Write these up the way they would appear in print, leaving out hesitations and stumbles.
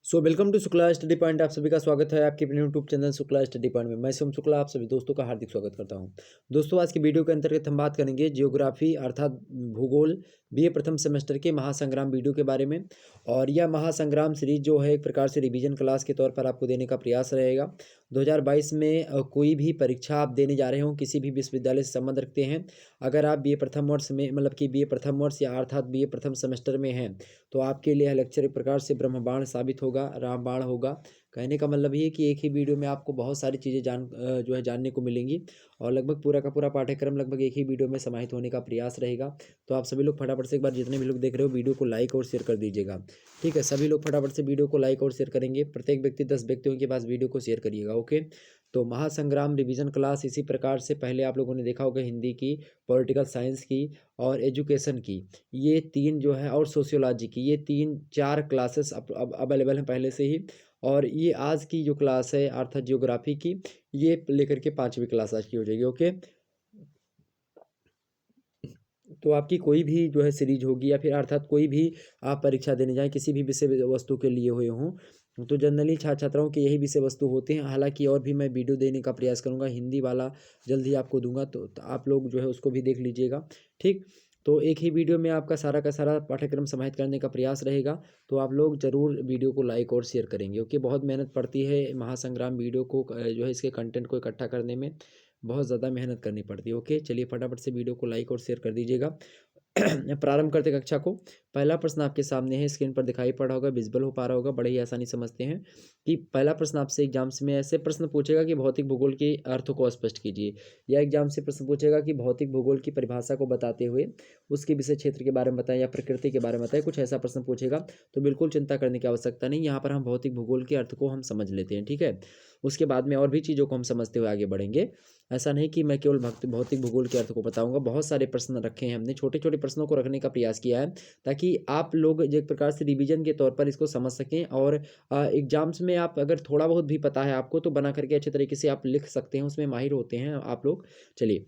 Welcome to Shukla study point. आप सभी का स्वागत है आपके अपने YouTube channel Shukla study point में। मैं शिवम शुक्ला आप सभी दोस्तों का हार्दिक स्वागत करता हूं। दोस्तों, आज की वीडियो के अंतर्गत हम बात करेंगे जियोग्राफी अर्थात भूगोल बीए प्रथम सेमेस्टर के महासंग्राम वीडियो के बारे में। और यह महासंग्राम सीरीज जो है एक प्रकार से रिवीजन क्लास के तौर पर आपको देने का प्रयास रहेगा। 2022 में कोई भी परीक्षा आप देने जा रहे हो, किसी भी विश्वविद्यालय से संबंध रखते हैं, अगर आप बीए प्रथम वर्ष में मतलब कि बीए प्रथम वर्ष या अर्थात बीए प्रथम सेमेस्टर में हैं, तो आपके लिए यह लेक्चर एक प्रकार से ब्रह्मबाण साबित होगा, रामबाण होगा। कहने का मतलब ये है कि एक ही वीडियो में आपको बहुत सारी चीज़ें जो है जानने को मिलेंगी और लगभग पूरा का पूरा पाठ्यक्रम लगभग एक ही वीडियो में समाहित होने का प्रयास रहेगा। तो आप सभी लोग फटाफट से एक बार जितने भी लोग देख रहे हो वीडियो को लाइक और शेयर कर दीजिएगा। ठीक है, सभी लोग फटाफट से वीडियो को लाइक और शेयर करेंगे। प्रत्येक व्यक्ति 10 व्यक्तियों के पास वीडियो को शेयर करिएगा। ओके, तो महासंग्राम रिवीजन क्लास इसी प्रकार से पहले आप लोगों ने देखा होगा, हिंदी की, पॉलिटिकल साइंस की और एजुकेशन की, ये तीन जो है, और सोशियोलॉजी की, ये 3-4 क्लासेस अब अवेलेबल हैं पहले से ही। और ये आज की जो क्लास है अर्थात जियोग्राफी की, ये लेकर के 5वीं क्लास आज की हो जाएगी। ओके, तो आपकी कोई भी जो है सीरीज होगी या फिर अर्थात कोई भी आप परीक्षा देने जाएं किसी भी विषय वस्तु के लिए हुए हों, तो जनरली छात्र छात्राओं के यही विषय वस्तु होते हैं। हालांकि और भी मैं वीडियो देने का प्रयास करूंगा, हिंदी वाला जल्द ही आपको दूंगा, तो आप लोग जो है उसको भी देख लीजिएगा। ठीक, तो एक ही वीडियो में आपका सारा का सारा पाठ्यक्रम समाहित करने का प्रयास रहेगा। तो आप लोग जरूर वीडियो को लाइक और शेयर करेंगे। ओके, बहुत मेहनत पड़ती है महासंग्राम वीडियो को जो है इसके कंटेंट को इकट्ठा करने में बहुत ज़्यादा मेहनत करनी पड़ती है। ओके, चलिए फटाफट से वीडियो को लाइक और शेयर कर दीजिएगा। प्रारंभ करते कक्षा को। पहला प्रश्न आपके सामने है, स्क्रीन पर दिखाई पड़ रहा होगा, विजिबल हो पा रहा होगा, बड़े ही आसानी समझते हैं कि पहला प्रश्न आपसे एग्जाम्स में ऐसे प्रश्न पूछेगा कि भौतिक भूगोल के अर्थों को स्पष्ट कीजिए, या एग्जाम से प्रश्न पूछेगा कि भौतिक भूगोल की परिभाषा को बताते हुए उसके विषय क्षेत्र के बारे में बताएं या प्रकृति के बारे में बताएं, कुछ ऐसा प्रश्न पूछेगा। तो बिल्कुल चिंता करने की आवश्यकता नहीं, यहाँ पर हम भौतिक भूगोल के अर्थ को हम समझ लेते हैं। ठीक है, उसके बाद में और भी चीज़ों को हम समझते हुए आगे बढ़ेंगे। ऐसा नहीं कि मैं केवल भौतिक भूगोल के अर्थ को बताऊंगा, बहुत सारे प्रश्न रखे हैं हमने, छोटे छोटे प्रश्नों को रखने का प्रयास किया है ताकि आप लोग एक प्रकार से रिवीजन के तौर पर इसको समझ सकें। और एग्जाम्स में आप अगर थोड़ा बहुत भी पता है आपको, तो बना करके अच्छे तरीके से आप लिख सकते हैं, उसमें माहिर होते हैं आप लोग। चलिए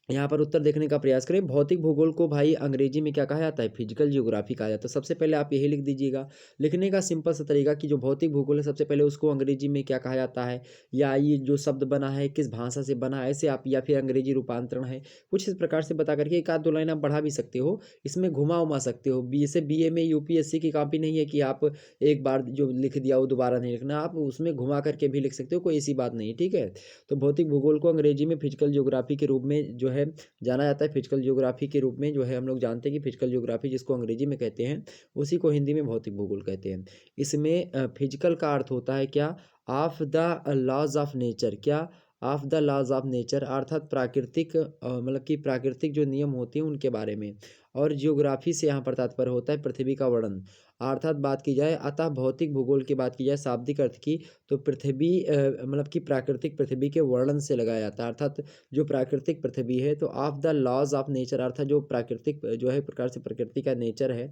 यहाँ पर उत्तर देखने का प्रयास करें। भौतिक भूगोल को भाई अंग्रेजी में क्या कहा जाता है? फिजिकल ज्योग्राफी कहा जाता है। सबसे पहले आप यही लिख दीजिएगा, लिखने का सिंपल सा तरीका कि जो भौतिक भूगोल है सबसे पहले उसको अंग्रेजी में क्या कहा जाता है, या ये जो शब्द बना है किस भाषा से बना है, ऐसे आप, या फिर अंग्रेजी रूपांतरण है, कुछ इस प्रकार से बता करके एक आध दो लाइन आप बढ़ा भी सकते हो, इसमें घुमा उमा सकते हो। जैसे बीए में यूपीएससी की कॉपी नहीं है कि आप एक बार जो लिख दिया वो दोबारा नहीं लिखना, आप उसमें घुमा करके भी लिख सकते हो, कोई ऐसी बात नहीं। ठीक है, तो भौतिक भूगोल को अंग्रेजी में फिजिकल ज्योग्राफी के रूप में जो है जाना जाता है। फिजिकल ज्योग्राफी के रूप में जो है हम लोग जानते हैं कि फिजिकल ज्योग्राफी जिसको अंग्रेजी में कहते हैं, उसी को हिंदी में भौतिक भूगोल कहते हैं। इसमें फिजिकल का अर्थ होता है क्या? Of the laws of nature. क्या? Of the laws of nature अर्थात प्राकृतिक मतलब कि प्राकृतिक जो नियम होते हैं उनके बारे में। और जियोग्राफी से यहाँ पर तात्पर्य होता है पृथ्वी का वर्णन, अर्थात बात की जाए, अतः भौतिक भूगोल की बात की जाए शाब्दिक अर्थ की, तो पृथ्वी मतलब कि प्राकृतिक पृथ्वी के वर्णन से लगाया जाता है। अर्थात जो प्राकृतिक पृथ्वी है, तो of the laws of nature अर्थात जो प्राकृतिक जो है प्रकार से प्रकृति का नेचर है,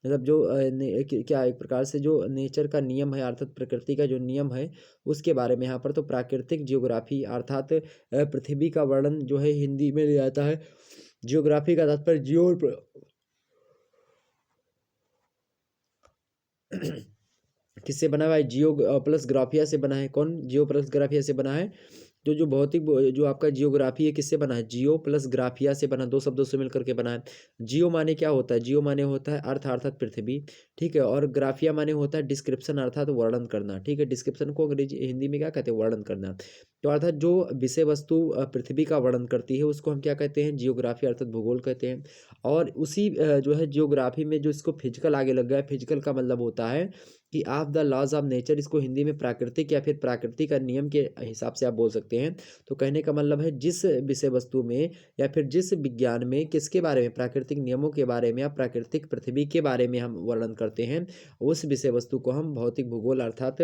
मतलब जो क्या एक प्रकार से जो नेचर का नियम है अर्थात प्रकृति का जो नियम है उसके बारे में यहाँ पर। तो प्राकृतिक जियोग्राफी अर्थात पृथ्वी का वर्णन जो है हिंदी में लिया जाता है। जियोग्राफी का तात्पर्य जियो किससे बना हुआ है? जियो प्लस ग्राफिया से बना है। कौन? जियो प्लस ग्राफिया से बना है। तो जो जो आपका जियोग्राफी है किससे बना है? जियो प्लस ग्राफिया से बना, दो शब्दों से मिलकर के बना है। जियो माने क्या होता है? जियो माने होता है अर्थ अर्थात पृथ्वी। ठीक है, और ग्राफिया माने होता है डिस्क्रिप्शन अर्थात वर्णन करना। ठीक है, डिस्क्रिप्शन को अंग्रेजी हिंदी में क्या कहते हैं? वर्णन करना। तो अर्थात जो विषय वस्तु पृथ्वी का वर्णन करती है उसको हम क्या कहते हैं? जियोग्राफी अर्थात भूगोल कहते हैं। और उसी जो है जियोग्राफी में जो इसको फिजिकल आगे लग गया है, फिजिकल का मतलब होता है कि of the laws of nature, इसको हिंदी में प्राकृतिक या फिर प्राकृतिक का नियम के हिसाब से आप बोल सकते हैं। तो कहने का मतलब है जिस विषय वस्तु में या फिर जिस विज्ञान में किसके बारे में, प्राकृतिक नियमों के बारे में या प्राकृतिक पृथ्वी के बारे में हम वर्णन करते हैं, उस विषय वस्तु को हम भौतिक भूगोल अर्थात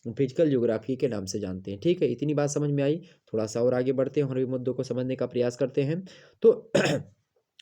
फिजिकल ज्योग्राफी के नाम से जानते हैं। ठीक है, इतनी बात समझ में आई। थोड़ा सा और आगे बढ़ते हैं और भी मुद्दों को समझने का प्रयास करते हैं। तो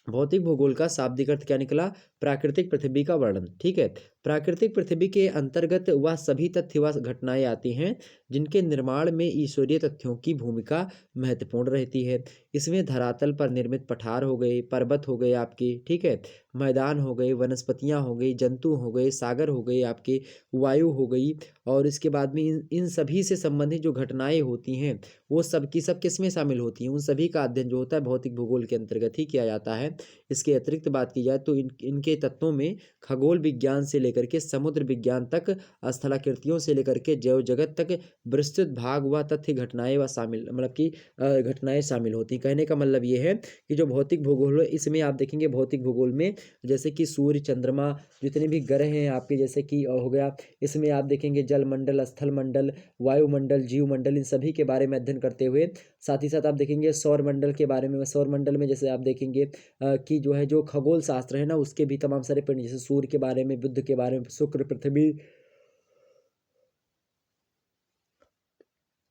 भौतिक भूगोल का शाब्दिक अर्थ क्या निकला? प्राकृतिक पृथ्वी का वर्णन। ठीक है, प्राकृतिक पृथ्वी के अंतर्गत वह सभी तथ्य व घटनाएं आती हैं जिनके निर्माण में ईश्वरीय तथ्यों की भूमिका महत्वपूर्ण रहती है। इसमें धरातल पर निर्मित पठार हो गए, पर्वत हो गए आपके, ठीक है, मैदान हो गए, वनस्पतियां हो गई, जंतु हो गए, सागर हो गए आपके, वायु हो गई, और इसके बाद में इन सभी से संबंधित जो घटनाएं होती हैं वो सब की सब किस में शामिल होती हैं, उन सभी का अध्ययन जो होता है भौतिक भूगोल के अंतर्गत ही किया जाता है। इसके अतिरिक्त बात की जाए तो इनके तत्वों में खगोल विज्ञान से लेकर के समुद्र विज्ञान तक, स्थलाकृतियों से लेकर के जैव जगत तक विस्तृत भाग व तथ्य घटनाएं व शामिल, मतलब कि घटनाएं शामिल होती हैं। कहने का मतलब ये है कि जो भौतिक भूगोल है इसमें आप देखेंगे भौतिक भूगोल में जैसे कि सूर्य, चंद्रमा, जितने भी ग्रह हैं आपके, जैसे कि हो गया, इसमें आप देखेंगे जल मंडल, स्थल मंडल, वायुमंडल, जीवमंडल, इन सभी के बारे में अध्ययन करते हुए साथ ही साथ आप देखेंगे सौर मंडल के बारे में। सौर मंडल में जैसे आप देखेंगे कि जो है जो खगोल शास्त्र है ना उसके भी तमाम सारे पिंड, जैसे सूर्य के बारे में, बुध के बारे में, शुक्र, पृथ्वी,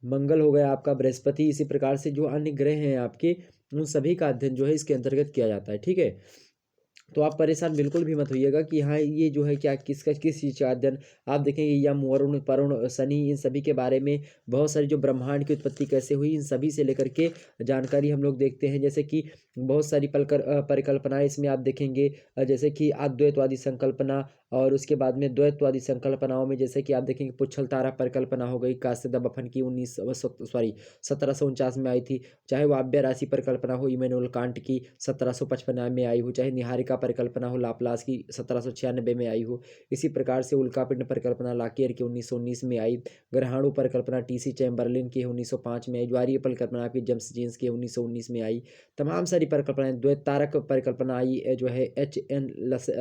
मंगल हो गया आपका, बृहस्पति, इसी प्रकार से जो अन्य ग्रह हैं आपके उन सभी का अध्ययन जो है इसके अंतर्गत किया जाता है। ठीक है, तो आप परेशान बिल्कुल भी मत होइएगा कि हाँ ये जो है क्या किसका किस चीज़ का अध्ययन। आप देखेंगे यम, वरुण, वरुण, शनि, इन सभी के बारे में बहुत सारी जो ब्रह्मांड की उत्पत्ति कैसे हुई इन सभी से लेकर के जानकारी हम लोग देखते हैं। जैसे कि बहुत सारी परिकल्पनाएं इसमें आप देखेंगे, जैसे कि अद्वैतवादी संकल्पना, और उसके बाद में द्वैतवादी संकल्पनाओं में जैसे कि आप देखेंगे पुच्छल तारा परिकल्पना हो गई, कासिदा बफन की 1749 में आई थी। चाहे वो आव्य राशि परिकल्पना हो इमैनुअल कांट की 1755 में आई हो, चाहे निहारिका परिकल्पना हो लाप्लास की 1796 में आई हो, इसी प्रकार से उल्कापिंड परिकल्पना लाकेर की 1919 में आई, ग्रहाणु परिकल्पना टीसी चैम्बरलिन की 1905 में आई, ज्वारीय परिकल्पना आपकी जेम्स जीन्स की 1919 में आई। तमाम सारी परिकल्पनाएं, द्वैत तारक परिकल्पना आई जो है HN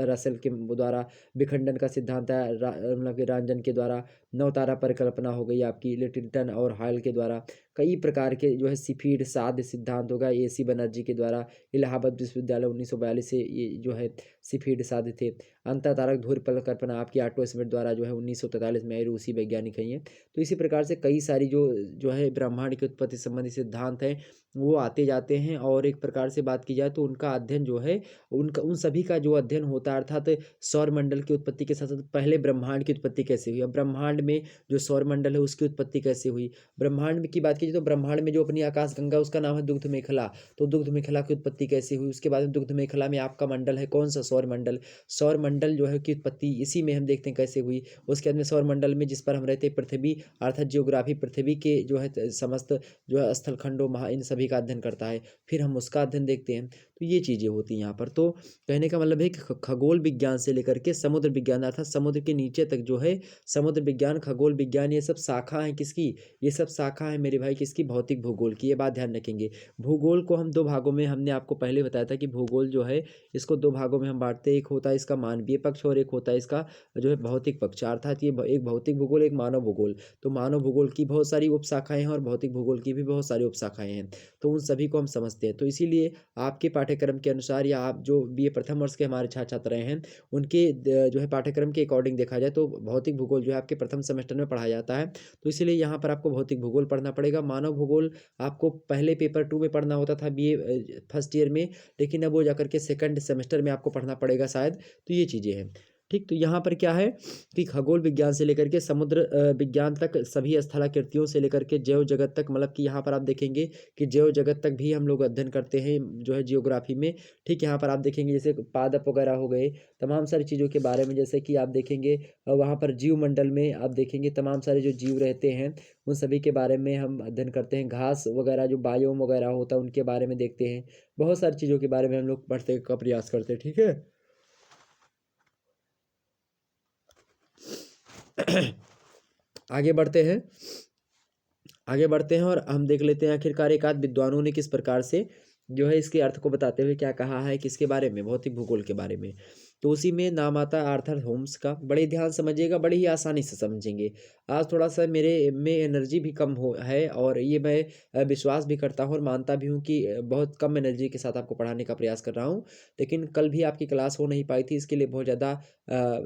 रसेल के द्वारा, विखंडन का सिद्धांत है मतलब कि रांजन के द्वारा, नवतारा परिकल्पना हो गई आपकी लिटिलटन और हायल के द्वारा, कई प्रकार के जो है सिफीड साध्य सिद्धांत होगा AC बनर्जी के द्वारा, इलाहाबाद विश्वविद्यालय 1942 से ये जो है सिफीड साध्य थे। अंतःतारक धुरी परिकल्पना आपकी ऑटो स्मिथ द्वारा जो है 1943 में आई, रूसी वैज्ञानिक है ये। तो इसी प्रकार से कई सारी जो है ब्रह्मांड की उत्पत्ति संबंधी सिद्धांत हैं वो आते जाते हैं, और एक प्रकार से बात की जाए तो उनका अध्ययन जो है उनका उन सभी का जो अध्ययन होता है, अर्थात सौर मंडल की उत्पत्ति के साथ साथ पहले ब्रह्मांड की उत्पत्ति कैसे हुई, अब ब्रह्मांड में जो सौर मंडल है उसकी उत्पत्ति कैसे हुई, ब्रह्मांड की बात कीजिए तो ब्रह्मांड में जो अपनी आकाश गंगा उसका नाम है दुग्ध मेखला, तो दुग्ध मेखला की उत्पत्ति कैसे हुई, उसके बाद में दुग्ध मेखला में आपका मंडल है कौन सा, सौर मंडल, सौर मंडल जो है की उत्पत्ति इसी में हम देखते हैं कैसे हुई। उसके बाद में सौर मंडल में जिस पर हम रहते हैं पृथ्वी, अर्थात जियोग्राफी पृथ्वी के जो है समस्त जो है स्थल खंडों महा इन सभी का अध्ययन करता है, फिर हम उसका अध्ययन देखते हैं। तो ये चीज़ें होती हैं यहाँ पर। तो कहने का मतलब है कि खगोल विज्ञान से लेकर के समुद्र विज्ञान, अर्थात समुद्र के नीचे तक जो है समुद्र विज्ञान, खगोल विज्ञान, ये सब शाखा है किसकी, ये सब शाखा है मेरे भाई किसकी, भौतिक भूगोल की। ये बात ध्यान रखेंगे। भूगोल को हम दो भागों में, हमने आपको पहले बताया था कि भूगोल जो है इसको दो भागों में हम बांटते हैं, एक होता है इसका मानवीय पक्ष और एक होता है इसका जो है भौतिक पक्ष, अर्थात ये एक भौतिक भूगोल, एक मानव भूगोल। तो मानव भूगोल की बहुत सारी उपशाखाएं हैं और भौतिक भूगोल की भी बहुत सारी उपशाखाएं हैं, तो उन सभी को हम समझते हैं। तो इसीलिए आपके पाठ्यक्रम के अनुसार, या आप जो BA प्रथम वर्ष के हमारे छात्र छात्र हैं उनके जो है पाठ्यक्रम के अकॉर्डिंग देखा जाए तो भौतिक भूगोल जो है आपके प्रथम सेमेस्टर में पढ़ाया जाता है। तो इसीलिए यहाँ पर आपको भौतिक भूगोल पढ़ना पड़ेगा। मानव भूगोल आपको पहले पेपर 2 में पढ़ना होता था BA फर्स्ट ईयर में, लेकिन अब वो जाकर के सेकंड सेमेस्टर में आपको पढ़ना पड़ेगा शायद। तो ये चीज़ें हैं। ठीक, तो यहाँ पर क्या है कि खगोल विज्ञान से लेकर के समुद्र विज्ञान तक, सभी स्थलाकृतियों से लेकर के जैव जगत तक, मतलब कि यहाँ पर आप देखेंगे कि जैव जगत तक भी हम लोग अध्ययन करते हैं जो है जियोग्राफी में। ठीक, यहाँ पर आप देखेंगे जैसे पादप वगैरह हो गए, तमाम सारी चीज़ों के बारे में, जैसे कि आप देखेंगे वहाँ पर जीव मंडल में आप देखेंगे तमाम सारे जो जीव रहते हैं उन सभी के बारे में हम अध्ययन करते हैं। घास वगैरह जो बायोम वगैरह होता है उनके बारे में देखते हैं। बहुत सारी चीज़ों के बारे में हम लोग पढ़ने का प्रयास करते हैं। ठीक है। आगे बढ़ते हैं, आगे बढ़ते हैं और हम देख लेते हैं आखिरकार एक आध विद्वानों ने किस प्रकार से जो है इसके अर्थ को बताते हुए क्या कहा है, किसके बारे में, भौतिक भूगोल के बारे में। तो उसी में नाम आता है आर्थर होम्स का। बड़े ध्यान समझिएगा, बड़ी ही आसानी से समझेंगे। आज थोड़ा सा मेरे में एनर्जी भी कम हो है, और ये मैं विश्वास भी करता हूँ और मानता भी हूँ कि बहुत कम एनर्जी के साथ आपको पढ़ाने का प्रयास कर रहा हूँ। लेकिन कल भी आपकी क्लास हो नहीं पाई थी, इसके लिए बहुत ज़्यादा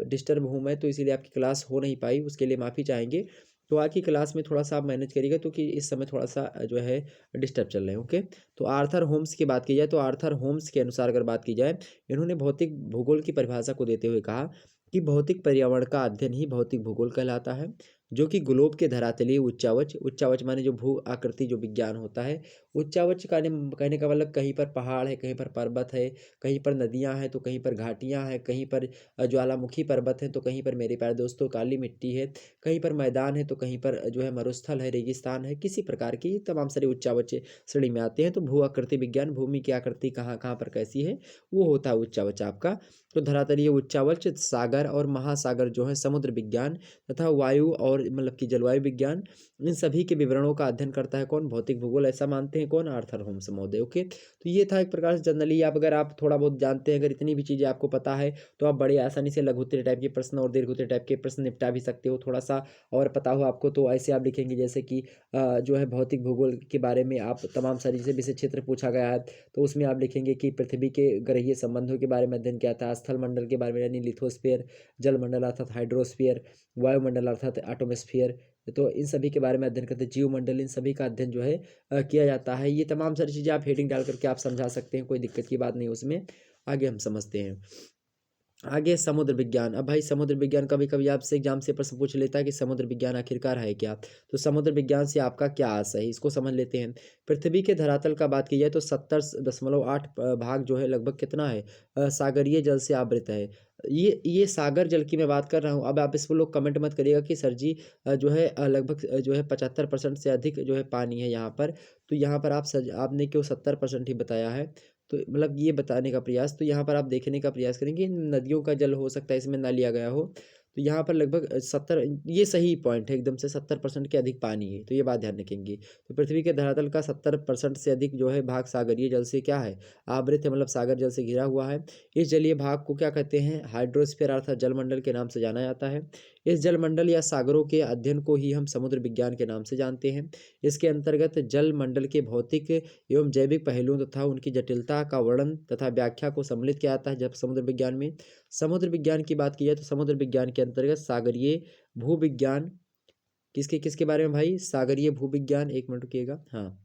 डिस्टर्ब हूँ मैं, तो इसीलिए आपकी क्लास हो नहीं पाई, उसके लिए माफ़ी चाहेंगे। तो आज की क्लास में थोड़ा सा आप मैनेज करिएगा, क्योंकि इस समय थोड़ा सा जो है डिस्टर्ब चल रहे हैं। ओके, तो आर्थर होम्स की बात की जाए तो आर्थर होम्स के अनुसार अगर बात की जाए, इन्होंने भौतिक भूगोल की परिभाषा को देते हुए कहा कि भौतिक पर्यावरण का अध्ययन ही भौतिक भूगोल कहलाता है, जो कि ग्लोब के धरातलीय उच्चावच उच्चावच माने जो भू आकृति जो विज्ञान होता है, उच्चावच कहने का मतलब कहीं पर पहाड़ है, कहीं पर पर्वत है, कहीं पर नदियां हैं तो कहीं पर घाटियां हैं, कहीं पर ज्वालामुखी पर्वत है तो कहीं पर मेरे प्यारे दोस्तों काली मिट्टी है, कहीं पर मैदान है तो कहीं पर जो है मरुस्थल है, रेगिस्तान है, किसी प्रकार की तमाम सारे उच्चावच श्रेणी में आते हैं। तो भू आकृति विज्ञान, भूमि की आकृति कहाँ कहाँ पर कैसी है, वो होता है उच्चावच आपका। तो धरातलीय उच्चावच, सागर और महासागर जो है समुद्र विज्ञान, तथा वायु और मतलब कि जलवायु विज्ञान, इन सभी के विवरणों का अध्ययन करता है कौन, भौतिक भूगोल। ऐसा मानते हैं कौन, आर्थर होम्स महोदय। ओके, तो ये था एक प्रकार से जनरली आप अगर आप थोड़ा बहुत जानते हैं, अगर इतनी भी चीज़ें आपको पता है तो आप बड़े आसानी से लघु उत्तरीय टाइप के प्रश्न और दीर्घ उत्तरीय टाइप के प्रश्न निपटा भी सकते हो। थोड़ा सा और पता हो आपको तो ऐसे आप लिखेंगे जैसे कि जो है भौतिक भूगोल के बारे में आप तमाम सारी जैसे विषय क्षेत्र पूछा गया है तो उसमें आप लिखेंगे कि पृथ्वी के ग्रहीय संबंधों के बारे में अध्ययन किया था, स्थल मंडल के बारे में यानी लिथोस्फीयर, जल मंडल अर्थात हाइड्रोस्फीयर, वायुमंडल अर्थात एटमॉस्फेयर, तो इन सभी के बारे में अध्ययन करते हैं। जीवमंडल, इन सभी का अध्ययन जो है किया जाता है। ये तमाम सारी चीज़ें आप हेडिंग डाल करके आप समझा सकते हैं, कोई दिक्कत की बात नहीं उसमें। आगे हम समझते हैं। आगे समुद्र विज्ञान। अब भाई समुद्र विज्ञान कभी कभी आपसे एग्जाम से प्रश्न पूछ लेता है कि समुद्र विज्ञान आखिरकार है क्या। तो समुद्र विज्ञान से आपका क्या आशय है, इसको समझ लेते हैं। पृथ्वी के धरातल का बात की जाए तो 70.8 भाग जो है लगभग कितना है, सागरीय जल से आवृत है। ये सागर जल की मैं बात कर रहा हूँ। अब आप इसको लोग कमेंट मत करिएगा कि सर जी जो है लगभग जो है 75% से अधिक जो है पानी है यहाँ पर। तो यहाँ पर आपने क्यों 70% ही बताया है, तो मतलब ये बताने का प्रयास, तो यहाँ पर आप देखने का प्रयास करेंगे नदियों का जल हो सकता है इसमें ना लिया गया हो। तो यहाँ पर लगभग 70, ये सही पॉइंट है एकदम से, 70% के अधिक पानी है, तो ये बात ध्यान रखेंगे। तो पृथ्वी के धरातल का 70% से अधिक जो है भाग सागरीय जल से क्या है, आवृत है, मतलब सागर जल से घिरा हुआ है। इस जलीय भाग को क्या कहते हैं, हाइड्रोस्फीयर अर्थात जलमंडल के नाम से जाना जाता है। इस जलमंडल या सागरों के अध्ययन को ही हम समुद्र विज्ञान के नाम से जानते हैं। इसके अंतर्गत जल मंडल के भौतिक एवं जैविक पहलुओं तथा उनकी जटिलता का वर्णन तथा व्याख्या को सम्मिलित किया जाता है। जब समुद्र विज्ञान में समुद्र विज्ञान की बात की जाए तो समुद्र विज्ञान के अंतर्गत सागरीय भूविज्ञान, किसके किसके बारे में भाई, सागरीय भूविज्ञान, एक मिनट रुकिएगा, हाँ,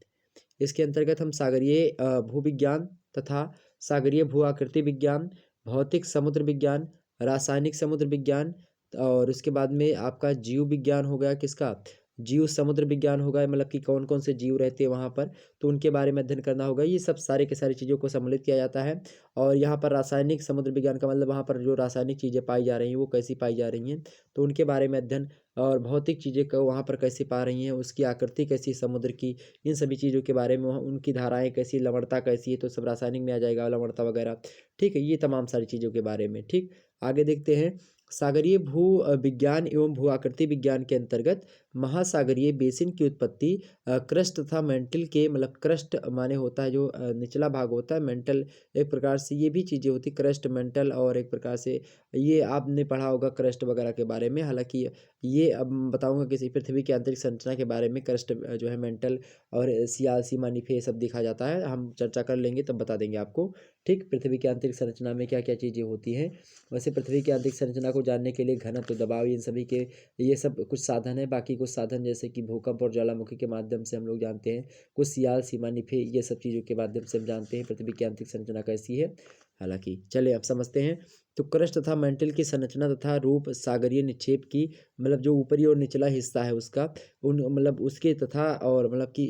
इसके अंतर्गत हम सागरीय भूविज्ञान तथा सागरीय भू आकृति विज्ञान, भौतिक समुद्र विज्ञान, रासायनिक समुद्र विज्ञान, और उसके बाद में आपका जीव विज्ञान हो गया, किसका, जीव समुद्र विज्ञान होगा, मतलब कि कौन कौन से जीव रहते हैं वहाँ पर, तो उनके बारे में अध्ययन करना होगा। ये सब सारे के सारी चीज़ों को सम्मिलित किया जाता है। और यहाँ पर रासायनिक समुद्र विज्ञान का मतलब वहाँ पर जो रासायनिक चीज़ें पाई जा रही हैं वो कैसी पाई जा रही हैं, तो उनके बारे में अध्ययन। और भौतिक चीज़ें को वहाँ पर कैसे पा रही हैं, उसकी आकृति कैसी है समुद्र की, इन सभी चीज़ों के बारे में, उनकी धाराएं कैसी, लवणता कैसी है, तो सब रासायनिक में आ जाएगा, लवणता वगैरह। ठीक है, ये तमाम सारी चीज़ों के बारे में। ठीक, आगे देखते हैं। सागरीय भू विज्ञान एवं भू आकृति विज्ञान के अंतर्गत महासागरीय बेसिन की उत्पत्ति क्रस्ट तथा मेंटल के, मतलब क्रस्ट माने होता है जो निचला भाग होता है, मेंटल एक प्रकार से ये भी चीज़ें होती, क्रस्ट मेंटल, और एक प्रकार से ये आपने पढ़ा होगा क्रस्ट वगैरह के बारे में। हालांकि ये अब बताऊंगा किसी पृथ्वी की आंतरिक संरचना के बारे में, क्रस्ट जो है मेंटल और सियाल सीमा निफे ये सब दिखा जाता है, हम चर्चा कर लेंगे तब बता देंगे आपको। ठीक, पृथ्वी की आंतरिक संरचना में क्या क्या चीज़ें होती हैं। वैसे पृथ्वी की आंतरिक संरचना को जानने के लिए घनत्व, दबाव, इन सभी के ये सब कुछ साधन है। बाकी कुछ साधन जैसे कि भूकंप और ज्वालामुखी के माध्यम से हम लोग जानते हैं, कुछ सियाल सीमा निफे, ये सब चीज़ों के माध्यम से हम जानते हैं पृथ्वी की आंतरिक संरचना कैसी है। हालांकि चलिए अब समझते हैं। तो क्रस्ट तथा मेंटल की संरचना तथा रूप, सागरीय निक्षेप की, मतलब जो ऊपरी और निचला हिस्सा है उसका, उन मतलब उसके तथा और मतलब कि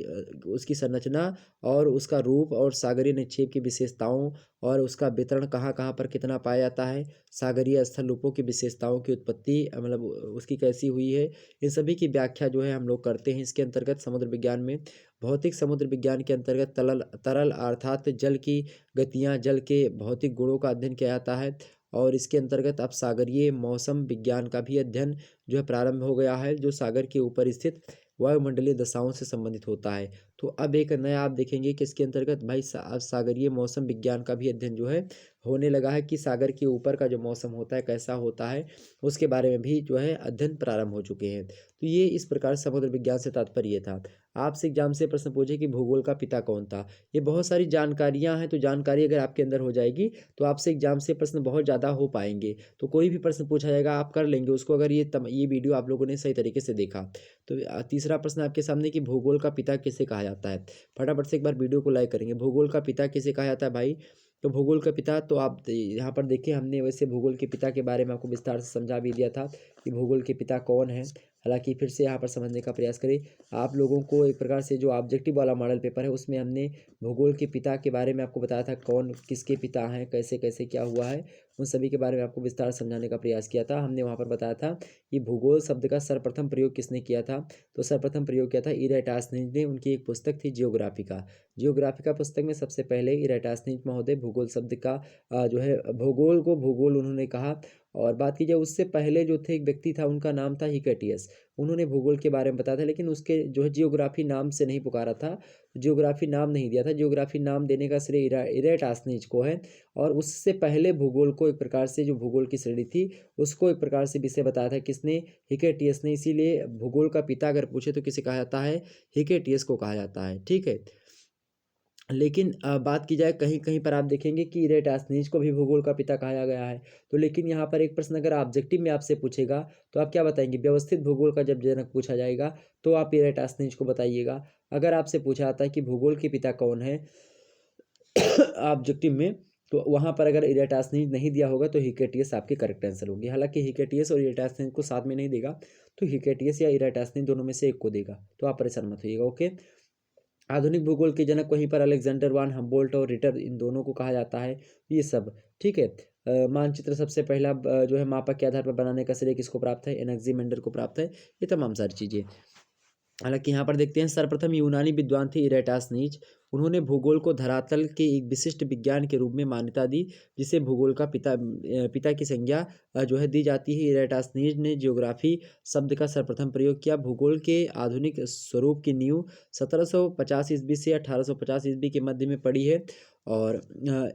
उसकी संरचना और उसका रूप और सागरीय निक्षेप की विशेषताओं और उसका वितरण कहाँ कहाँ पर कितना पाया जाता है, सागरीय स्थल रूपों की विशेषताओं की उत्पत्ति मतलब उसकी कैसी हुई है, इन सभी की व्याख्या जो है हम लोग करते हैं इसके अंतर्गत समुद्र विज्ञान में। भौतिक समुद्र विज्ञान के अंतर्गत तरल अर्थात जल की गतियाँ, जल के भौतिक गुणों का अध्ययन किया जाता है। और इसके अंतर्गत अब सागरीय मौसम विज्ञान का भी अध्ययन जो है प्रारंभ हो गया है, जो सागर के ऊपर स्थित वायुमंडलीय दशाओं से संबंधित होता है। तो अब एक नया आप देखेंगे कि इसके अंतर्गत भाई सागरीय मौसम विज्ञान का भी अध्ययन जो है होने लगा है, कि सागर के ऊपर का जो मौसम होता है कैसा होता है, उसके बारे में भी जो है अध्ययन प्रारंभ हो चुके हैं। तो ये इस प्रकार समुद्र विज्ञान से तात्पर्य था। आपसे एग्जाम से प्रश्न पूछे कि भूगोल का पिता कौन था, ये बहुत सारी जानकारियां हैं, तो जानकारी अगर आपके अंदर हो जाएगी तो आपसे एग्जाम से प्रश्न बहुत ज़्यादा हो पाएंगे। तो कोई भी प्रश्न पूछा जाएगा आप कर लेंगे उसको, अगर ये वीडियो आप लोगों ने सही तरीके से देखा। तो तीसरा प्रश्न आपके सामने कि भूगोल का पिता किसे कहा जाता है, फटाफट से एक बार वीडियो को लाइक करेंगे। भूगोल का पिता किसे कहा जाता है भाई, तो भूगोल का पिता, तो आप यहाँ पर देखिए हमने वैसे भूगोल के पिता के बारे में आपको विस्तार से समझा भी दिया था कि भूगोल के पिता कौन है। हालांकि फिर से यहाँ पर समझने का प्रयास करें। आप लोगों को एक प्रकार से जो ऑब्जेक्टिव वाला मॉडल पेपर है उसमें हमने भूगोल के पिता के बारे में आपको बताया था, कौन किसके पिता हैं, कैसे कैसे क्या हुआ है, उन सभी के बारे में आपको विस्तार समझाने का प्रयास किया था। हमने वहाँ पर बताया था कि भूगोल शब्द का सर्वप्रथम प्रयोग किसने किया था। तो सर्वप्रथम प्रयोग किया था इरेटास्निज ने। उनकी एक पुस्तक थी जियोग्राफिका। जियोग्राफिका पुस्तक में सबसे पहले इरेटास्निज महोदय भूगोल शब्द का जो है भूगोल को भूगोल उन्होंने कहा। और बात की जाए उससे पहले जो थे एक व्यक्ति था, उनका नाम था हिकेटियस। उन्होंने भूगोल के बारे में बताया था, लेकिन उसके जो है जियोग्राफी नाम से नहीं पुकारा था, जियोग्राफी नाम नहीं दिया था। जियोग्राफी नाम देने का श्रेय इरेटास्निज को है। और उससे पहले भूगोल को एक प्रकार से जो भूगोल की श्रेणी थी उसको एक प्रकार से विषय बताया था किसने, हिकेटियस ने। इसीलिए भूगोल का पिता अगर पूछे तो किसे कहा जाता है, हिकेटियस को कहा जाता है। ठीक है। लेकिन बात की जाए कहीं कहीं पर आप देखेंगे कि इरेटास्निज को भी भूगोल का पिता कहा गया है। तो लेकिन यहाँ पर एक प्रश्न अगर ऑब्जेक्टिव में आपसे पूछेगा तो आप क्या बताएंगे, व्यवस्थित भूगोल का जब जनक पूछा जाएगा तो आप इरेटास्निज को बताइएगा। अगर आपसे पूछा जाता है कि भूगोल के पिता कौन है ऑब्जेक्टिव में, तो वहाँ पर अगर इरेटास्निज नहीं दिया होगा तो हिकेटियस आपकी करेक्ट आंसर होगी। हालांकि हिकेटियस और इरेटास्निज को साथ में नहीं देगा, तो हिकेटियस या इरेटास्निज दोनों में से एक को देगा, तो आप परेशान मत होइएगा। ओके। आधुनिक भूगोल के जनक वहीं पर अलेक्जेंडर वान हम्बोल्ट और रिटर, इन दोनों को कहा जाता है। ये सब ठीक है। मानचित्र सबसे पहला जो है मापक के आधार पर बनाने का श्रेय किसको प्राप्त है, एनेक्सिमेंडर को प्राप्त है। ये तमाम सारी चीजें। हालांकि यहाँ पर देखते हैं सर्वप्रथम यूनानी विद्वान थे इरेटास्निज। उन्होंने भूगोल को धरातल के एक विशिष्ट विज्ञान के रूप में मान्यता दी, जिसे भूगोल का पिता की संज्ञा जो है दी जाती है। इरेटास्निज ने जियोग्राफी शब्द का सर्वप्रथम प्रयोग किया। भूगोल के आधुनिक स्वरूप की नींव 1750 ईस्वी से 1850 ईस्वी के मध्य में पड़ी है। और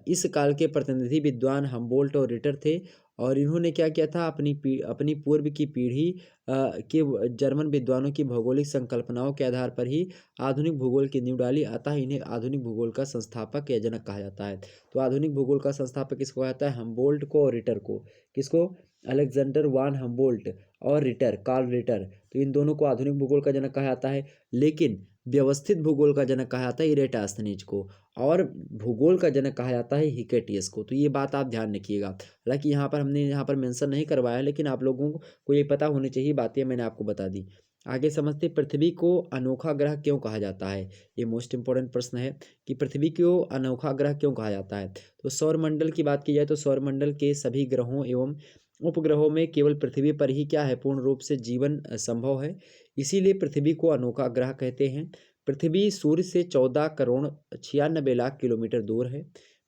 इस काल के प्रतिनिधि विद्वान हम्बोल्ट और रिटर थे। और इन्होंने क्या किया था, अपनी पूर्व की पीढ़ी के जर्मन विद्वानों की भौगोलिक संकल्पनाओं के आधार पर ही आधुनिक भूगोल की नींव डाली। अतः इन्हें आधुनिक भूगोल का संस्थापक या जनक कहा जाता है। तो आधुनिक भूगोल का संस्थापक किसको कहा जाता है, हम्बोल्ट को और रिटर को। किसको, अलेक्जेंडर वान हम्बोल्ट और रिटर, कार्ल रिटर। तो इन दोनों को आधुनिक भूगोल का जनक कहा जाता है। लेकिन व्यवस्थित भूगोल का जनक कहा जाता है इरेटास्निज को, और भूगोल का जनक कहा जाता है हिकेटियस को। तो ये बात आप ध्यान रखिएगा। हालांकि यहाँ पर हमने यहाँ पर मेंशन नहीं करवाया है, लेकिन आप लोगों को ये पता होनी चाहिए, बातें मैंने आपको बता दी। आगे समझते, पृथ्वी को अनोखा ग्रह क्यों कहा जाता है। ये मोस्ट इंपॉर्टेंट प्रश्न है कि पृथ्वी को अनोखा ग्रह क्यों कहा जाता है। तो सौरमंडल की बात की जाए तो सौरमंडल के सभी ग्रहों एवं उपग्रहों में केवल पृथ्वी पर ही क्या है, पूर्ण रूप से जीवन संभव है। इसीलिए पृथ्वी को अनोखा ग्रह कहते हैं। पृथ्वी सूर्य से 14 करोड़ 96 लाख किलोमीटर दूर है।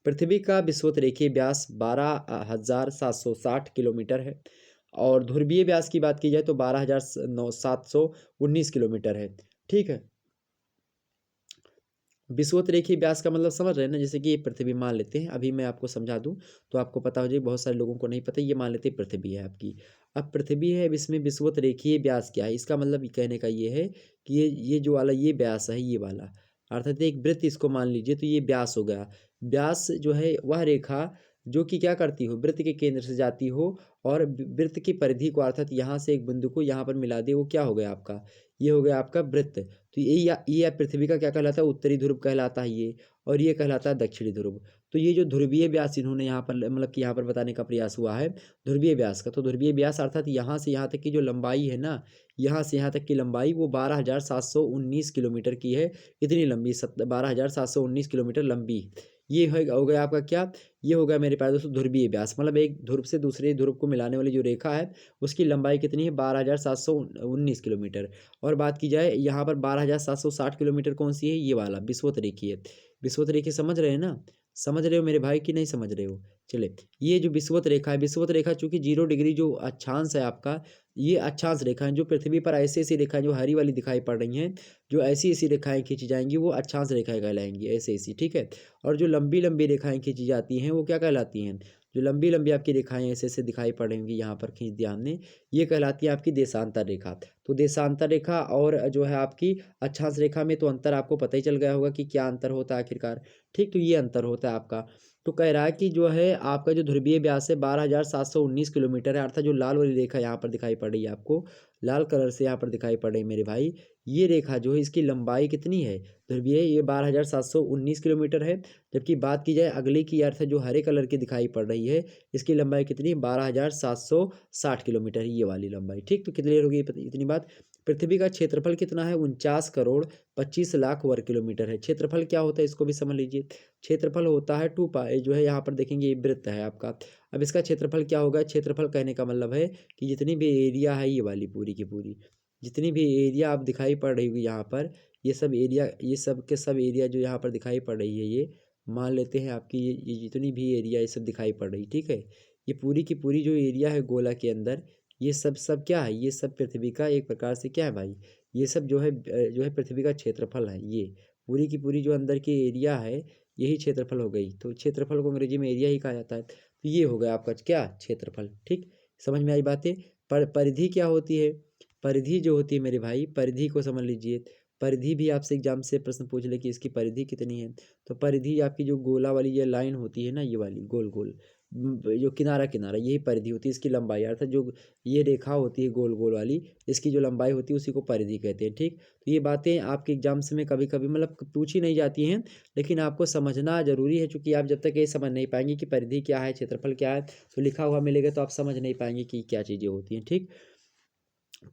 पृथ्वी का विषुवत-रेखीय व्यास 12,760 किलोमीटर है। और ध्रुवीय व्यास की बात की जाए तो 12,719 किलोमीटर है। ठीक है। विषुवत-रेखीय व्यास का मतलब समझ रहे हैं ना, जैसे कि ये पृथ्वी मान लेते हैं, अभी मैं आपको समझा दूं तो आपको पता हो जाए, बहुत सारे लोगों को नहीं पता। ये मान लेते हैं पृथ्वी है आपकी। अब पृथ्वी है, अब इसमें विषुवत-रेखीय व्यास क्या है, इसका मतलब कहने का ये है कि ये जो वाला ये व्यास है, ये वाला अर्थात एक वृत्त इसको मान लीजिए, तो ये व्यास हो गया। व्यास जो है वह रेखा जो कि क्या करती हो, वृत्त के केंद्र से जाती हो और वृत्त की परिधि को अर्थात यहाँ से एक बिंदु को यहाँ पर मिला दे, वो क्या हो गया आपका, ये हो गया आपका वृत्त। तो ये पृथ्वी का क्या कहलाता है, उत्तरी ध्रुव कहलाता है ये, और ये कहलाता है दक्षिणी ध्रुव। तो ये जो ध्रुवीय व्यास इन्होंने यहाँ पर मतलब कि यहाँ पर बताने का प्रयास हुआ है ध्रुवीय व्यास का, तो ध्रुवीय व्यास अर्थात यहाँ से यहाँ तक की जो लंबाई है ना, यहाँ से यहाँ तक की लंबाई वो 12,719 किलोमीटर की है। इतनी लंबी 12,719 किलोमीटर लंबी ये हो गया आपका क्या, ये हो गया मेरे पास दोस्तों ध्रुवीय व्यास। मतलब एक ध्रुव से दूसरे ध्रुव को मिलाने वाली जो रेखा है उसकी लंबाई कितनी है, 12,719 किलोमीटर। और बात की जाए यहाँ पर 12,760 किलोमीटर कौन सी है, ये वाला विषुवत रेखीय। विषुवत रेखीय समझ रहे हैं ना, समझ रहे हो मेरे भाई कि नहीं समझ रहे हो। चले, ये जो विषुवत रेखा है, विषुवत रेखा चूंकि 0 डिग्री जो अक्षांश है आपका, ये अक्षांश रेखा है। जो पृथ्वी पर ऐसी ऐसी रेखाएं जो हरी वाली दिखाई पड़ रही हैं, जो ऐसी ऐसी रेखाएं खींची जाएंगी वो अक्षांश रेखाएं कहलाएंगी, ऐसी ऐसी। ठीक है। और जो लंबी लंबी रेखाएं खींची जाती हैं वो क्या कहलाती हैं, जो लंबी लंबी आपकी रेखाएं ऐसे ऐसे दिखाई पड़ेंगी, यहाँ पर खींच दिया हमने, ये कहलाती है आपकी देशांतर रेखा। तो देशांतर रेखा और जो है आपकी अक्षांश रेखा में तो अंतर आपको पता ही चल गया होगा कि क्या अंतर होता है आखिरकार। ठीक, तो ये अंतर होता है आपका। तो कह रहा है कि जो है आपका जो ध्रुवीय व्यास है 12,719 किलोमीटर है, अर्थात जो लाल वाली रेखा यहाँ पर दिखाई पड़ रही है आपको, लाल कलर से यहाँ पर दिखाई पड़ रही है मेरे भाई, ये रेखा जो है इसकी लंबाई कितनी है, ध्रुवीय ये 12,719 किलोमीटर है। जबकि बात की जाए अगले की अर्थ जो हरे कलर की दिखाई पड़ रही है, इसकी लंबाई कितनी 12,760 किलोमीटर है, ये वाली लंबाई। ठीक, तो क्लियर होगी इतनी बात। पृथ्वी का क्षेत्रफल कितना है 49 करोड़ 25 लाख वर्ग किलोमीटर है। क्षेत्रफल क्या होता है इसको भी समझ लीजिए। क्षेत्रफल होता है 2 पाई, जो है यहाँ पर देखेंगे ये वृत्त है आपका। अब इसका क्षेत्रफल क्या होगा, क्षेत्रफल कहने का मतलब है कि जितनी भी एरिया है ये वाली पूरी की पूरी, जितनी भी एरिया आप दिखाई पड़ रही होगी यहाँ पर, ये सब एरिया, ये सब के सब एरिया जो यहाँ पर दिखाई पड़ रही है, ये मान लेते हैं आपकी ये जितनी भी एरिया ये सब दिखाई पड़ रही, ठीक है। ये पूरी की पूरी जो एरिया है गोला के अंदर, ये सब सब क्या है, ये सब पृथ्वी का एक प्रकार से क्या है भाई, ये सब जो है पृथ्वी का क्षेत्रफल है। ये पूरी की पूरी जो अंदर की एरिया है, यही क्षेत्रफल हो गई। तो क्षेत्रफल को अंग्रेजी में एरिया ही कहा जाता है। तो ये हो गया आपका क्या, क्षेत्रफल। ठीक, समझ में आई बातें। परिधि क्या होती है, परिधि जो होती है मेरे भाई, परिधि को समझ लीजिए। परिधि भी आपसे एग्जाम से प्रश्न पूछ ले कि इसकी परिधि कितनी है। तो परिधि आपकी जो गोला वाली ये लाइन होती है ना, ये वाली गोल गोल जो किनारा किनारा, यही परिधि होती है इसकी लंबाई, अर्थात जो ये रेखा होती है गोल गोल वाली, इसकी जो लंबाई होती है उसी को परिधि कहते हैं। ठीक, तो ये बातें आपके एग्जाम्स में कभी कभी मतलब पूछी नहीं जाती हैं, लेकिन आपको समझना जरूरी है, क्योंकि आप जब तक ये समझ नहीं पाएंगे कि परिधि क्या है, क्षेत्रफल क्या है, तो लिखा हुआ मिलेगा तो आप समझ नहीं पाएंगे कि क्या चीज़ें होती हैं। ठीक,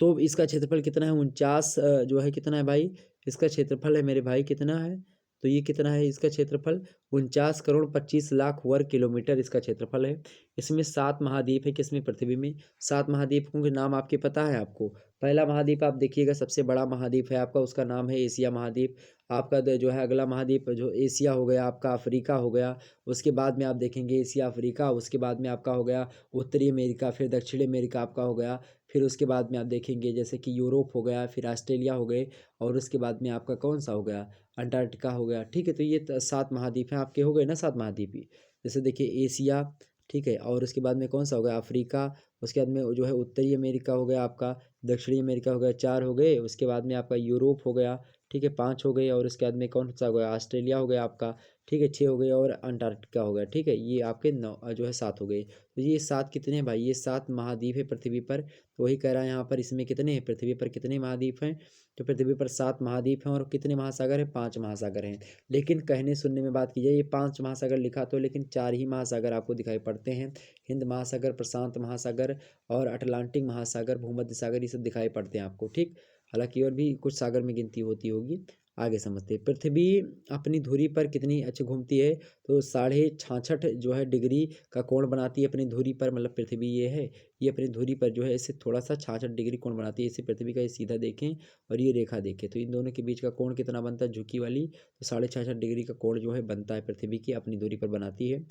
तो इसका क्षेत्रफल कितना है 49, जो है कितना है भाई, इसका क्षेत्रफल है मेरे भाई कितना है, तो ये कितना है इसका क्षेत्रफल 49 करोड़ 25 लाख वर्ग किलोमीटर इसका क्षेत्रफल है। इसमें 7 महाद्वीप है, किसमें, पृथ्वी में। 7 महाद्वीपों के नाम आपके पता है आपको। पहला महाद्वीप आप देखिएगा, सबसे बड़ा महाद्वीप है आपका, उसका नाम है एशिया महाद्वीप। आपका जो है अगला महाद्वीप जो एशिया हो गया आपका, अफ्रीका हो गया। उसके बाद में आप देखेंगे एशिया अफ्रीका, उसके बाद में आपका हो गया उत्तरी अमेरिका, फिर दक्षिणी अमेरिका आपका हो गया। फिर उसके बाद में आप देखेंगे जैसे कि यूरोप हो गया, फिर ऑस्ट्रेलिया हो गए, और उसके बाद में आपका कौन सा हो गया, अंटार्कटिका हो गया। ठीक है, तो ये 7 महाद्वीप हैं आपके, हो गए ना 7 महाद्वीप ही। जैसे देखिए एशिया, ठीक है, और उसके बाद में कौन सा हो गया, अफ्रीका। उसके बाद में जो है उत्तरी अमेरिका हो गया आपका, दक्षिणी अमेरिका हो गया, 4 हो गए। उसके बाद में आपका यूरोप हो गया, ठीक है, 5 हो गए। और उसके बाद में कौन सा हो गया, ऑस्ट्रेलिया हो गया आपका, ठीक है, 6 हो गए। और अंटार्कटिका हो गया, ठीक है, ये आपके 9 जो है 7 हो गए। तो ये 7 कितने हैं भाई, ये 7 महाद्वीप है पृथ्वी पर। तो वही कह रहा है यहाँ पर, इसमें कितने हैं, पृथ्वी पर कितने महाद्वीप हैं, तो पृथ्वी पर 7 महाद्वीप हैं। और कितने महासागर हैं, 5 महासागर हैं। लेकिन कहने सुनने में बात की जाए, ये 5 महासागर लिखा तो, लेकिन 4 ही महासागर आपको दिखाई पड़ते हैं। हिंद महासागर, प्रशांत महासागर और अटलांटिक महासागर, भूमध्य सागर, ये सब दिखाई पड़ते हैं आपको। ठीक, हालांकि और भी कुछ सागर में गिनती होती होगी, आगे समझते हैं। पृथ्वी अपनी धुरी पर कितनी अच्छी घूमती है, तो 66.5 जो है डिग्री का कोण बनाती है अपनी धुरी पर। मतलब पृथ्वी ये है, ये अपनी धुरी पर जो है इसे थोड़ा सा 66 डिग्री कोण बनाती है। इसे पृथ्वी का ये सीधा देखें और ये रेखा देखें, तो इन दोनों के बीच का कोण कितना बनता है, झुकी वाली, तो 66.5 डिग्री का कोण जो है बनता है, पृथ्वी की अपनी धुरी पर बनाती है।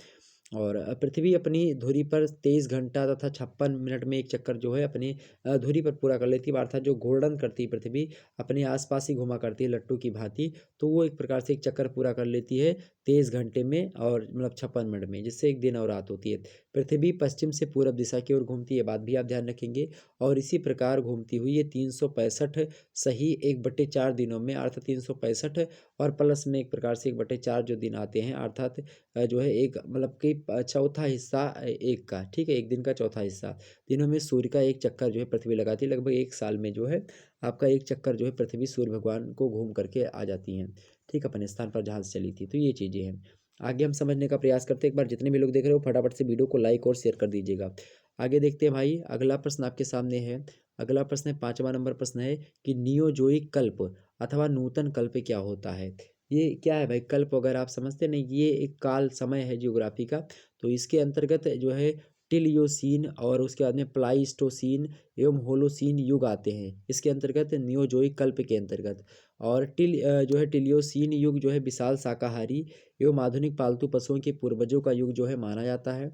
और पृथ्वी अपनी धुरी पर 23 घंटा तथा 56 मिनट में एक चक्कर जो है अपनी धुरी पर पूरा कर लेती है। अर्थात जो घूर्णन करती है पृथ्वी, अपने आसपास ही घुमा करती है लट्टू की भांति, तो वो एक प्रकार से एक चक्कर पूरा कर लेती है 23 घंटे में, और मतलब 56 मिनट में, जिससे एक दिन और रात होती है। पृथ्वी पश्चिम से पूरब दिशा की ओर घूमती है, बात भी आप ध्यान रखेंगे। और इसी प्रकार घूमती हुई ये 365 सही 1/4 दिनों में, अर्थात 365 और प्लस में एक प्रकार से 1/4 जो दिन आते हैं, अर्थात जो है एक मतलब कि चौथा हिस्सा एक का, ठीक है, एक दिन का चौथा हिस्सा दिनों में सूर्य का एक चक्कर जो है पृथ्वी लगाती है। लगभग एक साल में जो है आपका एक चक्कर जो है पृथ्वी सूर्य भगवान को घूम करके आ जाती हैं। ठीक, अपने स्थान पर जहाँ से चली थी। तो ये चीज़ें हैं, आगे हम समझने का प्रयास करते हैं। एक बार जितने भी लोग देख रहे हो फटाफट से वीडियो को लाइक और शेयर कर दीजिएगा। आगे देखते हैं भाई, अगला प्रश्न आपके सामने है। अगला प्रश्न है 5वां नंबर प्रश्न है कि नियोजोइक कल्प अथवा नूतन कल्प क्या होता है। ये क्या है भाई, कल्प वगैरह आप समझते नहीं, ये एक काल समय है जियोग्राफी का। तो इसके अंतर्गत जो है टिलियोसीन और उसके बाद में प्लाइस्टोसीन एवं होलोसीन युग आते हैं इसके अंतर्गत, नियोजोइक कल्प के अंतर्गत। और जो है टिलियोसीन युग जो है विशाल शाकाहारी एवं आधुनिक पालतू पशुओं के पूर्वजों का युग जो है माना जाता है।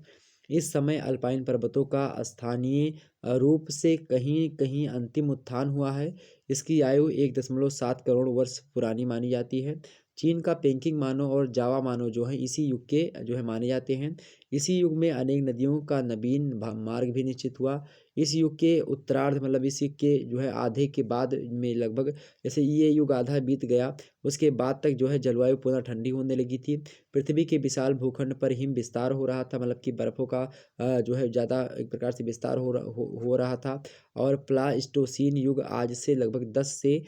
इस समय अल्पाइन पर्वतों का स्थानीय रूप से कहीं कहीं अंतिम उत्थान हुआ है। इसकी आयु 1.7 करोड़ वर्ष पुरानी मानी जाती है। चीन का पेकिंग मानव और जावा मानव जो है इसी युग के जो है माने जाते हैं। इसी युग में अनेक नदियों का नवीन मार्ग भी निश्चित हुआ। इस युग के उत्तरार्ध मतलब इस युग के जो है आधे के बाद में लगभग जैसे ये युग आधा बीत गया, उसके बाद तक जो है जलवायु पुनः ठंडी होने लगी थी। पृथ्वी के विशाल भूखंड पर हिम विस्तार हो रहा था, मतलब कि बर्फ़ों का जो है ज़्यादा एक प्रकार से विस्तार हो रहा था। और प्लास्टोसीन युग आज से लगभग 10 से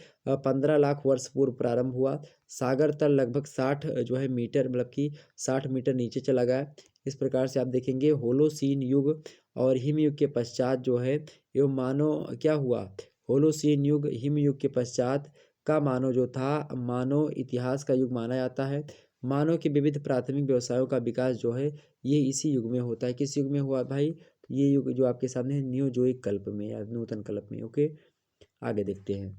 15 लाख वर्ष पूर्व प्रारंभ हुआ। सागर तल लगभग 60 जो है मीटर मतलब कि 60 मीटर नीचे चला गया। इस प्रकार से आप देखेंगे होलोसीन युग और हिम युग के पश्चात जो है ये मानो क्या हुआ, होलोसीन युग हिम युग के पश्चात का मानव जो था मानव इतिहास का युग माना जाता है। मानव के विविध प्राथमिक व्यवसायों का विकास जो है ये इसी युग में होता है। किस युग में हुआ भाई, ये युग जो आपके सामने है न्योजोइक कल्प में या नूतन कल्प में। ओके, आगे देखते हैं।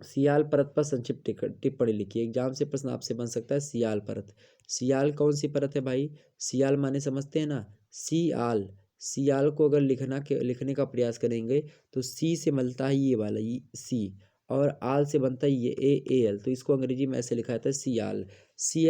सियाल परत पर संक्षिप्त टिप्पणी लिखिए। एग्जाम से प्रश्न आपसे बन सकता है सियाल परत। सियाल कौन सी परत है भाई, सियाल माने समझते हैं ना, सियाल। सियाल को अगर लिखने का प्रयास करेंगे तो सी से मिलता है ये वाला ये सी, और आल से बनता है ये ए एल, तो इसको अंग्रेजी में ऐसे लिखा जाता है सियाल। सी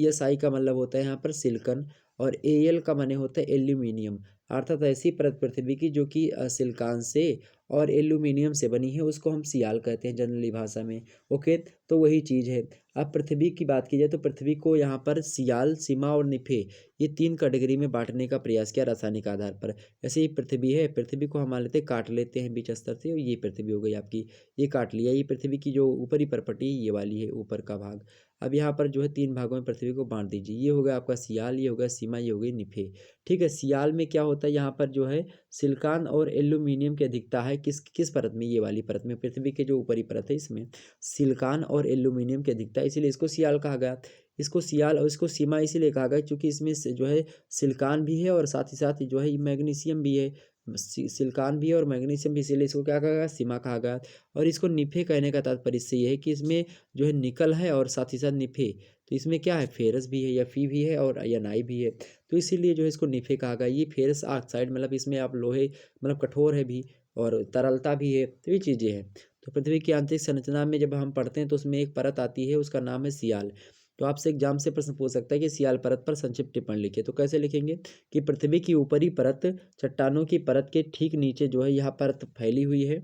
एस आई का मतलब होता है यहाँ पर सिलिकन, और ए एल का माने होता है एल्यूमिनियम। अर्थात ऐसी परत पृथ्वी की जो कि सिलिकॉन से और एल्यूमिनियम से बनी है, उसको हम सियाल कहते हैं जनरली भाषा में। ओके, तो वही चीज़ है। अब पृथ्वी की बात की जाए तो पृथ्वी को यहाँ पर सियाल, सीमा और निफे ये 3 कैटेगरी में बांटने का प्रयास किया रासायनिक आधार पर। ऐसे ही पृथ्वी है, पृथ्वी को हम मान लेते हैं काट लेते हैं बीच स्तर से, और ये पृथ्वी हो गई आपकी, ये काट लिया। ये पृथ्वी की जो ऊपरी परपटी ये वाली है ऊपर का भाग। अब यहाँ पर जो है 3 भागों में पृथ्वी को बांट दीजिए। ये हो गया आपका सियाल, ये हो गया सीमा, ये हो गई निफे। ठीक है, सियाल में क्या होता है, यहाँ पर जो है सिलिकॉन और एल्यूमिनियम की अधिकता है। किस किस परत में, ये वाली परत में, पृथ्वी के जो ऊपरी परत है इसमें सिलिकॉन और एल्यूमिनियम की अधिकता है, इसीलिए इसको सियाल कहा गया। इसको सियाल और इसको सीमा इसीलिए कहा गया क्योंकि इसमें जो है सिलिकॉन भी है और साथ ही साथ जो है मैग्नीशियम भी है। सिलिकॉन भी है और मैग्नीशियम भी, इसीलिए इसको क्या कहा गया, सीमा कहा गया। और इसको निफे कहने का तात्पर्य इससे ये है कि इसमें जो है निकल है और साथ ही साथ निफे, तो इसमें क्या है, फेरस भी है या फी भी है और या नाई भी है, तो इसीलिए जो है इसको निफे कहा गया। ये फेरस ऑक्साइड मतलब इसमें आप लोहे मतलब कठोर है भी और तरलता भी है, तो ये चीज़ें हैं। तो पृथ्वी की आंतरिक संरचना में जब हम पढ़ते हैं तो उसमें एक परत आती है, उसका नाम है सियाल। तो आपसे एग्जाम से प्रश्न पूछ सकता है कि सियाल परत पर संक्षिप्त टिप्पणी लिखिए। तो कैसे लिखेंगे कि पृथ्वी की ऊपरी परत चट्टानों की परत के ठीक नीचे जो है यह परत फैली हुई है।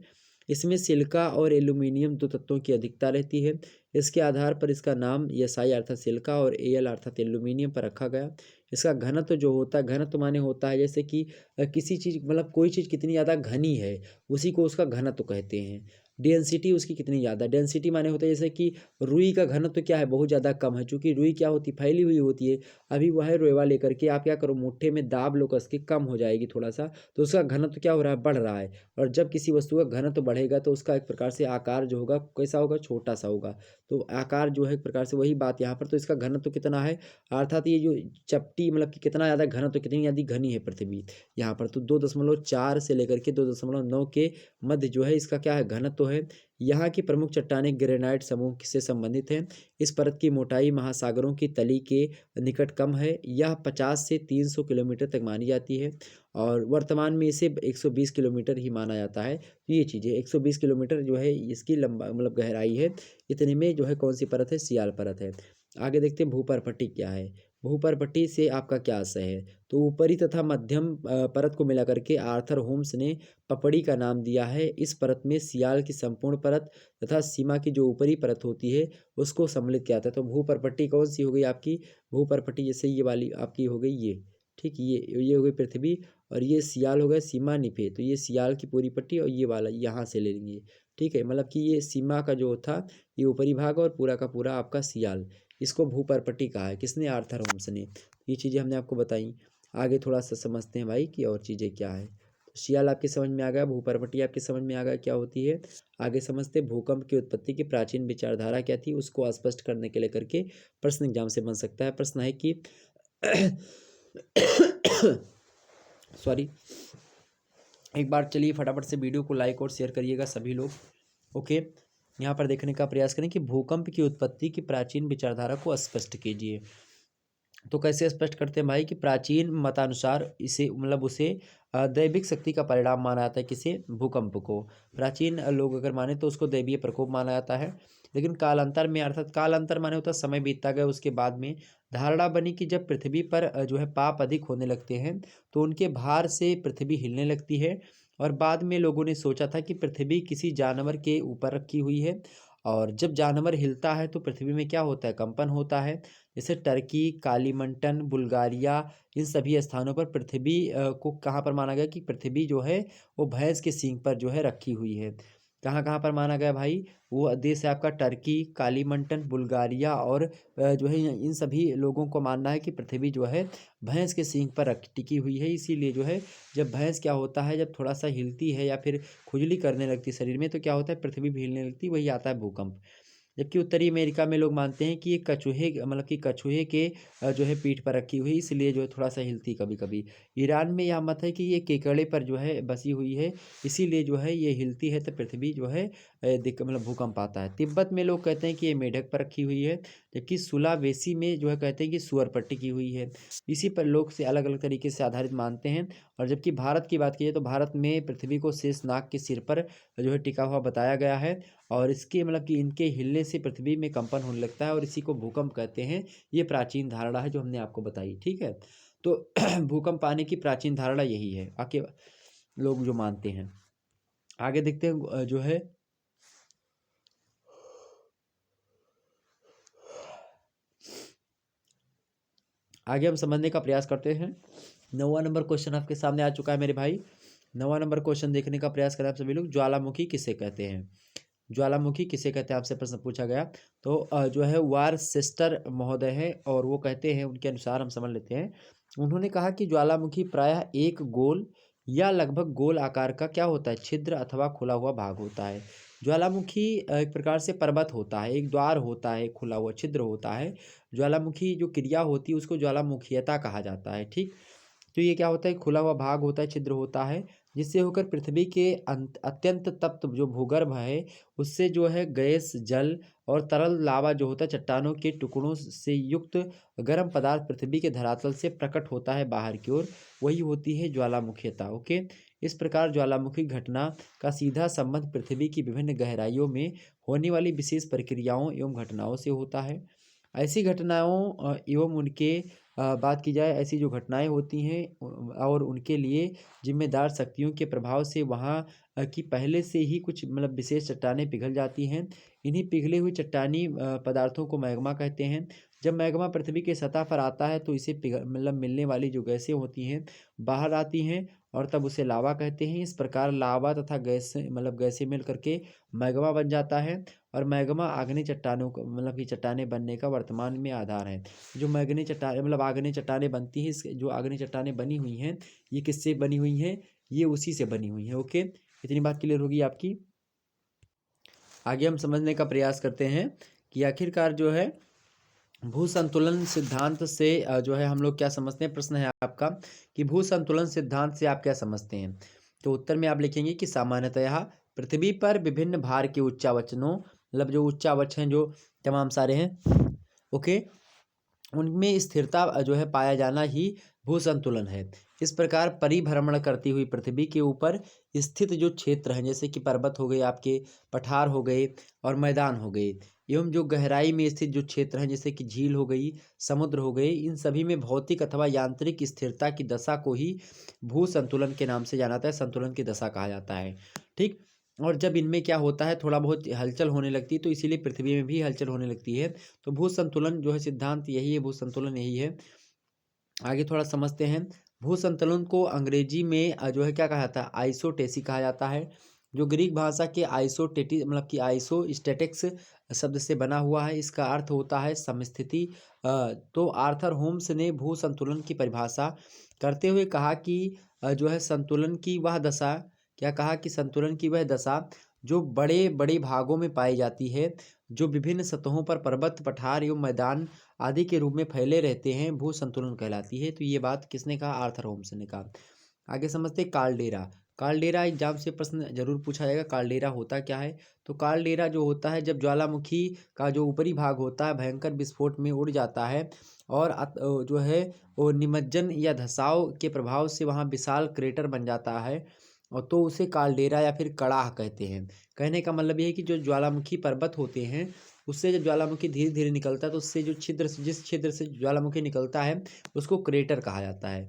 इसमें सिलिका और एल्यूमिनियम दो तत्वों की अधिकता रहती है। इसके आधार पर इसका नाम एसआई अर्थात सिलिका और एल अर्थात एल्यूमिनियम पर रखा गया। इसका घनत्व जो होता है, घनत्व माने होता है जैसे कि किसी चीज़ मतलब कोई चीज़ कितनी ज़्यादा घनी है उसी को उसका घनत्व कहते हैं। डेंसिटी उसकी कितनी ज़्यादा, डेंसिटी माने होता है जैसे कि रुई का घनत्व क्या है, बहुत ज़्यादा कम है, चूँकि रुई क्या होती है, फैली हुई होती है। अभी वह रोएवा लेकर के आप क्या करो, मुट्ठे में दाब लो कस के, कम हो जाएगी थोड़ा सा, तो उसका घनत्व क्या हो रहा है, बढ़ रहा है। और जब किसी वस्तु का घनत्व बढ़ेगा तो उसका एक प्रकार से आकार जो होगा कैसा होगा, छोटा सा होगा। तो आकार जो है एक प्रकार से वही बात यहाँ पर, तो इसका घनत्व कितना है, अर्थात ये जो चपटी मतलब कि कितना ज़्यादा घनत्व, कितनी ज़्यादा घनी है पृथ्वी यहाँ पर, तो 2.4 से लेकर के 2.9 के मध्य जो है इसका क्या है, घनत्व है। यहाँ की प्रमुख चट्टानें ग्रेनाइट समूह से संबंधित हैं। इस परत की मोटाई महासागरों की तली के निकट कम है। यह 50 से 300 किलोमीटर तक मानी जाती है और वर्तमान में इसे 120 किलोमीटर ही माना जाता है। तो ये चीज़ें 120 किलोमीटर जो है इसकी लंबा मतलब गहराई है। इतने में जो है कौन सी परत है, सियाल परत है। आगे देखते हैं भूपर्पट्टी क्या है। भूपर्पट्टी से आपका क्या आशय है, तो ऊपरी तथा मध्यम परत को मिला करके आर्थर होम्स ने पपड़ी का नाम दिया है। इस परत में सियाल की संपूर्ण परत तथा सीमा की जो ऊपरी परत होती है उसको सम्मिलित किया था। तो भूपर्पट्टी कौन सी हो गई आपकी, भूपर्पट्टी जैसे ये वाली आपकी हो गई ये, ठीक, ये हो गई पृथ्वी, और ये सियाल हो गया सीमा निफे, तो ये सियाल की पूरी पट्टी और ये वाला यहाँ से ले लेंगे। ठीक है, मतलब कि ये सीमा का जो था ये ऊपरी भाग और पूरा का पूरा आपका सियाल, इसको भूपर्पट्टी कहा है। किसने, आर्थर होम्स ने। ये चीज़ें हमने आपको बताई। आगे थोड़ा सा समझते हैं भाई कि और चीज़ें क्या है। तो सियाल आपकी समझ में आ गया, भूपर्पट्टी आपकी समझ में आ गया क्या होती है। आगे समझते भूकंप की उत्पत्ति की प्राचीन विचारधारा क्या थी, उसको स्पष्ट करने के लिए करके प्रश्न एग्जाम से बन सकता है। प्रश्न है कि सॉरी, एक बार चलिए फटाफट से वीडियो को लाइक और शेयर करिएगा सभी लोग। ओके, यहाँ पर देखने का प्रयास करें कि भूकंप की उत्पत्ति की प्राचीन विचारधारा को स्पष्ट कीजिए। तो कैसे स्पष्ट करते हैं भाई कि प्राचीन मतानुसार इसे मतलब उसे दैविक शक्ति का परिणाम माना जाता है, किसे, भूकंप को। प्राचीन लोग अगर माने तो उसको दैवीय प्रकोप माना जाता है। लेकिन कालांतर में, अर्थात कालांतर माने होता है समय बीतता गया, उसके बाद में धारणा बनी कि जब पृथ्वी पर जो है पाप अधिक होने लगते हैं तो उनके भार से पृथ्वी हिलने लगती है। और बाद में लोगों ने सोचा था कि पृथ्वी किसी जानवर के ऊपर रखी हुई है, और जब जानवर हिलता है तो पृथ्वी में क्या होता है, कंपन होता है। जैसे टर्की, कालीमंटन, बुल्गारिया, इन सभी स्थानों पर पृथ्वी को कहाँ पर माना गया कि पृथ्वी जो है वो भैंस के सींग पर जो है रखी हुई है। कहाँ कहाँ पर माना गया भाई, वो देश है आपका टर्की, कालीमंटन, बुल्गारिया, और जो है इन सभी लोगों को मानना है कि पृथ्वी जो है भैंस के सींग पर रख टिकी हुई है। इसीलिए जो है जब भैंस क्या होता है, जब थोड़ा सा हिलती है या फिर खुजली करने लगती है शरीर में, तो क्या होता है, पृथ्वी भी हिलने लगती है, वही आता है भूकंप। जबकि उत्तरी अमेरिका में लोग मानते हैं कि ये कछुए मतलब कि कछुए के जो है पीठ पर रखी हुई, इसलिए जो है थोड़ा सा हिलती कभी कभी। ईरान में यह मत है कि ये केकड़े पर जो है बसी हुई है, इसीलिए जो है ये हिलती है तो पृथ्वी जो है मतलब भूकंप आता है। तिब्बत में लोग कहते हैं कि ये मेढक पर रखी हुई है, जबकि सुलावेसी में जो है कहते हैं कि सुअर पर टिकी हुई है। इसी पर लोग से अलग अलग तरीके से आधारित मानते हैं। और जबकि भारत की बात की जाए तो भारत में पृथ्वी को शेषनाग के सिर पर जो है टिका हुआ बताया गया है, और इसके मतलब कि इनके हिलने से पृथ्वी में कंपन होने लगता है और इसी को भूकंप कहते हैं। ये प्राचीन धारणा है जो हमने आपको बताई, ठीक है। तो भूकंप आने की प्राचीन धारणा यही है, आके लोग जो मानते हैं। आगे देखते हैं जो है आगे हम समझने का प्रयास करते हैं। 9वां नंबर क्वेश्चन आपके सामने आ चुका है मेरे भाई। 9वां नंबर क्वेश्चन देखने का प्रयास करें आप सभी लोग। ज्वालामुखी किसे कहते हैं, ज्वालामुखी किसे कहते हैं, आपसे प्रश्न पूछा गया। तो जो है वारचेस्टर महोदय है, और वो कहते हैं, उनके अनुसार हम समझ लेते हैं। उन्होंने कहा कि ज्वालामुखी प्रायः एक गोल या लगभग गोल आकार का क्या होता है, छिद्र अथवा खुला हुआ भाग होता है। ज्वालामुखी एक प्रकार से पर्वत होता है, एक द्वार होता है, खुला हुआ छिद्र होता है। ज्वालामुखी जो क्रिया होती है उसको ज्वालामुखीयता कहा जाता है, ठीक। तो ये क्या होता है, खुला हुआ भाग होता है, छिद्र होता है, जिससे होकर पृथ्वी के अत्यंत तप्त जो भूगर्भ है उससे जो है गैस, जल और तरल लावा जो होता है चट्टानों के टुकड़ों से युक्त गर्म पदार्थ पृथ्वी के धरातल से प्रकट होता है बाहर की ओर, वही होती है ज्वालामुखीता। ओके। इस प्रकार ज्वालामुखी घटना का सीधा संबंध पृथ्वी की विभिन्न गहराइयों में होने वाली विशेष प्रक्रियाओं एवं घटनाओं से होता है। ऐसी घटनाओं एवं उनके बात की जाए, ऐसी जो घटनाएं होती हैं और उनके लिए जिम्मेदार शक्तियों के प्रभाव से वहाँ की पहले से ही कुछ मतलब विशेष चट्टानें पिघल जाती हैं। इन्हीं पिघले हुई चट्टानी पदार्थों को मैग्मा कहते हैं। जब मैग्मा पृथ्वी की सतह पर आता है तो इसे पिघल मतलब मिलने वाली जो गैसें होती हैं बाहर आती हैं, और तब उसे लावा कहते हैं। इस प्रकार लावा तथा गैस मतलब गैसें मिल करके मैग्मा बन जाता है, और मैग्मा आग्नेय चट्टानों को मतलब कि चट्टानें बनने का वर्तमान में आधार है। जो मैग्नी चट्टान मतलब आग्नेय चट्टानें बनती हैं, जो आग्नेय चट्टानें बनी हुई हैं ये किससे बनी हुई हैं, ये उसी से बनी हुई हैं। ओके, इतनी बात क्लियर होगी आपकी। आगे हम समझने का प्रयास करते हैं कि आखिरकार जो है भू संतुलन सिद्धांत से जो है हम लोग क्या समझते हैं। प्रश्न है आपका कि भू संतुलन सिद्धांत से आप क्या समझते हैं। तो उत्तर में आप लिखेंगे कि सामान्यतः पृथ्वी पर विभिन्न भार के उच्चावचनों मतलब जो उच्चावच हैं जो तमाम सारे हैं, ओके, उनमें स्थिरता जो है पाया जाना ही भू संतुलन है। इस प्रकार परिभ्रमण करती हुई पृथ्वी के ऊपर स्थित जो क्षेत्र हैं, जैसे कि पर्वत हो गए, आपके पठार हो गए और मैदान हो गए, एवं जो गहराई में स्थित जो क्षेत्र हैं जैसे कि झील हो गई, समुद्र हो गए, इन सभी में भौतिक अथवा यांत्रिक स्थिरता की दशा को ही भू संतुलन के नाम से जाना जाता है, संतुलन की दशा कहा जाता है, ठीक। और जब इनमें क्या होता है, थोड़ा बहुत हलचल होने लगती है, तो इसीलिए पृथ्वी में भी हलचल होने लगती है। तो भू संतुलन जो है सिद्धांत यही है, भू संतुलन यही है। आगे थोड़ा समझते हैं। भू संतुलन को अंग्रेजी में जो है क्या कहा जाता है, आइसोटेसी कहा जाता है, जो ग्रीक भाषा के आइसोटेटी मतलब कि आइसोस्टेटिक्स शब्द से बना हुआ है। इसका अर्थ होता है समस्थिति। तो आर्थर होम्स ने भू संतुलन की परिभाषा करते हुए कहा कि जो है संतुलन की वह दशा, क्या कहा कि संतुलन की वह दशा जो बड़े बड़े भागों में पाई जाती है, जो विभिन्न सतहों पर पर्वत, पठार एवं मैदान आदि के रूप में फैले रहते हैं, भू संतुलन कहलाती है। तो ये बात किसने कहा, आर्थर होम्स ने कहा। आगे समझते काल्डेरा। काल्डेरा एग्जाम से प्रश्न जरूर पूछा जाएगा, काल्डेरा होता क्या है। तो काल्डेरा जो होता है, जब ज्वालामुखी का जो ऊपरी भाग होता है भयंकर विस्फोट में उड़ जाता है और जो है वो निमज्जन या धसाव के प्रभाव से वहाँ विशाल क्रेटर बन जाता है, और तो उसे काल्डेरा या फिर कड़ाह कहते हैं। कहने का मतलब ये है कि जो ज्वालामुखी पर्वत होते हैं उससे जब ज्वालामुखी धीरे धीरे निकलता है तो उससे जो जिस छिद्र से ज्वालामुखी निकलता है उसको क्रेटर कहा जाता है।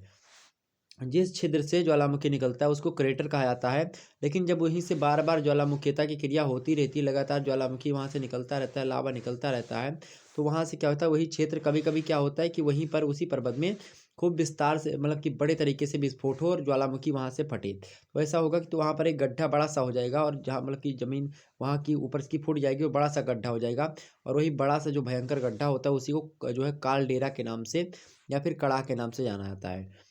जिस छिद्र से ज्वालामुखी निकलता है उसको क्रेटर कहा जाता है। लेकिन जब वहीं से बार बार ज्वालामुखीता की क्रिया होती रहती है, लगातार ज्वालामुखी वहाँ से निकलता रहता है, लावा निकलता रहता है, तो वहाँ से क्या होता है, वही क्षेत्र कभी कभी क्या होता है कि वहीं पर उसी पर्वत में खूब विस्तार से मतलब कि बड़े तरीके से विस्फोट हो और ज्वालामुखी वहाँ से फटे। तो ऐसा होगा कि तो वहाँ पर एक गड्ढा बड़ा सा हो जाएगा, और जहाँ मतलब कि ज़मीन वहाँ की ऊपर की फूट जाएगी, वो बड़ा सा गड्ढा हो जाएगा, और वही बड़ा सा जो भयंकर गड्ढा होता है उसी को जो है कालडेरा के नाम से या फिर कड़ाह के नाम से जाना जाता है।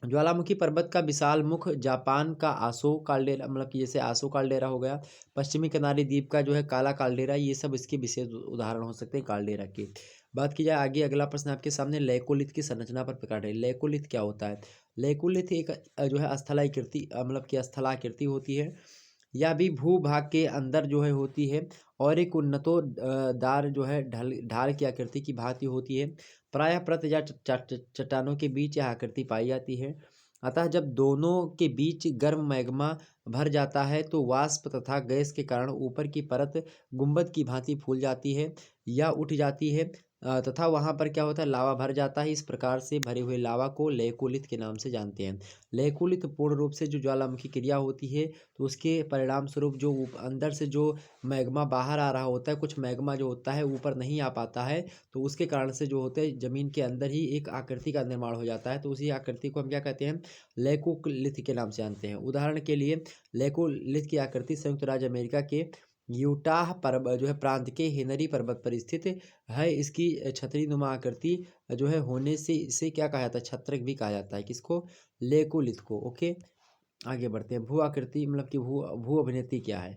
ज्वालामुखी पर्वत का विशाल मुख जापान का आसो काल्डेरा, मतलब कि जैसे आसो काल्डेरा हो गया, पश्चिमी किनारी द्वीप का जो है काला काल्डेरा, ये सब इसके विशेष उदाहरण हो सकते हैं काल्डेरा के। बात की जाए आगे, अगला प्रश्न आपके सामने लेकोलिथ की संरचना पर प्रकाश है। लेकोलिथ क्या होता है। लेकोलिथ एक जो है स्थलाकृति मतलब कि स्थलाकृति होती है, या भी भूभाग के अंदर जो है होती है, और एक उन्नतो दार जो है ढल ढाल की आकृति की भांति होती है। प्रायः प्रत या चट्टानों के बीच यह आकृति पाई जाती है। अतः जब दोनों के बीच गर्म मैग्मा भर जाता है तो वाष्प तथा गैस के कारण ऊपर की परत गुंबद की भांति फूल जाती है या उठ जाती है, तथा वहां पर क्या होता है, लावा भर जाता है। इस प्रकार से भरे हुए लावा को लेकोलिथ के नाम से जानते हैं। लेकोलिथ पूर्ण रूप से जो ज्वालामुखी क्रिया होती है तो उसके परिणाम स्वरूप जो अंदर से जो मैग्मा बाहर आ रहा होता है, कुछ मैग्मा जो होता है ऊपर नहीं आ पाता है, तो उसके कारण से जो होते हैं जमीन के अंदर ही एक आकृति का निर्माण हो जाता है, तो उसी आकृति को हम क्या कहते हैं, लेकोलिथ के नाम से जानते हैं। उदाहरण के लिए लेकोलिथ की आकृति संयुक्त राज्य अमेरिका के यूटाह जो है प्रांत के हेनरी पर्वत पर स्थित है। इसकी छतरी नुमा आकृति जो है होने से इसे क्या कहा जाता है, छत्रक भी कहा जाता है। किसको, लेकोलिथ को। ओके, आगे बढ़ते हैं। भू आकृति मतलब कि भू भू अभिनेति क्या है,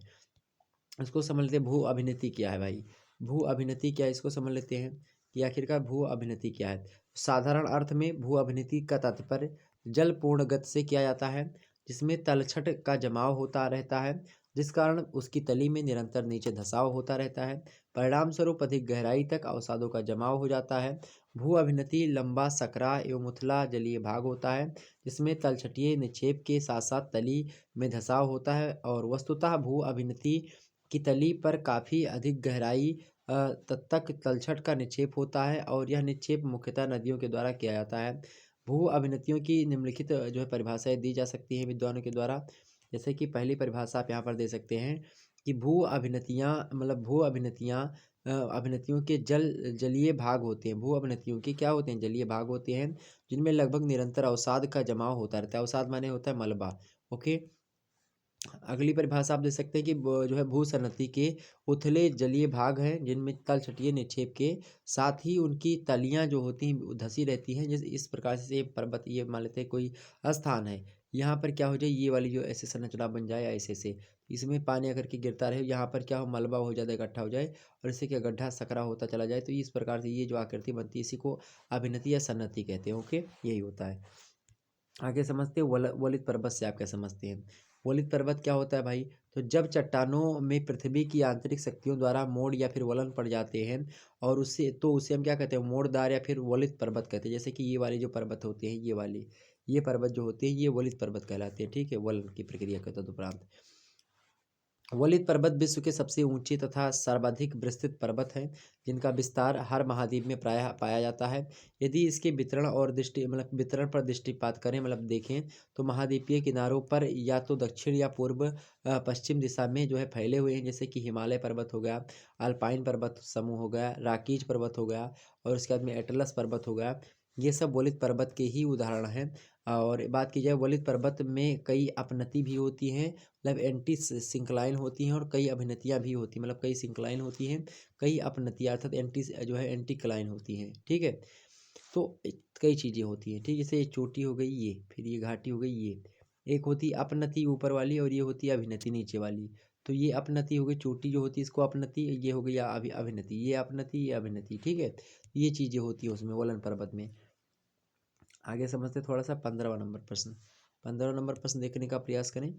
इसको समझ लेते हैं। भू अभिनेति क्या है भाई, भू अभिनेति क्या है, इसको समझ लेते हैं कि आखिरकार भू अभिनेति क्या है। साधारण अर्थ में भू अभिनेति का तात्पर्य जल पूर्ण गति से किया जाता है, जिसमें तलछट का जमाव होता रहता है, जिस कारण उसकी तली में निरंतर नीचे धसाव होता रहता है। परिणाम स्वरूप अधिक गहराई तक अवसादों का जमाव हो जाता है। भू अभिनेति लंबा सकरा एवं उथला जलीय भाग होता है, जिसमें तलछटीय निक्षेप के साथ साथ तली में धसाव होता है, और वस्तुतः भू अभिनेति की तली पर काफ़ी अधिक गहराई तक तलछट का निक्षेप होता है, और यह निक्षेप मुख्यतः नदियों के द्वारा किया जाता है। भू अभिनतियों की निम्नलिखित जो है परिभाषाएं दी जा सकती हैं विद्वानों के द्वारा। जैसे कि पहली परिभाषा आप यहाँ पर दे सकते हैं कि भू अभिनतियाँ मतलब भू अभिनतियाँ अभिनतियों के जलीय भाग होते हैं। भू अभिनतियों के क्या होते हैं, जलीय भाग होते हैं, जिनमें लगभग निरंतर अवसाद का जमाव होता रहता है। अवसाद माने होता है मलबा। ओके, अगली परिभाषा आप दे सकते हैं कि जो है भूसरनती के उथले जलीय भाग हैं, जिनमें तलछटीय निक्षेप के साथ ही उनकी तलियां जो होती हैं धसी रहती हैं। जिस इस प्रकार से ये पर्वत, ये मान लेते हैं कोई स्थान है, यहाँ पर क्या हो जाए, ये वाली जो ऐसे संरचना बन जाए ऐसे से, इसमें पानी अगर के गिरता रहे, यहाँ पर क्या हो, मलबा हो ज़्यादा इकट्ठा हो जाए और इससे क्या गड्ढा सकरा होता चला जाए, तो इस प्रकार से ये जो आकृति बनती है इसी को अभिनति या सन्नति कहते हैं। ओके, यही होता है। आगे समझते हैं वलित पर्वत से आप क्या समझते हैं। वलित पर्वत क्या होता है भाई, तो जब चट्टानों में पृथ्वी की आंतरिक शक्तियों द्वारा मोड़ या फिर वलन पड़ जाते हैं, और उससे तो उसे हम क्या कहते हैं, मोड़दार या फिर वलित पर्वत कहते हैं। जैसे कि ये वाली जो पर्वत होती है, ये पर्वत जो होती है ये वलित पर्वत कहलाते हैं। ठीक है, वलन की प्रक्रिया के तदुपरांत वलित पर्वत विश्व के सबसे ऊंचे तथा सर्वाधिक विस्तृत पर्वत हैं, जिनका विस्तार हर महाद्वीप में प्रायः पाया जाता है। यदि इसके वितरण और दृष्टि मतलब वितरण पर दृष्टिपात करें, मतलब देखें, तो महाद्वीपीय किनारों पर या तो दक्षिण या पूर्व पश्चिम दिशा में जो है फैले हुए हैं। जैसे कि हिमालय पर्वत हो गया, अल्पाइन पर्वत समूह हो गया, राकीज पर्वत हो गया, और उसके बाद में एटलस पर्वत हो गया। ये सब वलित पर्वत के ही उदाहरण हैं। और बात की जाए वलित पर्वत में कई अपनति भी होती हैं, मतलब एंटी सिंक्लाइन होती हैं, और कई अभिनतियाँ भी होती हैं, मतलब कई सिंक्लाइन होती हैं, कई अपनतियाँ अर्थात एंटी जो है एंटीक्लाइन होती हैं। ठीक है, तो कई चीज़ें होती हैं। ठीक, जैसे ये चोटी हो गई, ये फिर ये घाटी हो गई, ये एक होती है अपनति ऊपर वाली, और ये होती है अभिनति नीचे वाली। तो ये अपनति हो गई, चोटी जो होती है इसको अपनति, ये हो गई अभिनति, ये अपनति ये अभिनति। ठीक है, ये चीज़ें होती है उसमें वलन पर्वत में। आगे समझते थोड़ा सा 15वां नंबर प्रश्न। 15 नंबर प्रश्न देखने का प्रयास करें।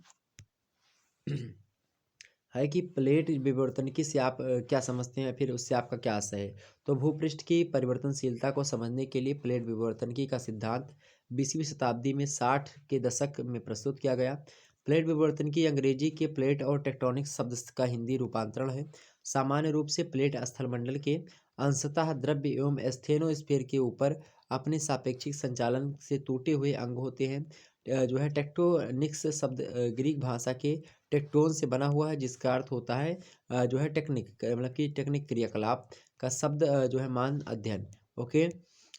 है कि प्लेट विवर्तनिकी से आप क्या समझते हैं, फिर उससे आपका क्या आशय है। तो भूपृष्ठ की परिवर्तनशीलता को समझने के लिए प्लेट विवर्तनिकी का सिद्धांत 20वीं शताब्दी में 60 के दशक में प्रस्तुत किया गया। प्लेट विवर्तनिकी अंग्रेजी के प्लेट और टेक्टोनिक शब्द का हिंदी रूपांतरण है। सामान्य रूप से प्लेट स्थलमंडल के अंशतः द्रव्य एवं स्थेनोस्फीयर के ऊपर अपने सापेक्षिक संचालन से टूटे हुए अंग होते हैं। जो है टेक्टोनिक्स शब्द ग्रीक भाषा के टेक्टोन से बना हुआ है, जिसका अर्थ होता है जो है टेक्निक, मतलब कि टेक्निक क्रियाकलाप का शब्द जो है मान अध्ययन। ओके।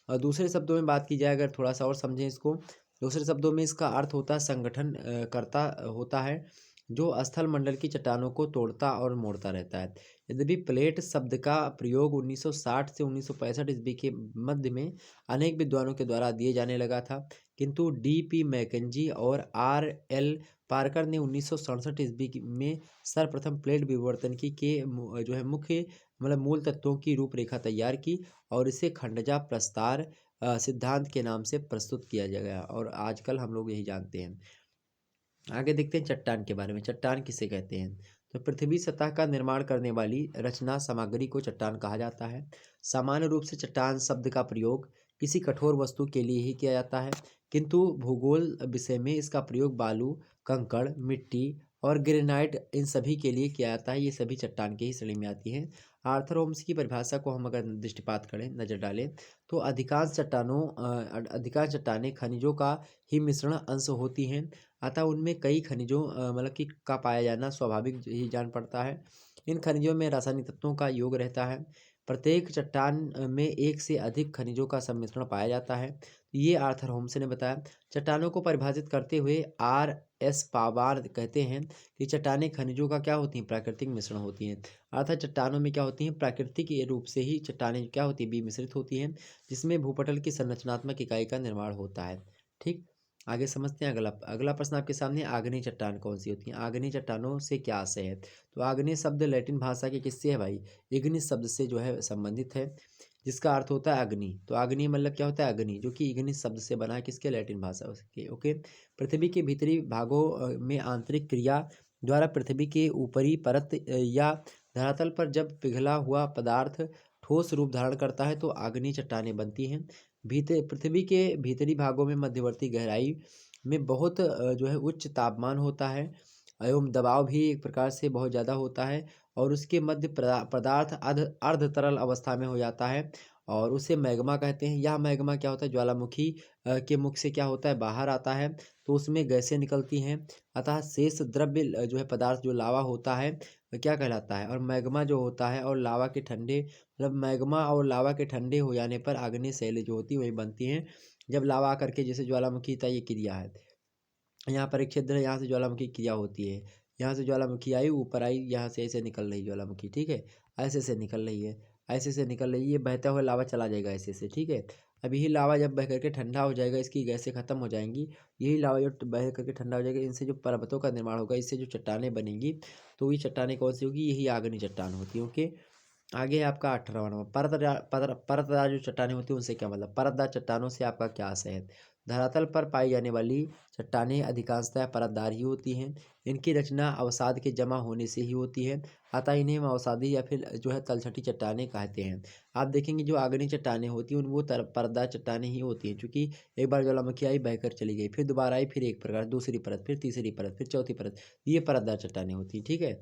और दूसरे शब्दों में बात की जाए, अगर थोड़ा सा और समझें इसको, दूसरे शब्दों में इसका अर्थ होता है संगठन करता होता है, जो स्थल मंडल की चट्टानों को तोड़ता और मोड़ता रहता है। यद्यपि प्लेट शब्द का प्रयोग 1960 से 1965 ईस्वी के मध्य में अनेक विद्वानों के द्वारा दिए जाने लगा था, किंतु डी.पी. मैकेंजी और आर.एल. पार्कर ने 1967 ईस्वी में सर्वप्रथम प्लेट विवर्तनिकी के जो है मुख्य मतलब मूल तत्वों की रूपरेखा तैयार की और इसे खंडजा प्रस्तार सिद्धांत के नाम से प्रस्तुत किया गया, और आजकल हम लोग यही जानते हैं। आगे देखते हैं चट्टान के बारे में। चट्टान किसे कहते हैं। तो पृथ्वी सतह का निर्माण करने वाली रचना सामग्री को चट्टान कहा जाता है। सामान्य रूप से चट्टान शब्द का प्रयोग किसी कठोर वस्तु के लिए ही किया जाता है, किंतु भूगोल विषय में इसका प्रयोग बालू, कंकड़, मिट्टी और ग्रेनाइट इन सभी के लिए किया जाता है। ये सभी चट्टान के ही श्रेणी में आती हैं। आर्थर होम्स की परिभाषा को हम अगर दृष्टिपात करें, नज़र डालें, तो अधिकांश चट्टानें खनिजों का ही मिश्रण अंश होती हैं, अतः उनमें कई खनिजों मतलब कि का पाया जाना स्वाभाविक ही जान पड़ता है। इन खनिजों में रासायनिक तत्वों का योग रहता है। प्रत्येक चट्टान में एक से अधिक खनिजों का सम्मिश्रण पाया जाता है। ये आर्थर होम्स ने बताया। चट्टानों को परिभाषित करते हुए R.S. पावार कहते हैं कि चट्टानें खनिजों का क्या होती हैं, प्राकृतिक मिश्रण होती हैं। अर्थात चट्टानों में क्या होती हैं, प्राकृतिक रूप से ही चट्टानें क्या होती हैं, विमिश्रित होती हैं, जिसमें भूपटल की संरचनात्मक इकाई का निर्माण होता है। ठीक, आगे समझते हैं। अगला अगला प्रश्न आपके सामने, आग्नेय चट्टान कौन सी होती है। आग्नेय चट्टानों से क्या आशय है। तो आग्नेय शब्द लैटिन भाषा के किससे है भाई, इग्निस शब्द से जो है संबंधित है, जिसका अर्थ होता है अग्नि। तो आग्नेय मतलब क्या होता है, अग्नि, जो कि इग्निस शब्द से बना है, किसके, लैटिन भाषा के। ओके। पृथ्वी के भीतरी भागों में आंतरिक क्रिया द्वारा पृथ्वी के ऊपरी परत या धरातल पर जब पिघला हुआ पदार्थ ठोस रूप धारण करता है तो आग्नेय चट्टानें बनती हैं। पृथ्वी के भीतरी भागों में मध्यवर्ती गहराई में बहुत जो है उच्च तापमान होता है एवं दबाव भी एक प्रकार से बहुत ज़्यादा होता है, और उसके मध्य पदार्थ अर्ध तरल अवस्था में हो जाता है, और उसे मैग्मा कहते हैं। यह मैग्मा क्या होता है, ज्वालामुखी के मुख से क्या होता है, बाहर आता है, तो उसमें गैसें निकलती हैं। अतः शेष द्रव्य जो है पदार्थ जो लावा होता है वह क्या कहलाता है, और मैग्मा जो होता है और लावा के ठंडे मतलब मैग्मा और लावा के ठंडे हो जाने पर आग्नेय शैली जो होती है वही बनती हैं। जब लावा आकर के जैसे ज्वालामुखी था, ये क्रिया है, यहाँ पर एक छिद्र है, यहाँ से ज्वालामुखी क्रिया होती है, यहाँ से ज्वालामुखी आई ऊपर आई, यहाँ से ऐसे निकल रही ज्वालामुखी, ठीक है, ऐसे से निकल रही है, ऐसे से निकल रही है, ये बहता हुआ लावा चला जाएगा ऐसे से, ठीक है। अब यही लावा जब बह करके ठंडा हो जाएगा, इसकी गैसें खत्म हो जाएंगी, यही लावा जब बह करके ठंडा हो जाएगा, इनसे जो पर्वतों का निर्माण होगा, इससे जो चट्टानें बनेंगी, तो ये चट्टानें कौन सी होगी, यही आग्नेय चट्टान होती है। ओके। आगे है आपका 18वां नंबर, परतदार जो चट्टानें होती हैं उनसे क्या मतलब। परतदार चट्टानों से आपका क्या आशय है। धरातल पर पाई जाने वाली चट्टानें अधिकांशतः परतदार ही होती हैं। इनकी रचना अवसाद के जमा होने से ही होती है, अतः इन्हें हम अवसादी या फिर जो है तलछटी चट्टानें कहते हैं। आप देखेंगे जो आग्नेय चट्टानें होती हैं वो परतदार चट्टानें ही होती हैं, क्योंकि एक बार ज्वालामुखी आई बहकर चली गई, फिर दोबारा आई, फिर एक प्रकार दूसरी परत, फिर तीसरी परत, फिर चौथी परत, ये परतदार चट्टानें होती हैं, ठीक है।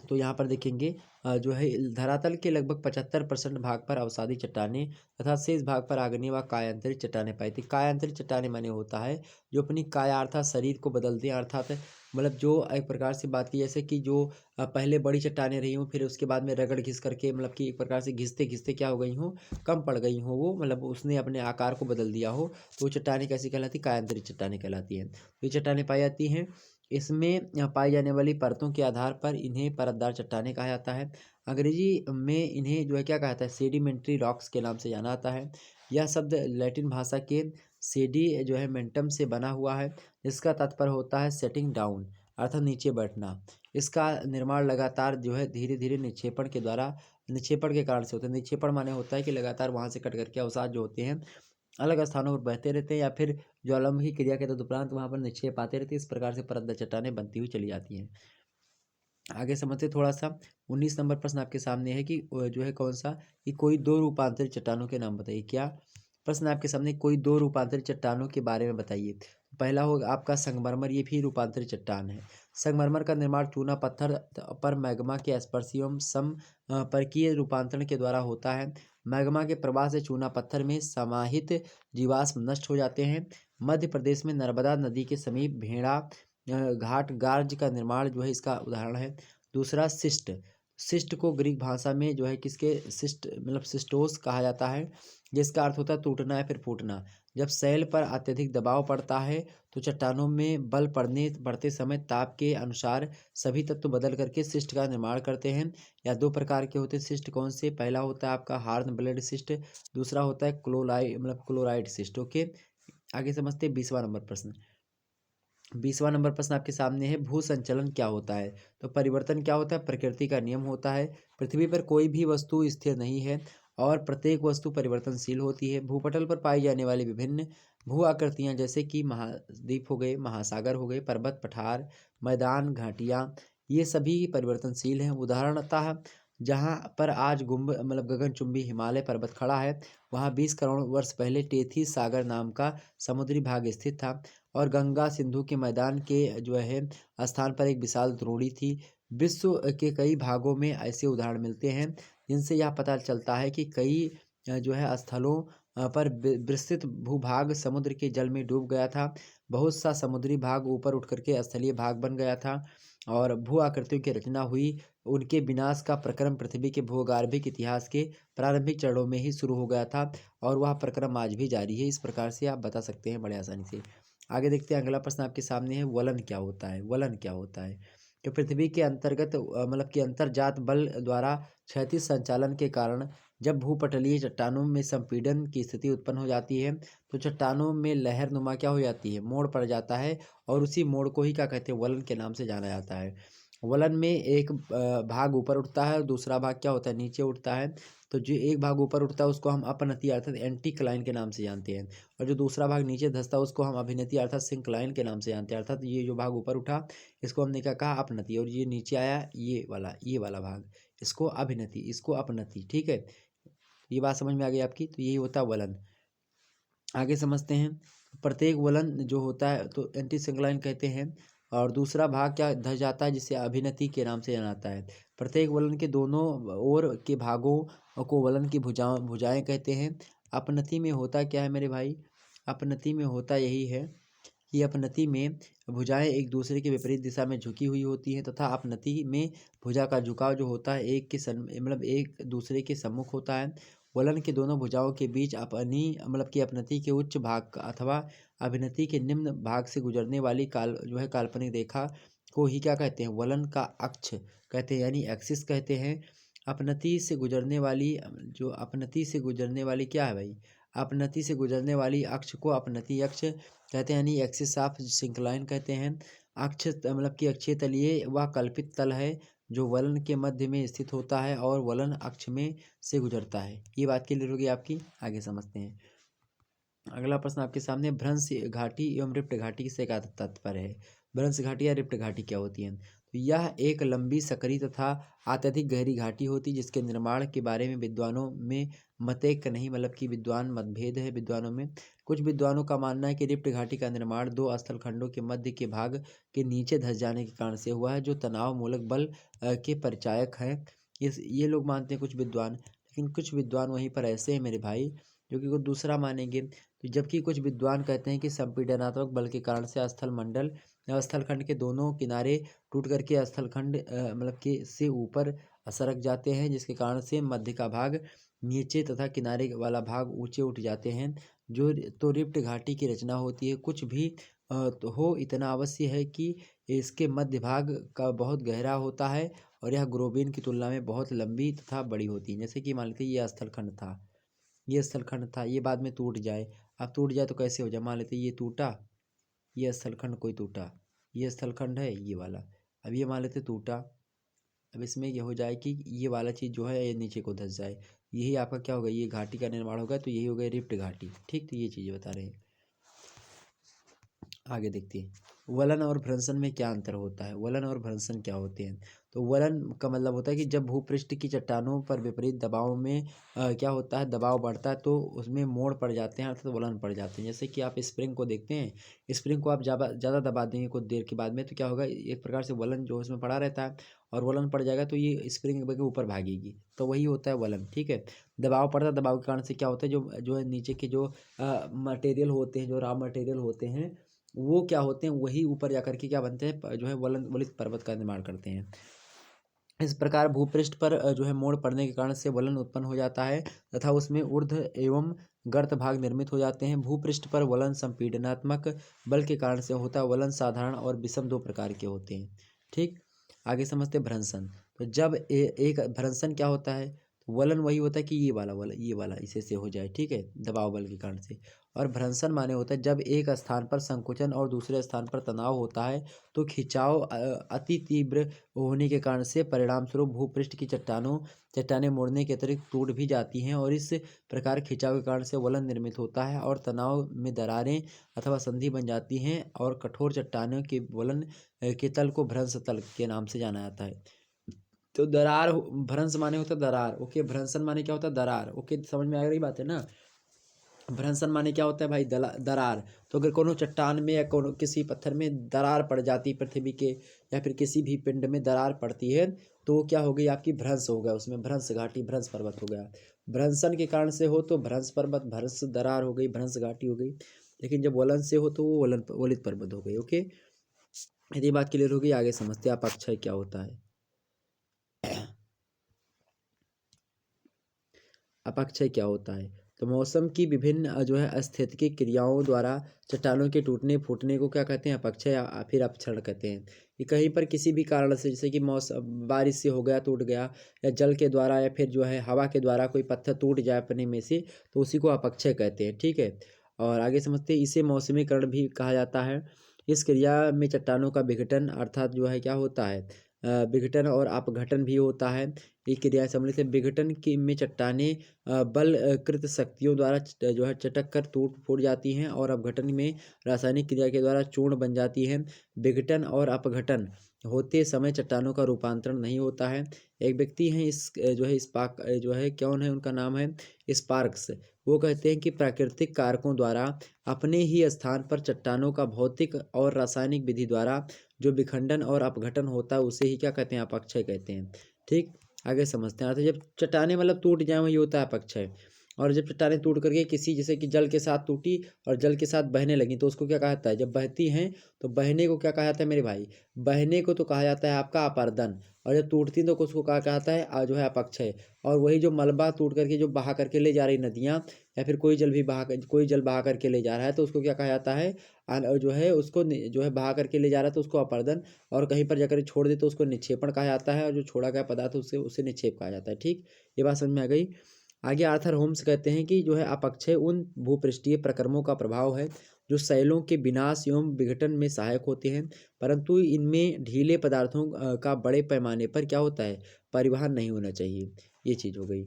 तो यहाँ पर देखेंगे जो है धरातल के लगभग 75% भाग पर अवसादी चट्टानें तथा शेष भाग पर आग्नेय व कायांतरित चट्टानें पाई थी। कायांतरित चट्टानें माने होता है जो अपनी काया अर्थात शरीर को बदलते हैं, अर्थात मतलब जो एक प्रकार से बात की जैसे कि जो पहले बड़ी चट्टानें रही हों, फिर उसके बाद में रगड़ घिस करके मतलब कि एक प्रकार से घिसते घिसते क्या हो गई हों, कम पड़ गई हों, वो मतलब उसने अपने आकार को बदल दिया हो, तो वो चट्टानें कैसी कहलाती, कायांतरित चट्टानें कहलाती हैं। ये चट्टानें पाई जाती हैं। इसमें पाई जाने वाली परतों के आधार पर इन्हें परतदार चट्टानें कहा जाता है। अंग्रेजी में इन्हें जो है क्या कहा जाता है, सेडिमेंट्री रॉक्स के नाम से जाना जाता है। यह शब्द लैटिन भाषा के सेडी जो है मेंटम से बना हुआ है, जिसका तात्पर्य होता है सेटिंग डाउन, अर्थात नीचे बैठना। इसका निर्माण लगातार जो है धीरे धीरे निक्षेपण के कारण से होता है। निक्षेपण माने होता है कि लगातार वहाँ से कट करके अवसाद जो होते हैं अलग स्थानों पर बहते रहते हैं या फिर ज्वालामुखी क्रिया के तदुपरांत वहाँ पर निक्षेप आते रहते हैं। इस प्रकार से परत चट्टानें बनती हुई चली जाती हैं। आगे समझते थोड़ा सा। 19 नंबर प्रश्न आपके सामने है कि जो है कौन सा, कि कोई दो रूपांतरित चट्टानों के नाम बताइए। क्या प्रश्न आपके सामने, कोई दो रूपांतरित चट्टानों के बारे में बताइए। पहला होगा आपका संगमरमर, ये भी रूपांतरित चट्टान है। संगमरमर का निर्माण चूना पत्थर पर मैग्मा के स्पर्शी एवं परकीय रूपांतरण के द्वारा होता है। मैग्मा के प्रवाह से चूना पत्थर में समाहित जीवाश्म नष्ट हो जाते हैं। मध्य प्रदेश में नर्मदा नदी के समीप भेड़ा घाट गार्ज का निर्माण जो है इसका उदाहरण है। दूसरा सिस्ट, सिस्ट को ग्रीक भाषा में जो है किसके सिस्ट मतलब सिस्टोस कहा जाता है, जिसका अर्थ होता है टूटना या फिर फूटना। जब सैल पर अत्यधिक दबाव पड़ता है तो चट्टानों में बल पड़ते समय ताप के अनुसार सभी तत्व बदल करके सिस्ट का निर्माण करते हैं। या दो प्रकार के होते हैं सिस्ट, कौन से, पहला होता है आपका हार्न ब्लेड सिस्ट, दूसरा होता है क्लोराइड सिस्ट। ओके, आगे समझते हैं 20वां नंबर प्रश्न। 20वां नंबर प्रश्न आपके सामने है, भू संचलन क्या होता है। तो परिवर्तन क्या होता है, प्रकृति का नियम होता है। पृथ्वी पर कोई भी वस्तु स्थिर नहीं है और प्रत्येक वस्तु परिवर्तनशील होती है। भूपटल पर पाई जाने वाली विभिन्न भू आकृतियां जैसे कि महाद्वीप हो गए, महासागर हो गए, पर्वत पठार, मैदान, घाटियां, ये सभी परिवर्तनशील हैं। उदाहरणतः जहाँ पर आज गगनचुंबी हिमालय पर्वत खड़ा है, वहाँ 20 करोड़ वर्ष पहले टेथीस सागर नाम का समुद्री भाग स्थित था और गंगा सिंधु के मैदान के जो है स्थान पर एक विशाल द्रोणी थी। विश्व के कई भागों में ऐसे उदाहरण मिलते हैं जिनसे यह पता चलता है कि कई जो है स्थलों पर विस्तृत भूभाग समुद्र के जल में डूब गया था। बहुत सा समुद्री भाग ऊपर उठ करके स्थलीय भाग बन गया था और भू आकृतियों की रचना हुई। उनके विनाश का प्रक्रम पृथ्वी के भूगर्भिक इतिहास के प्रारंभिक चरणों में ही शुरू हो गया था और वह प्रक्रम आज भी जारी है। इस प्रकार से आप बता सकते हैं बड़े आसानी से। आगे देखते हैं, अगला प्रश्न आपके सामने है, वलन क्या होता है। वलन क्या होता है, कि पृथ्वी के अंतर्गत कि अंतर्जात बल द्वारा क्षैतिज संचालन के कारण जब भूपटलीय चट्टानों में संपीड़न की स्थिति उत्पन्न हो जाती है तो चट्टानों में लहर नुमा क्या हो जाती है, मोड़ पड़ जाता है और उसी मोड़ को ही क्या कहते हैं, वलन के नाम से जाना जाता है। वलन में एक भाग ऊपर उठता है और दूसरा भाग क्या होता है, नीचे उठता है। तो जो एक भाग ऊपर उठता है उसको हम अपनति अर्थात एंटीक्लाइन के नाम से जानते हैं और जो दूसरा भाग नीचे धंसता है उसको हम अभिनति अर्थात सिंक्लाइन के नाम से जानते हैं। अर्थात ये जो भाग ऊपर उठा इसको हमने क्या कहा, अपनति, और ये नीचे आया ये वाला भाग, इसको अभिनति, इसको अपनति। ठीक है, ये बात समझ में आ गई आपकी। तो यही होता है वलन। आगे समझते हैं, प्रत्येक वलन जो होता है तो एंटी सिंक्लाइन कहते हैं और दूसरा भाग क्या धस जाता है जिसे अभिनति के नाम से जाना जाता है। प्रत्येक वलन के दोनों ओर के भागों को वलन की भुजाएं कहते हैं। अपनति में होता क्या है मेरे भाई, अपनति में होता यही है कि अपनति में भुजाएं एक दूसरे के विपरीत दिशा में झुकी हुई होती हैं तथा अपनति में भुजा का झुकाव जो होता है एक दूसरे के सम्मुख होता है। वलन के दोनों भुजाओं के बीच अपनति के उच्च भाग अथवा अभिनति के निम्न भाग से गुजरने वाली काल्पनिक रेखा को ही क्या कहते हैं, वलन का अक्ष कहते हैं, यानी एक्सिस कहते हैं। अपनति से गुजरने वाली क्या है भाई, अपनति से गुजरने वाली अक्ष को अपनति अक्ष कहते हैं, यानी एक्सिस ऑफ सिंक्लाइन कहते हैं। अक्ष कि अक्षीय तलीय वह कल्पित तल है जो वलन के मध्य में स्थित होता है और वलन अक्ष में से गुजरता है। ये बात क्लियर होगी आपकी। आगे समझते हैं, अगला प्रश्न आपके सामने, भ्रंश घाटी एवं रिप्ट घाटी से क्या तात्पर्य है। भ्रंश घाटी या रिप्ट घाटी क्या होती है, तो यह एक लंबी सकरी तथा अत्यधिक गहरी घाटी होती है जिसके निर्माण के बारे में विद्वानों में मतैक्य नहीं, कि विद्वान मतभेद है विद्वानों में। कुछ विद्वानों का मानना है कि रिप्ट घाटी का निर्माण दो स्थल खंडों के मध्य के भाग के नीचे धंस जाने के कारण से हुआ है जो तनाव मूलक बल के परिचायक हैं। ये लोग मानते हैं कुछ विद्वान, लेकिन कुछ विद्वान वहीं पर ऐसे हैं मेरे भाई जो कि कुछ दूसरा मानेंगे। तो जबकि कुछ विद्वान कहते हैं कि संपीडनात्मक बल के कारण से स्थलखंड के दोनों किनारे टूट करके स्थलखंड के से ऊपर सरक जाते हैं जिसके कारण से मध्य का भाग नीचे तथा किनारे वाला भाग ऊंचे उठ जाते हैं। जो तो रिप्ट घाटी की रचना होती है, कुछ भी तो हो इतना अवश्य है कि इसके मध्य भाग का बहुत गहरा होता है और यह ग्रोबेन की तुलना में बहुत लंबी तथा बड़ी होती है। जैसे कि मान लेते ये स्थलखंड था, ये बाद में टूट जाए। अब टूट जाए तो कैसे हो जाए, मान लेते ये टूटा, ये स्थलखंड कोई टूटा, ये स्थलखंड है ये वाला, अब ये मान लेते टूटा। अब इसमें ये हो जाए कि ये वाला चीज़ जो है ये नीचे को धंस जाए, यही आपका क्या होगा, ये घाटी का निर्माण होगा, तो यही होगा रिफ्ट घाटी। ठीक, तो ये चीज़ें बता रहे हैं। आगे देखते हैं वलन और भ्रंशन में क्या अंतर होता है। वलन और भ्रंशन क्या होते हैं। तो वलन का मतलब होता है कि जब भूपृष्ठ की चट्टानों पर विपरीत दबाव में क्या होता है, दबाव बढ़ता है तो उसमें मोड़ पड़ जाते हैं, अर्थात वलन पड़ जाते हैं। जैसे कि आप स्प्रिंग को देखते हैं, स्प्रिंग को आप ज़्यादा दबा देंगे कुछ देर के बाद में, तो क्या होगा, एक प्रकार से वलन जो उसमें पड़ा रहता है और वलन पड़ जाएगा तो ये स्प्रिंग के ऊपर भागेगी, तो वही होता है वलन। ठीक है, दबाव पड़ता है, दबाव के कारण से क्या होता है, जो जो है नीचे के जो मटेरियल होते हैं, जो रॉ मटेरियल होते हैं, वो क्या होते हैं, वही ऊपर जाकर के क्या बनते हैं, जो है वलित पर्वत का निर्माण करते हैं। इस प्रकार भूपृष्ठ पर जो है मोड़ पड़ने के कारण से वलन उत्पन्न हो जाता है तथा उसमें ऊर्ध्व एवं गर्त भाग निर्मित हो जाते हैं। भूपृष्ठ पर वलन संपीडनात्मक बल के कारण से होता है। वलन साधारण और विषम दो प्रकार के होते हैं। ठीक, आगे समझते हैं भ्रंशन। तो जब एक भ्रंशन क्या होता है, तो वलन वही होता है कि ये वाला इसे से हो जाए। ठीक है, दबाव बल के कारण से। और भ्रंशन माने होता है जब एक स्थान पर संकुचन और दूसरे स्थान पर तनाव होता है तो खिंचाव अति तीव्र होने के कारण से परिणाम स्वरूप भूपृष्ठ की चट्टानें मोड़ने के अतिरिक्त टूट भी जाती हैं और इस प्रकार खिंचाव के कारण से वलन निर्मित होता है और तनाव में दरारें अथवा संधि बन जाती हैं और कठोर चट्टानों के वलन के तल को भ्रंश तल के नाम से जाना जाता है। तो दरार, भ्रंश माने होता है दरार। ओके, भ्रंशन माने क्या होता है, दरार। ओके, समझ में आ रही बात है ना। भ्रंशन माने क्या होता है भाई, दरार। तो अगर कोनो चट्टान में या कोनो किसी पत्थर में दरार पड़ जाती, पृथ्वी के या फिर किसी भी पिंड में दरार पड़ती है, तो वो क्या हो गई, आपकी भ्रंश हो गया, उसमें भ्रंश घाटी, भ्रंश पर्वत हो गया। भ्रंशन के कारण से हो तो भ्रंश पर्वत, भ्रंश दरार हो गई, भ्रंश घाटी हो गई। लेकिन जब वलन से हो तो वो वलित पर्वत हो गई। ओके, यदि बात क्लियर होगी, आगे समझते हैं अपक्षय क्या होता है। अपक्षय क्या होता है। तो मौसम की विभिन्न जो है अस्थितिकी क्रियाओं द्वारा चट्टानों के टूटने फूटने को क्या कहते हैं, अपक्षय या फिर अपक्षरण कहते हैं। कि कहीं पर किसी भी कारण से, जैसे कि मौसम बारिश से हो गया, टूट गया, या जल के द्वारा या फिर जो है हवा के द्वारा कोई पत्थर टूट जाए अपने में से, तो उसी को अपक्षय कहते हैं। ठीक है, और आगे समझते हैं, इसे मौसमीकरण भी कहा जाता है। इस क्रिया में चट्टानों का विघटन अर्थात जो है क्या होता है, विघटन और अपघटन भी होता है। ये क्रिया सम्मिलित है। विघटन की में चट्टानें बल कृत शक्तियों द्वारा जो है चटक कर टूट फूट जाती हैं और अपघटन में रासायनिक क्रिया के द्वारा चूर्ण बन जाती हैं। विघटन और अपघटन होते समय चट्टानों का रूपांतरण नहीं होता है। एक व्यक्ति हैं, इस जो है स्पार्क जो है कौन है, उनका नाम है स्पार्क्स। वो कहते हैं कि प्राकृतिक कारकों द्वारा अपने ही स्थान पर चट्टानों का भौतिक और रासायनिक विधि द्वारा जो विखंडन और अपघटन होता है उसे ही क्या कहते हैं, अपक्षय कहते हैं। ठीक, आगे समझते हैं। तो जब चट्टानें मतलब टूट जाए वही होता है अपक्षय। और जब चट्टानें टूट करके किसी, जैसे कि जल के साथ टूटी और जल के साथ बहने लगी, तो उसको क्या कहा जाता है, जब बहती हैं तो बहने को क्या कहा जाता है मेरे भाई, बहने को तो कहा जाता है आपका अपर्दन। और जब टूटती तो उसको कहा जाता है जो है अपक्षय। और वही जो मलबा टूट करके जो बहा करके ले जा रही नदियाँ या फिर कोई जल बहा करके ले जा रहा है, तो उसको क्या कहा जाता है, जो है उसको जो है बहा करके ले जा रहा है तो उसको अपर्दन। और कहीं पर जाकर छोड़ दे तो उसको निक्षेपण कहा जाता है, और जो छोड़ा गया पदार्थ उससे उसे निक्षेप कहा जाता है। ठीक, ये बात समझ में आ गई। आगे आर्थर होम्स कहते हैं कि जो है अपक्षय उन भूपृष्ठीय प्रक्रमों का प्रभाव है जो शैलों के विनाश एवं विघटन में सहायक होते हैं, परंतु इनमें ढीले पदार्थों का बड़े पैमाने पर क्या होता है, परिवहन नहीं होना चाहिए। ये चीज़ हो गई,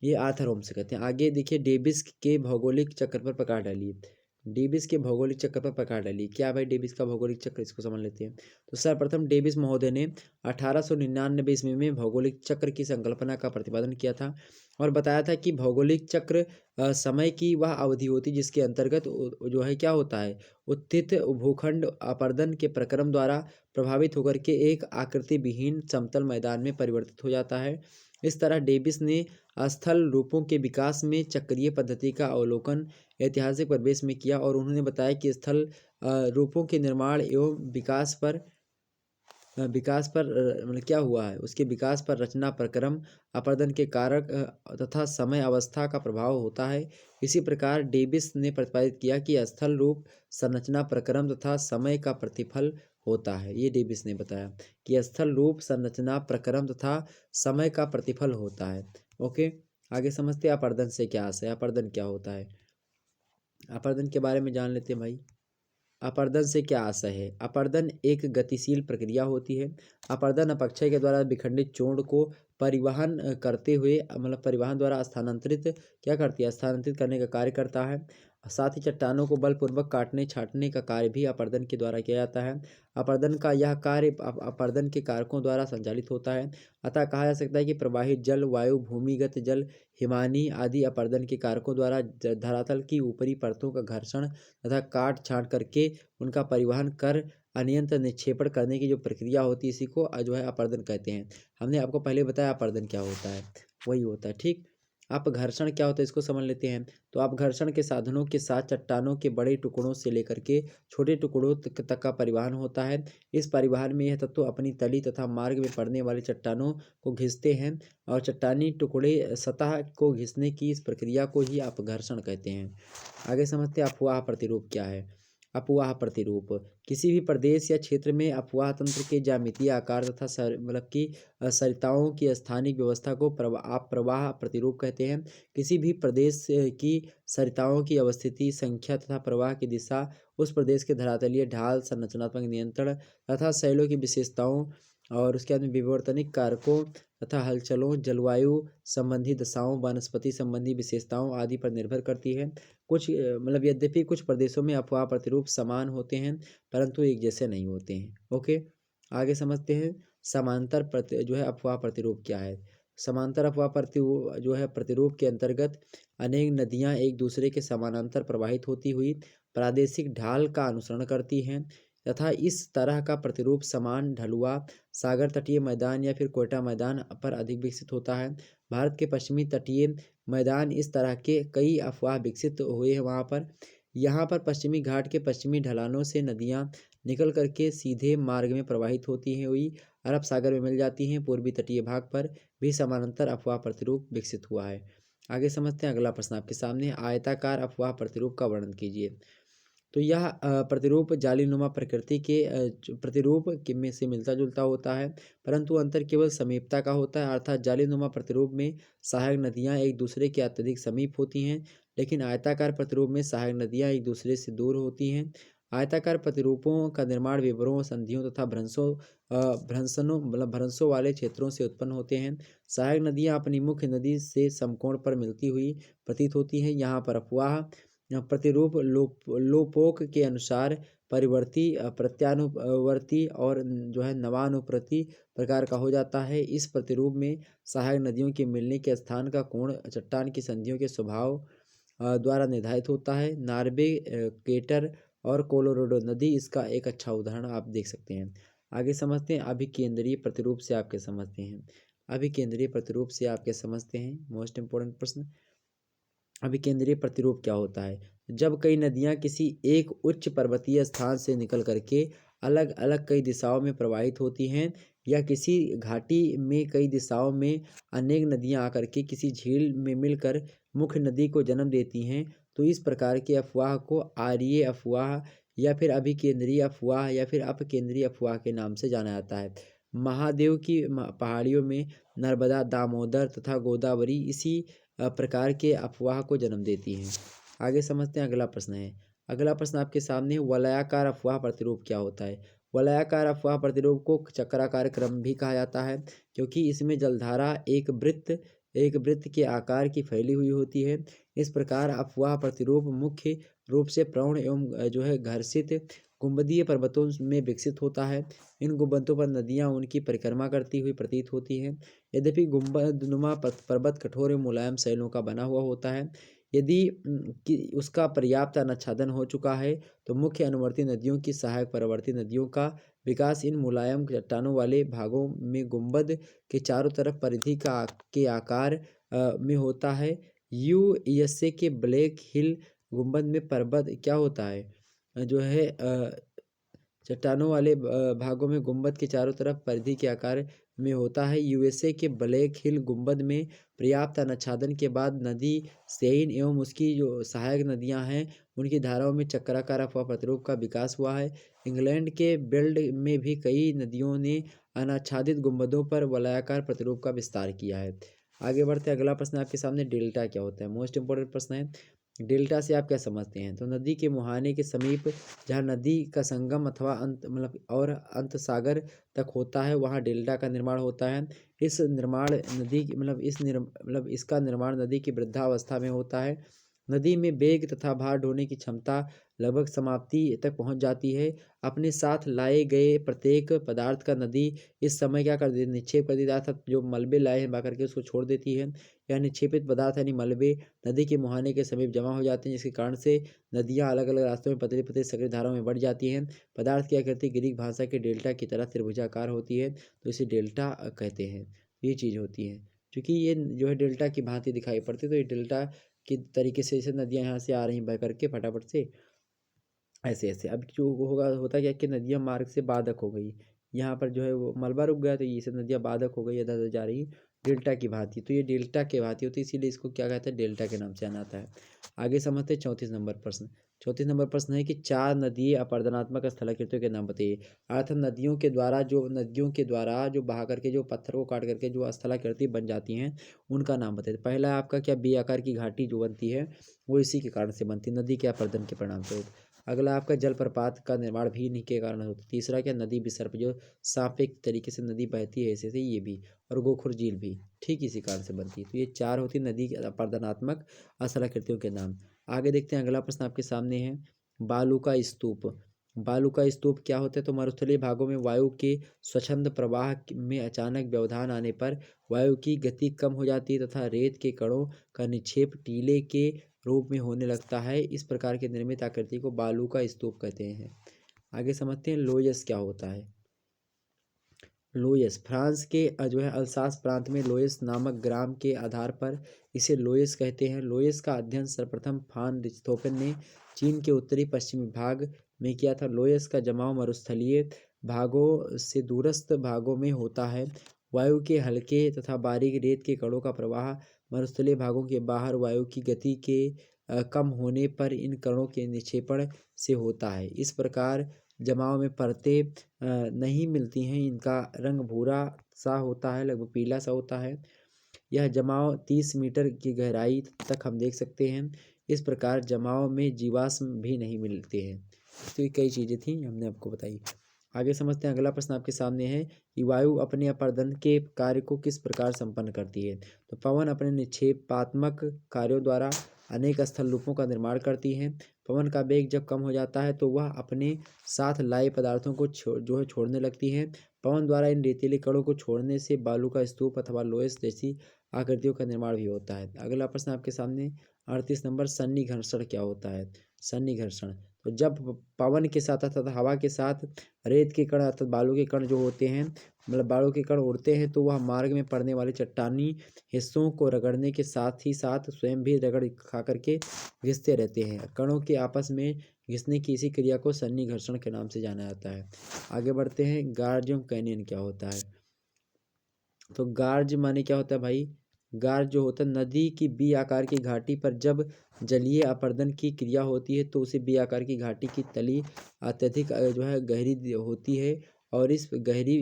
ये आर्थर होम्स कहते हैं। आगे देखिए, डेविस के भौगोलिक चक्र पर प्रकाश डालिए। डेविस के भौगोलिक चक्र पर प्रकाश डालिए। क्या भाई डेविस का भौगोलिक चक्र, इसको समझ लेते हैं। तो सर्वप्रथम डेविस महोदय ने 1899 ईस्वी में भौगोलिक चक्र की संकल्पना का प्रतिपादन किया था और बताया था कि भौगोलिक चक्र समय की वह अवधि होती जिसके अंतर्गत जो है क्या होता है, उत्थित भूखंड अपर्दन के प्रक्रम द्वारा प्रभावित होकर के एक आकृति विहीन समतल मैदान में परिवर्तित हो जाता है। इस तरह डेविस ने स्थल रूपों के विकास में चक्रीय पद्धति का अवलोकन ऐतिहासिक परिवेश में किया और उन्होंने बताया कि स्थल रूपों के निर्माण एवं मतलब क्या हुआ है, उसके विकास पर रचना प्रक्रम अपर्दन के कारक तथा समय अवस्था का प्रभाव होता है। इसी प्रकार डेविस ने प्रतिपादित किया कि स्थल रूप संरचना प्रक्रम तथा समय का प्रतिफल होता है। ये डेविस ने बताया कि स्थल रूप संरचना प्रक्रम तथा समय का प्रतिफल होता है। ओके, आगे समझते हैं अपर्दन से क्या आशय है, अपर्दन क्या होता है। अपर्दन के बारे में जान लेते हैं भाई। अपरदन से क्या आशय है? अपरदन एक गतिशील प्रक्रिया होती है। अपरदन अपक्षय के द्वारा विखंडित चूर्ण को परिवहन करते हुए मतलब परिवहन द्वारा स्थानांतरित क्या करती है? स्थानांतरित करने का कार्य करता है। साथ ही चट्टानों को बलपूर्वक काटने छाँटने का कार्य भी अपरदन के द्वारा किया जाता है। अपरदन का यह कार्य अपरदन के कारकों द्वारा संचालित होता है। अतः कहा जा सकता है कि प्रवाहित जल, वायु, भूमिगत जल, हिमानी आदि अपरदन के कारकों द्वारा धरातल की ऊपरी परतों का घर्षण तथा काट छाँट करके उनका परिवहन कर अनियंत्रित निक्षेपण करने की जो प्रक्रिया होती है इसी को जो है अपरदन कहते हैं। हमने आपको पहले बताया अपरदन क्या होता है, वही होता है। ठीक, आप घर्षण क्या होता है इसको समझ लेते हैं। तो आप घर्षण के साधनों के साथ चट्टानों के बड़े टुकड़ों से लेकर के छोटे टुकड़ों तक का परिवहन होता है। इस परिवहन में यह तत्व अपनी तली तथा मार्ग में पड़ने वाली चट्टानों को घिसते हैं और चट्टानी टुकड़े सतह को घिसने की इस प्रक्रिया को ही आप घर्षण कहते हैं। आगे समझते हैं अफवाह प्रतिरूप क्या है। अफवाह प्रतिरूप किसी भी प्रदेश या क्षेत्र में अफवाह तंत्र के ज्यामितीय आकार तथा मतलब कि सरिताओं की स्थानिक व्यवस्था को आप प्रवाह प्रतिरूप कहते हैं। किसी भी प्रदेश की सरिताओं की अवस्थिति, संख्या तथा प्रवाह की दिशा उस प्रदेश के धरातलीय ढाल, संरचनात्मक नियंत्रण तथा शैलों की विशेषताओं और उसके बाद में विवर्तनिक कारकों तथा हलचलों, जलवायु संबंधी दशाओं, वनस्पति संबंधी विशेषताओं आदि पर निर्भर करती है। कुछ मतलब यद्यपि कुछ प्रदेशों में अफवाह प्रतिरूप समान होते हैं परंतु एक जैसे नहीं होते हैं। ओके, आगे समझते हैं समांतर जो है अफवाह प्रतिरूप क्या है। समांतर अफवाह जो है प्रतिरूप के अंतर्गत अनेक नदियां एक दूसरे के समानांतर प्रवाहित होती हुई प्रादेशिक ढाल का अनुसरण करती हैं तथा इस तरह का प्रतिरूप समान ढलुआ सागर तटीय मैदान या फिर कोयटा मैदान पर अधिक विकसित होता है। भारत के पश्चिमी तटीय मैदान इस तरह के कई अफवाह विकसित हुए हैं वहाँ पर। यहाँ पर पश्चिमी घाट के पश्चिमी ढलानों से नदियाँ निकल करके सीधे मार्ग में प्रवाहित होती हैं हुई अरब सागर में मिल जाती हैं। पूर्वी तटीय भाग पर भी समानांतर अफवाह प्रतिरूप विकसित हुआ है। आगे समझते हैं अगला प्रश्न आपके सामने, आयताकार अफवाह प्रतिरूप का वर्णन कीजिए। तो यह प्रतिरूप जालीनुमा प्रकृति के प्रतिरूप में से मिलता जुलता होता है परंतु अंतर केवल समीपता का होता है। अर्थात जालीनुमा प्रतिरूप में सहायक नदियां एक दूसरे के अत्यधिक समीप होती हैं लेकिन आयताकार प्रतिरूप में सहायक नदियां एक दूसरे से दूर होती हैं। आयताकार प्रतिरूपों का निर्माण विवरों, संधियों तथा भ्रंशों वाले क्षेत्रों से उत्पन्न होते हैं। सहायक नदियां अपनी मुख्य नदी से समकोण पर मिलती हुई प्रतीत होती हैं। यहाँ पर अफवाह प्रतिरूप लोपोक के अनुसार परिवर्ती, प्रत्यानुवर्ती और जो है नवानुप्रति प्रकार का हो जाता है। इस प्रतिरूप में सहायक नदियों के मिलने के स्थान का कोण चट्टान की संधियों के स्वभाव द्वारा निर्धारित होता है। नार्वे, केटर और कोलोराडो नदी इसका एक अच्छा उदाहरण आप देख सकते हैं। आगे समझते हैं अभिकेंद्रीय प्रतिरूप से आपके समझते हैं। अभिकेंद्रीय प्रतिरूप से आपके समझते हैं मोस्ट इंपोर्टेंट प्रश्न, अभिकेंद्रीय प्रतिरूप क्या होता है। जब कई नदियां किसी एक उच्च पर्वतीय स्थान से निकल करके अलग अलग कई दिशाओं में प्रवाहित होती हैं या किसी घाटी में कई दिशाओं में अनेक नदियां आकर के किसी झील में मिलकर मुख्य नदी को जन्म देती हैं तो इस प्रकार की अफवाह को आर्य अफवाह या फिर अभिकेंद्रीय अफवाह या फिर अपकेंद्रीय अफवाह के नाम से जाना जाता है। महादेव की पहाड़ियों में नर्मदा, दामोदर तथा गोदावरी इसी प्रकार के अफवाह को जन्म देती हैं। आगे समझते हैं अगला प्रश्न है। अगला प्रश्न आपके सामने, वलयाकार अफवाह प्रतिरूप क्या होता है। वलयाकार अफवाह प्रतिरूप को चक्राकार क्रम भी कहा जाता है क्योंकि इसमें जलधारा एक वृत्त के आकार की फैली हुई होती है। इस प्रकार अफवाह प्रतिरूप मुख्य रूप से प्रौढ़ एवं जो है घर्षित गुंबदीय पर्वतों में विकसित होता है। इन गुंबदों पर नदियां उनकी परिक्रमा करती हुई प्रतीत होती हैं। यद्यपि गुंबदनुमा पर्वत कठोर एवं मुलायम शैलों का बना हुआ होता है। यदि उसका पर्याप्त अनाच्छादन हो चुका है तो मुख्य अनुवर्ती नदियों की सहायक परवर्ती नदियों का विकास इन मुलायम चट्टानों वाले भागों में गुंबद के चारों तरफ परिधि के आकार में होता है। यूएसए के ब्लैक हिल गुंबद में पर्वत क्या होता है जो है चट्टानों वाले भागों में गुंबद के चारों तरफ परिधि के आकार में होता है। यूएसए के ब्लैक हिल गुंबद में पर्याप्त अनाच्छादन के बाद नदी सेइन एवं उसकी जो सहायक नदियां हैं उनकी धाराओं में चक्राकार अफवाह प्रतिरूप का विकास हुआ है। इंग्लैंड के बेल्ट में भी कई नदियों ने अनाच्छादित गुंबदों पर वलयाकार प्रतिरूप का विस्तार किया है। आगे बढ़ते अगला प्रश्न आपके सामने, डेल्टा क्या होता है। मोस्ट इंपोर्टेंट प्रश्न है। डेल्टा से आप क्या समझते हैं? तो नदी के मुहाने के समीप जहाँ नदी का संगम अथवा अंत और अंत सागर तक होता है, वहाँ डेल्टा का निर्माण होता है। इस निर्माण नदी की इसका निर्माण नदी की वृद्धावस्था में होता है। नदी में वेग तथा भार ढोने की क्षमता लगभग समाप्ति तक पहुँच जाती है। अपने साथ लाए गए प्रत्येक पदार्थ का नदी इस समय क्या कर देती है? निक्षेप कर देती है, अर्थात जो मलबे लाए हैं बहा करके उसको छोड़ देती है। या निक्षेपित पदार्थ यानी मलबे नदी के मुहाने के समीप जमा हो जाते हैं, जिसके कारण से नदियाँ अलग-अलग रास्तों में पतली-पतली सक्रिय धाराओं में बढ़ जाती हैं। पदार्थ की आकृति ग्रीक भाषा के डेल्टा की तरह त्रिभुजाकार होती है, तो इसे डेल्टा कहते हैं। ये चीज़ होती है। चूँकि ये जो है डेल्टा की भांति दिखाई पड़ती है, तो ये डेल्टा के तरीके से जैसे नदियाँ यहाँ से आ रही हैं बह करके फटाफट से, ऐसे-ऐसे। अब जो होता क्या है कि नदियाँ मार्ग से बाधक हो गई। यहाँ पर जो है वो मलबा रुक गया, तो ये सब नदियाँ बाधक हो गई, इधर-उधर जा रही डेल्टा की भांति। तो ये डेल्टा की भांति होती है, इसीलिए इसको क्या कहते हैं? डेल्टा के नाम से जाना जाता है। आगे समझते हैं 34 नंबर प्रश्न। 34 नंबर प्रश्न है कि 4 नदीय अपरदनात्मक स्थलाकृतियों के नाम बताइए। अर्थात नदियों के द्वारा जो बहा करके जो पत्थर को काट करके जो स्थलाकृति बन जाती हैं, उनका नाम बताइए। पहला आपका क्या बी आकार की घाटी जो बनती है, वो इसी के कारण से बनती है, नदी के अपरदन के परिणाम स्वरूप। अगला आपका जलप्रपात का निर्माण भी इन्हीं के कारण होता है। तीसरा क्या नदी विसर्प जो सापेक्ष तरीके से नदी बहती है ऐसे से ये भी, और गोखुर झील भी ठीक इसी कारण से बनती है। तो ये 4 होती नदी के अपरदनात्मक स्थलाकृतियों के नाम। आगे देखते हैं अगला प्रश्न आपके सामने है बालू का स्तूप। बालू का स्तूप क्या होता है? तो मरुस्थलीय भागों में वायु के स्वच्छंद प्रवाह में अचानक व्यवधान आने पर वायु की गति कम हो जाती है तथा रेत के कणों का निक्षेप टीले के रूप में होने लगता है। इस प्रकार के निर्मित आकृति को बालू का स्तूप कहते हैं। आगे समझते हैं लोयस क्या होता है। लोयस फ्रांस के जो है अल्सास प्रांत में लोयस नामक ग्राम के आधार पर इसे लोयस कहते हैं। लोयस का अध्ययन सर्वप्रथम फान रिchthofen ने चीन के उत्तरी पश्चिमी भाग में किया था। लोयस का जमाव मरुस्थलीय भागों से दूरस्थ भागों में होता है। वायु के हल्के तथा बारीक रेत के कणों का प्रवाह मरुस्थलीय भागों के बाहर वायु की गति के कम होने पर इन कणों के निक्षेपण से होता है। इस प्रकार जमाव में परतें नहीं मिलती हैं। इनका रंग भूरा सा होता है, लगभग पीला सा होता है। यह जमाव 30 मीटर की गहराई तक हम देख सकते हैं। इस प्रकार जमाव में जीवाश्म भी नहीं मिलते हैं। तो ये कई चीज़ें थी हमने आपको बताई। आगे समझते हैं अगला प्रश्न आपके सामने है कि वायु अपने अपरदन के कार्य को किस प्रकार संपन्न करती है। तो पवन अपने निक्षेपात्मक कार्यों द्वारा अनेक स्थल रूपों का निर्माण करती है। पवन का वेग जब कम हो जाता है तो वह अपने साथ लाए पदार्थों को छोड़ने लगती है। पवन द्वारा इन रेतीले कणों को छोड़ने से बालू का स्तूप अथवा लोयस जैसी आकृतियों का निर्माण भी होता है। अगला प्रश्न आपके सामने 38 नंबर सन्नी घर्षण क्या होता है। सन्नी घर्षण तो जब पवन के साथ अर्थात हवा के साथ रेत के कण अर्थात बालू के कण जो होते हैं, बालू के कण उड़ते हैं, तो वह मार्ग में पड़ने वाले चट्टानी हिस्सों को रगड़ने के साथ ही साथ स्वयं भी रगड़ खा करके घिसते रहते हैं। कणों के आपस में घिसने की इसी क्रिया को सन्नी घर्षण के नाम से जाना जाता है। आगे बढ़ते हैं गार्ज एवं कैनियन क्या होता है। तो गार्ज माने क्या होता है भाई? गार्ज जो होता है नदी की बी आकार की घाटी पर जब जलीय अपरदन की क्रिया होती है तो उसे बी आकार की घाटी की तली अत्यधिक जो है गहरी होती है, और इस गहरी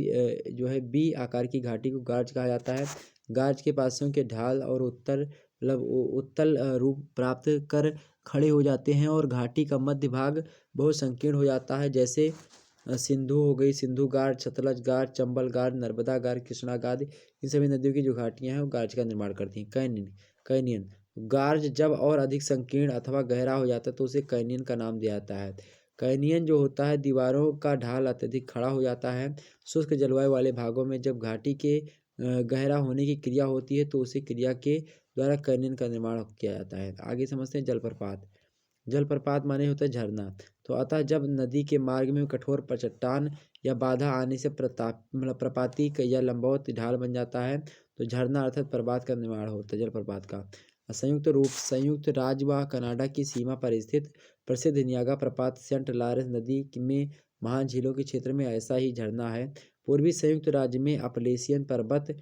जो है बी आकार की घाटी को गार्ज कहा जाता है। गार्ज के पासों के ढाल और उत्तल रूप प्राप्त कर खड़े हो जाते हैं और घाटी का मध्य भाग बहुत संकीर्ण हो जाता है। जैसे सिंधु हो गई, Sindhu guard, Sutlej guard, Chambal guard, Narmada guard, Krishna guard, इन सभी नदियों की जो घाटियां हैं वो गार्ज का निर्माण करती हैं। कैनियन गार्ज जब और अधिक संकीर्ण अथवा गहरा हो जाता है तो उसे कैनियन का नाम दिया जाता है। कैनियन जो होता है दीवारों का ढाल अत्यधिक खड़ा हो जाता है। शुष्क जलवायु वाले भागों में जब घाटी के गहरा होने की क्रिया होती है तो उसी क्रिया के द्वारा कैनियन का निर्माण किया जाता है। आगे समझते हैं जलप्रपात। जलप्रपात माने होता है झरना। तो अतः जब नदी के मार्ग में कठोर चट्टान या बाधा आने से प्रपाती या लंबवत ढाल बन जाता है तो झरना अर्थात प्रपात का निर्माण होता है जलप्रपात का। संयुक्त राज्य व कनाडा की सीमा पर स्थित प्रसिद्ध नियागा प्रपात सेंट लॉरेंस नदी में महान झीलों के क्षेत्र में ऐसा ही झरना है। पूर्वी संयुक्त राज्य में अपलेशियन पर्वत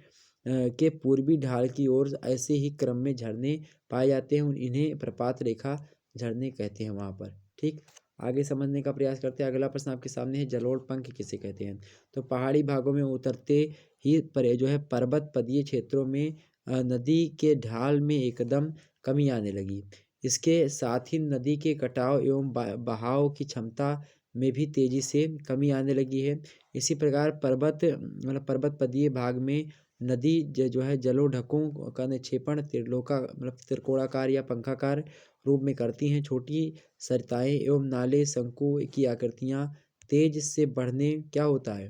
के पूर्वी ढाल की ओर ऐसे ही क्रम में झरने पाए जाते हैं। इन्हें प्रपात रेखा झरने कहते हैं वहाँ पर। ठीक, आगे समझने का प्रयास करते हैं। अगला प्रश्न आपके सामने है जलोढ़ पंख किसे कहते हैं। तो पहाड़ी भागों में उतरते ही जो है पर्वत पदीय क्षेत्रों में नदी के ढाल में एकदम कमी आने लगी। इसके साथ ही नदी के कटाव एवं बहाव की क्षमता में भी तेजी से कमी आने लगी है। इसी प्रकार पर्वत पदीय भाग में नदी जो है जलोढ़कों का निक्षेपण त्रिकोणाकार या पंखाकार रूप में करती हैं। छोटी सरिताएं एवं नाले शंकु की आकृतियां तेज से बढ़ने क्या होता है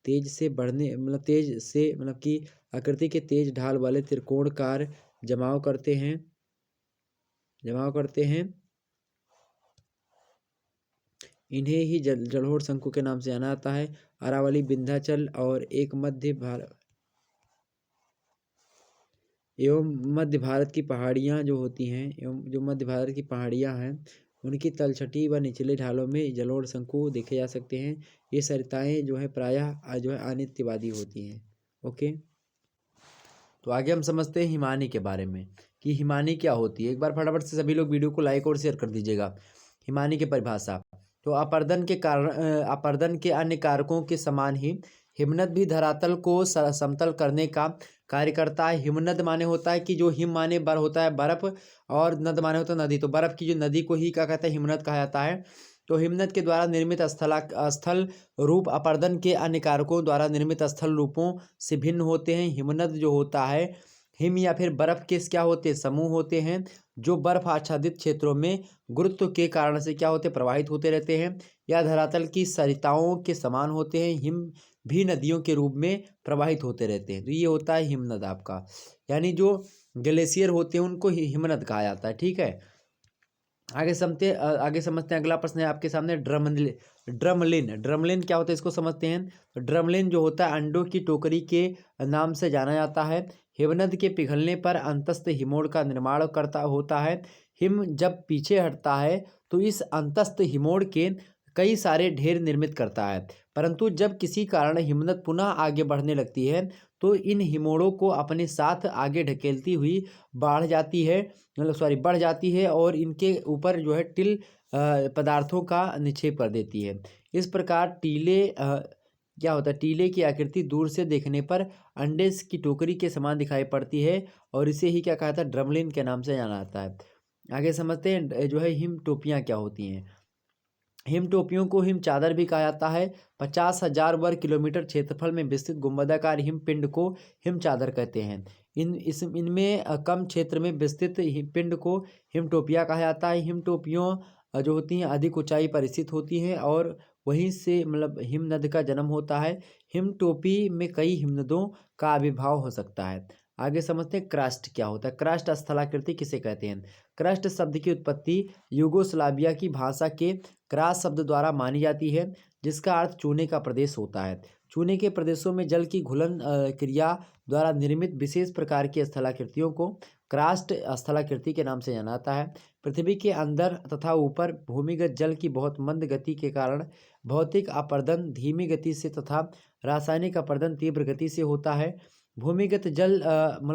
तेज से बढ़ने तेज से कि आकृति के तेज ढाल वाले त्रिकोणकार जमाव करते हैं। इन्हें ही जलोढ़ शंकु के नाम से जाना जाता है। अरावली, विंध्याचल और एक मध्य भारत की पहाड़ियाँ जो होती हैं एवं जो मध्य भारत की पहाड़ियाँ हैं उनकी तलछटी व निचले ढालों में जलोढ़ शंकु देखे जा सकते हैं। ये सरिताएं जो है प्रायः जो है अनित्यवादी होती हैं। ओके, तो आगे हम समझते हैं हिमानी के बारे में कि हिमानी क्या होती है। एक बार फटाफट से सभी लोग वीडियो को लाइक और शेयर कर दीजिएगा। हिमानी की परिभाषा, तो अपरदन के अन्य कारकों के समान ही हिमनद भी धरातल को समतल करने का कार्य करता है। हिमनद माने होता है कि जो हिम माने बर होता है बर्फ, और नद माने होता है नदी, तो बर्फ की जो नदी को ही क्या कहते हैं हिमनद कहा जाता है। तो हिमनद के द्वारा निर्मित स्थल रूप अपर्दन के अन्य कारकों द्वारा निर्मित स्थल रूपों से भिन्न होते हैं। हिमनद जो होता है हिम या फिर बर्फ के क्या होते हैं समूह होते हैं जो बर्फ आच्छादित क्षेत्रों में गुरुत्व के कारण से क्या होते प्रवाहित होते रहते हैं या धरातल की सरिताओं के समान होते हैं। हिम भी नदियों के रूप में प्रवाहित होते रहते हैं। तो ये होता है हिमनद आपका, यानी जो ग्लेशियर होते हैं उनको हिमनद कहा जाता है। ठीक है, आगे समझते हैं। अगला प्रश्न है आपके सामने ड्रमलिन क्या होता है इसको समझते हैं। तो ड्रमलिन जो होता है अंडों की टोकरी के नाम से जाना जाता है। हिमनद के पिघलने पर अंतस्थ हिमोड़ का निर्माण होता है। हिम जब पीछे हटता है तो इस अंतस्थ हिमोड़ के कई सारे ढेर निर्मित करता है, परंतु जब किसी कारण हिमनद पुनः आगे बढ़ने लगती है तो इन हिमोड़ों को अपने साथ आगे ढकेलती हुई बढ़ जाती है और इनके ऊपर जो है टिल पदार्थों का निक्षेप कर देती है। इस प्रकार क्या होता है टीले की आकृति दूर से देखने पर अंडे की टोकरी के समान दिखाई पड़ती है और इसे ही क्या कहा था ड्रमलिन के नाम से जाना जाता है। आगे समझते हैं जो है हिम टोपियाँ क्या होती हैं। हिम टोपियों को हिम चादर भी कहा जाता है। 50,000 वर्ग किलोमीटर क्षेत्रफल में विस्तृत गुंबदाकार हिम पिंड को हिम चादर कहते हैं। इनमें कम क्षेत्र में विस्तृत पिंड को हिम टोपियाँ कहा जाता है। हिम टोपियों जो होती हैं अधिक ऊंचाई पर स्थित होती हैं और वहीं से हिमनद का जन्म होता है। हिम टोपी में कई हिमनदों का आविर्भाव हो सकता है। आगे समझते हैं क्रस्ट क्या होता है। क्रस्ट स्थलाकृति किसे कहते हैं। क्रस्ट शब्द की उत्पत्ति यूगोस्लाविया की भाषा के क्रास शब्द द्वारा मानी जाती है, जिसका अर्थ चूने का प्रदेश होता है। चूने के प्रदेशों में जल की घुलन क्रिया द्वारा निर्मित विशेष प्रकार की स्थलाकृतियों को क्रास्ट स्थलाकृति के नाम से जाना जाता है। पृथ्वी के अंदर तथा ऊपर भूमिगत जल की बहुत मंद गति के कारण भौतिक अपर्दन धीमी गति से तथा रासायनिक अपर्दन तीव्र गति से होता है। भूमिगत जल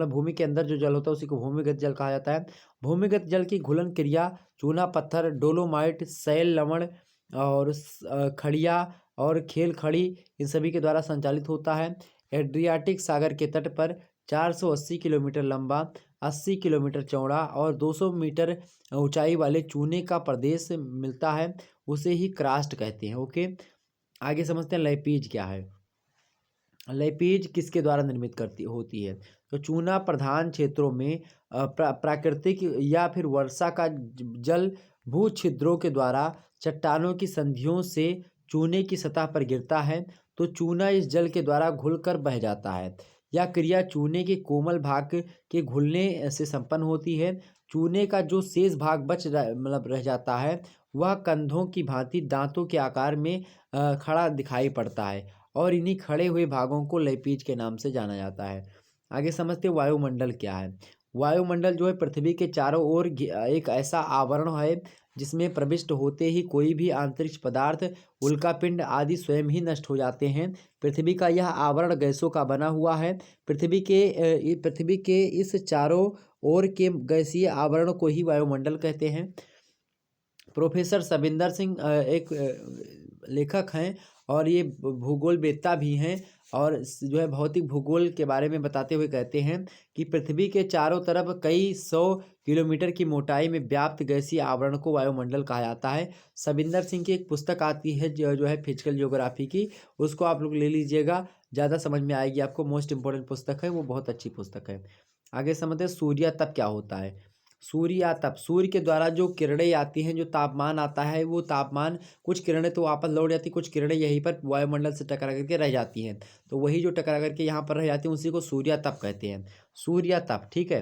भूमि के अंदर जो जल होता है उसी को भूमिगत जल कहा जाता है। भूमिगत जल की घुलन क्रिया चूना पत्थर, डोलोमाइट, शैल, लवण और खड़िया और खेल खड़ी इन सभी के द्वारा संचालित होता है। एड्रियाटिक सागर के तट पर 480 किलोमीटर लंबा, 80 किलोमीटर चौड़ा और 200 मीटर ऊंचाई वाले चूने का प्रदेश मिलता है, उसे ही क्रास्ट कहते हैं। ओके, आगे समझते हैं लैपीज क्या है। लैपीज किसके द्वारा निर्मित होती है। तो चूना प्रधान क्षेत्रों में प्राकृतिक या फिर वर्षा का जल भू छिद्रों के द्वारा चट्टानों की संधियों से चूने की सतह पर गिरता है, तो चूना इस जल के द्वारा घुलकर बह जाता है। यह क्रिया चूने के कोमल भाग के घुलने से संपन्न होती है। चूने का जो शेष भाग रह जाता है वह कंधों की भांति दांतों के आकार में खड़ा दिखाई पड़ता है और इन्हीं खड़े हुए भागों को लैपीज के नाम से जाना जाता है। आगे समझते हैं वायुमंडल क्या है। वायुमंडल जो है पृथ्वी के चारों ओर एक ऐसा आवरण है जिसमें प्रविष्ट होते ही कोई भी अंतरिक्ष पदार्थ, उल्कापिंड आदि स्वयं ही नष्ट हो जाते हैं। पृथ्वी का यह आवरण गैसों का बना हुआ है। पृथ्वी के इस चारों ओर के गैसीय आवरण को ही वायुमंडल कहते हैं। प्रोफेसर सविंदर सिंह एक लेखक हैं और ये भूगोलवेत्ता भी हैं और जो है भौतिक भूगोल के बारे में बताते हुए कहते हैं कि पृथ्वी के चारों तरफ कई 100 किलोमीटर की मोटाई में व्याप्त गैसीय आवरण को वायुमंडल कहा जाता है। सविंदर सिंह की एक पुस्तक आती है जो है फिजिकल ज्योग्राफी की, उसको आप लोग ले लीजिएगा, ज़्यादा समझ में आएगी आपको। मोस्ट इंपॉर्टेंट पुस्तक है वो, बहुत अच्छी पुस्तक है। आगे समझते हैं सूर्यातप क्या होता है। सूर्यातप, सूर्य के द्वारा जो किरणें आती हैं, जो तापमान आता है, वो तापमान, कुछ किरणें तो वापस लौट जाती, कुछ किरणें यहीं पर वायुमंडल से टकरा करके रह जाती हैं, तो वही जो टकरा करके यहाँ पर रह जाती हैं उसी को सूर्यातप कहते हैं। सूर्यातप, ठीक है।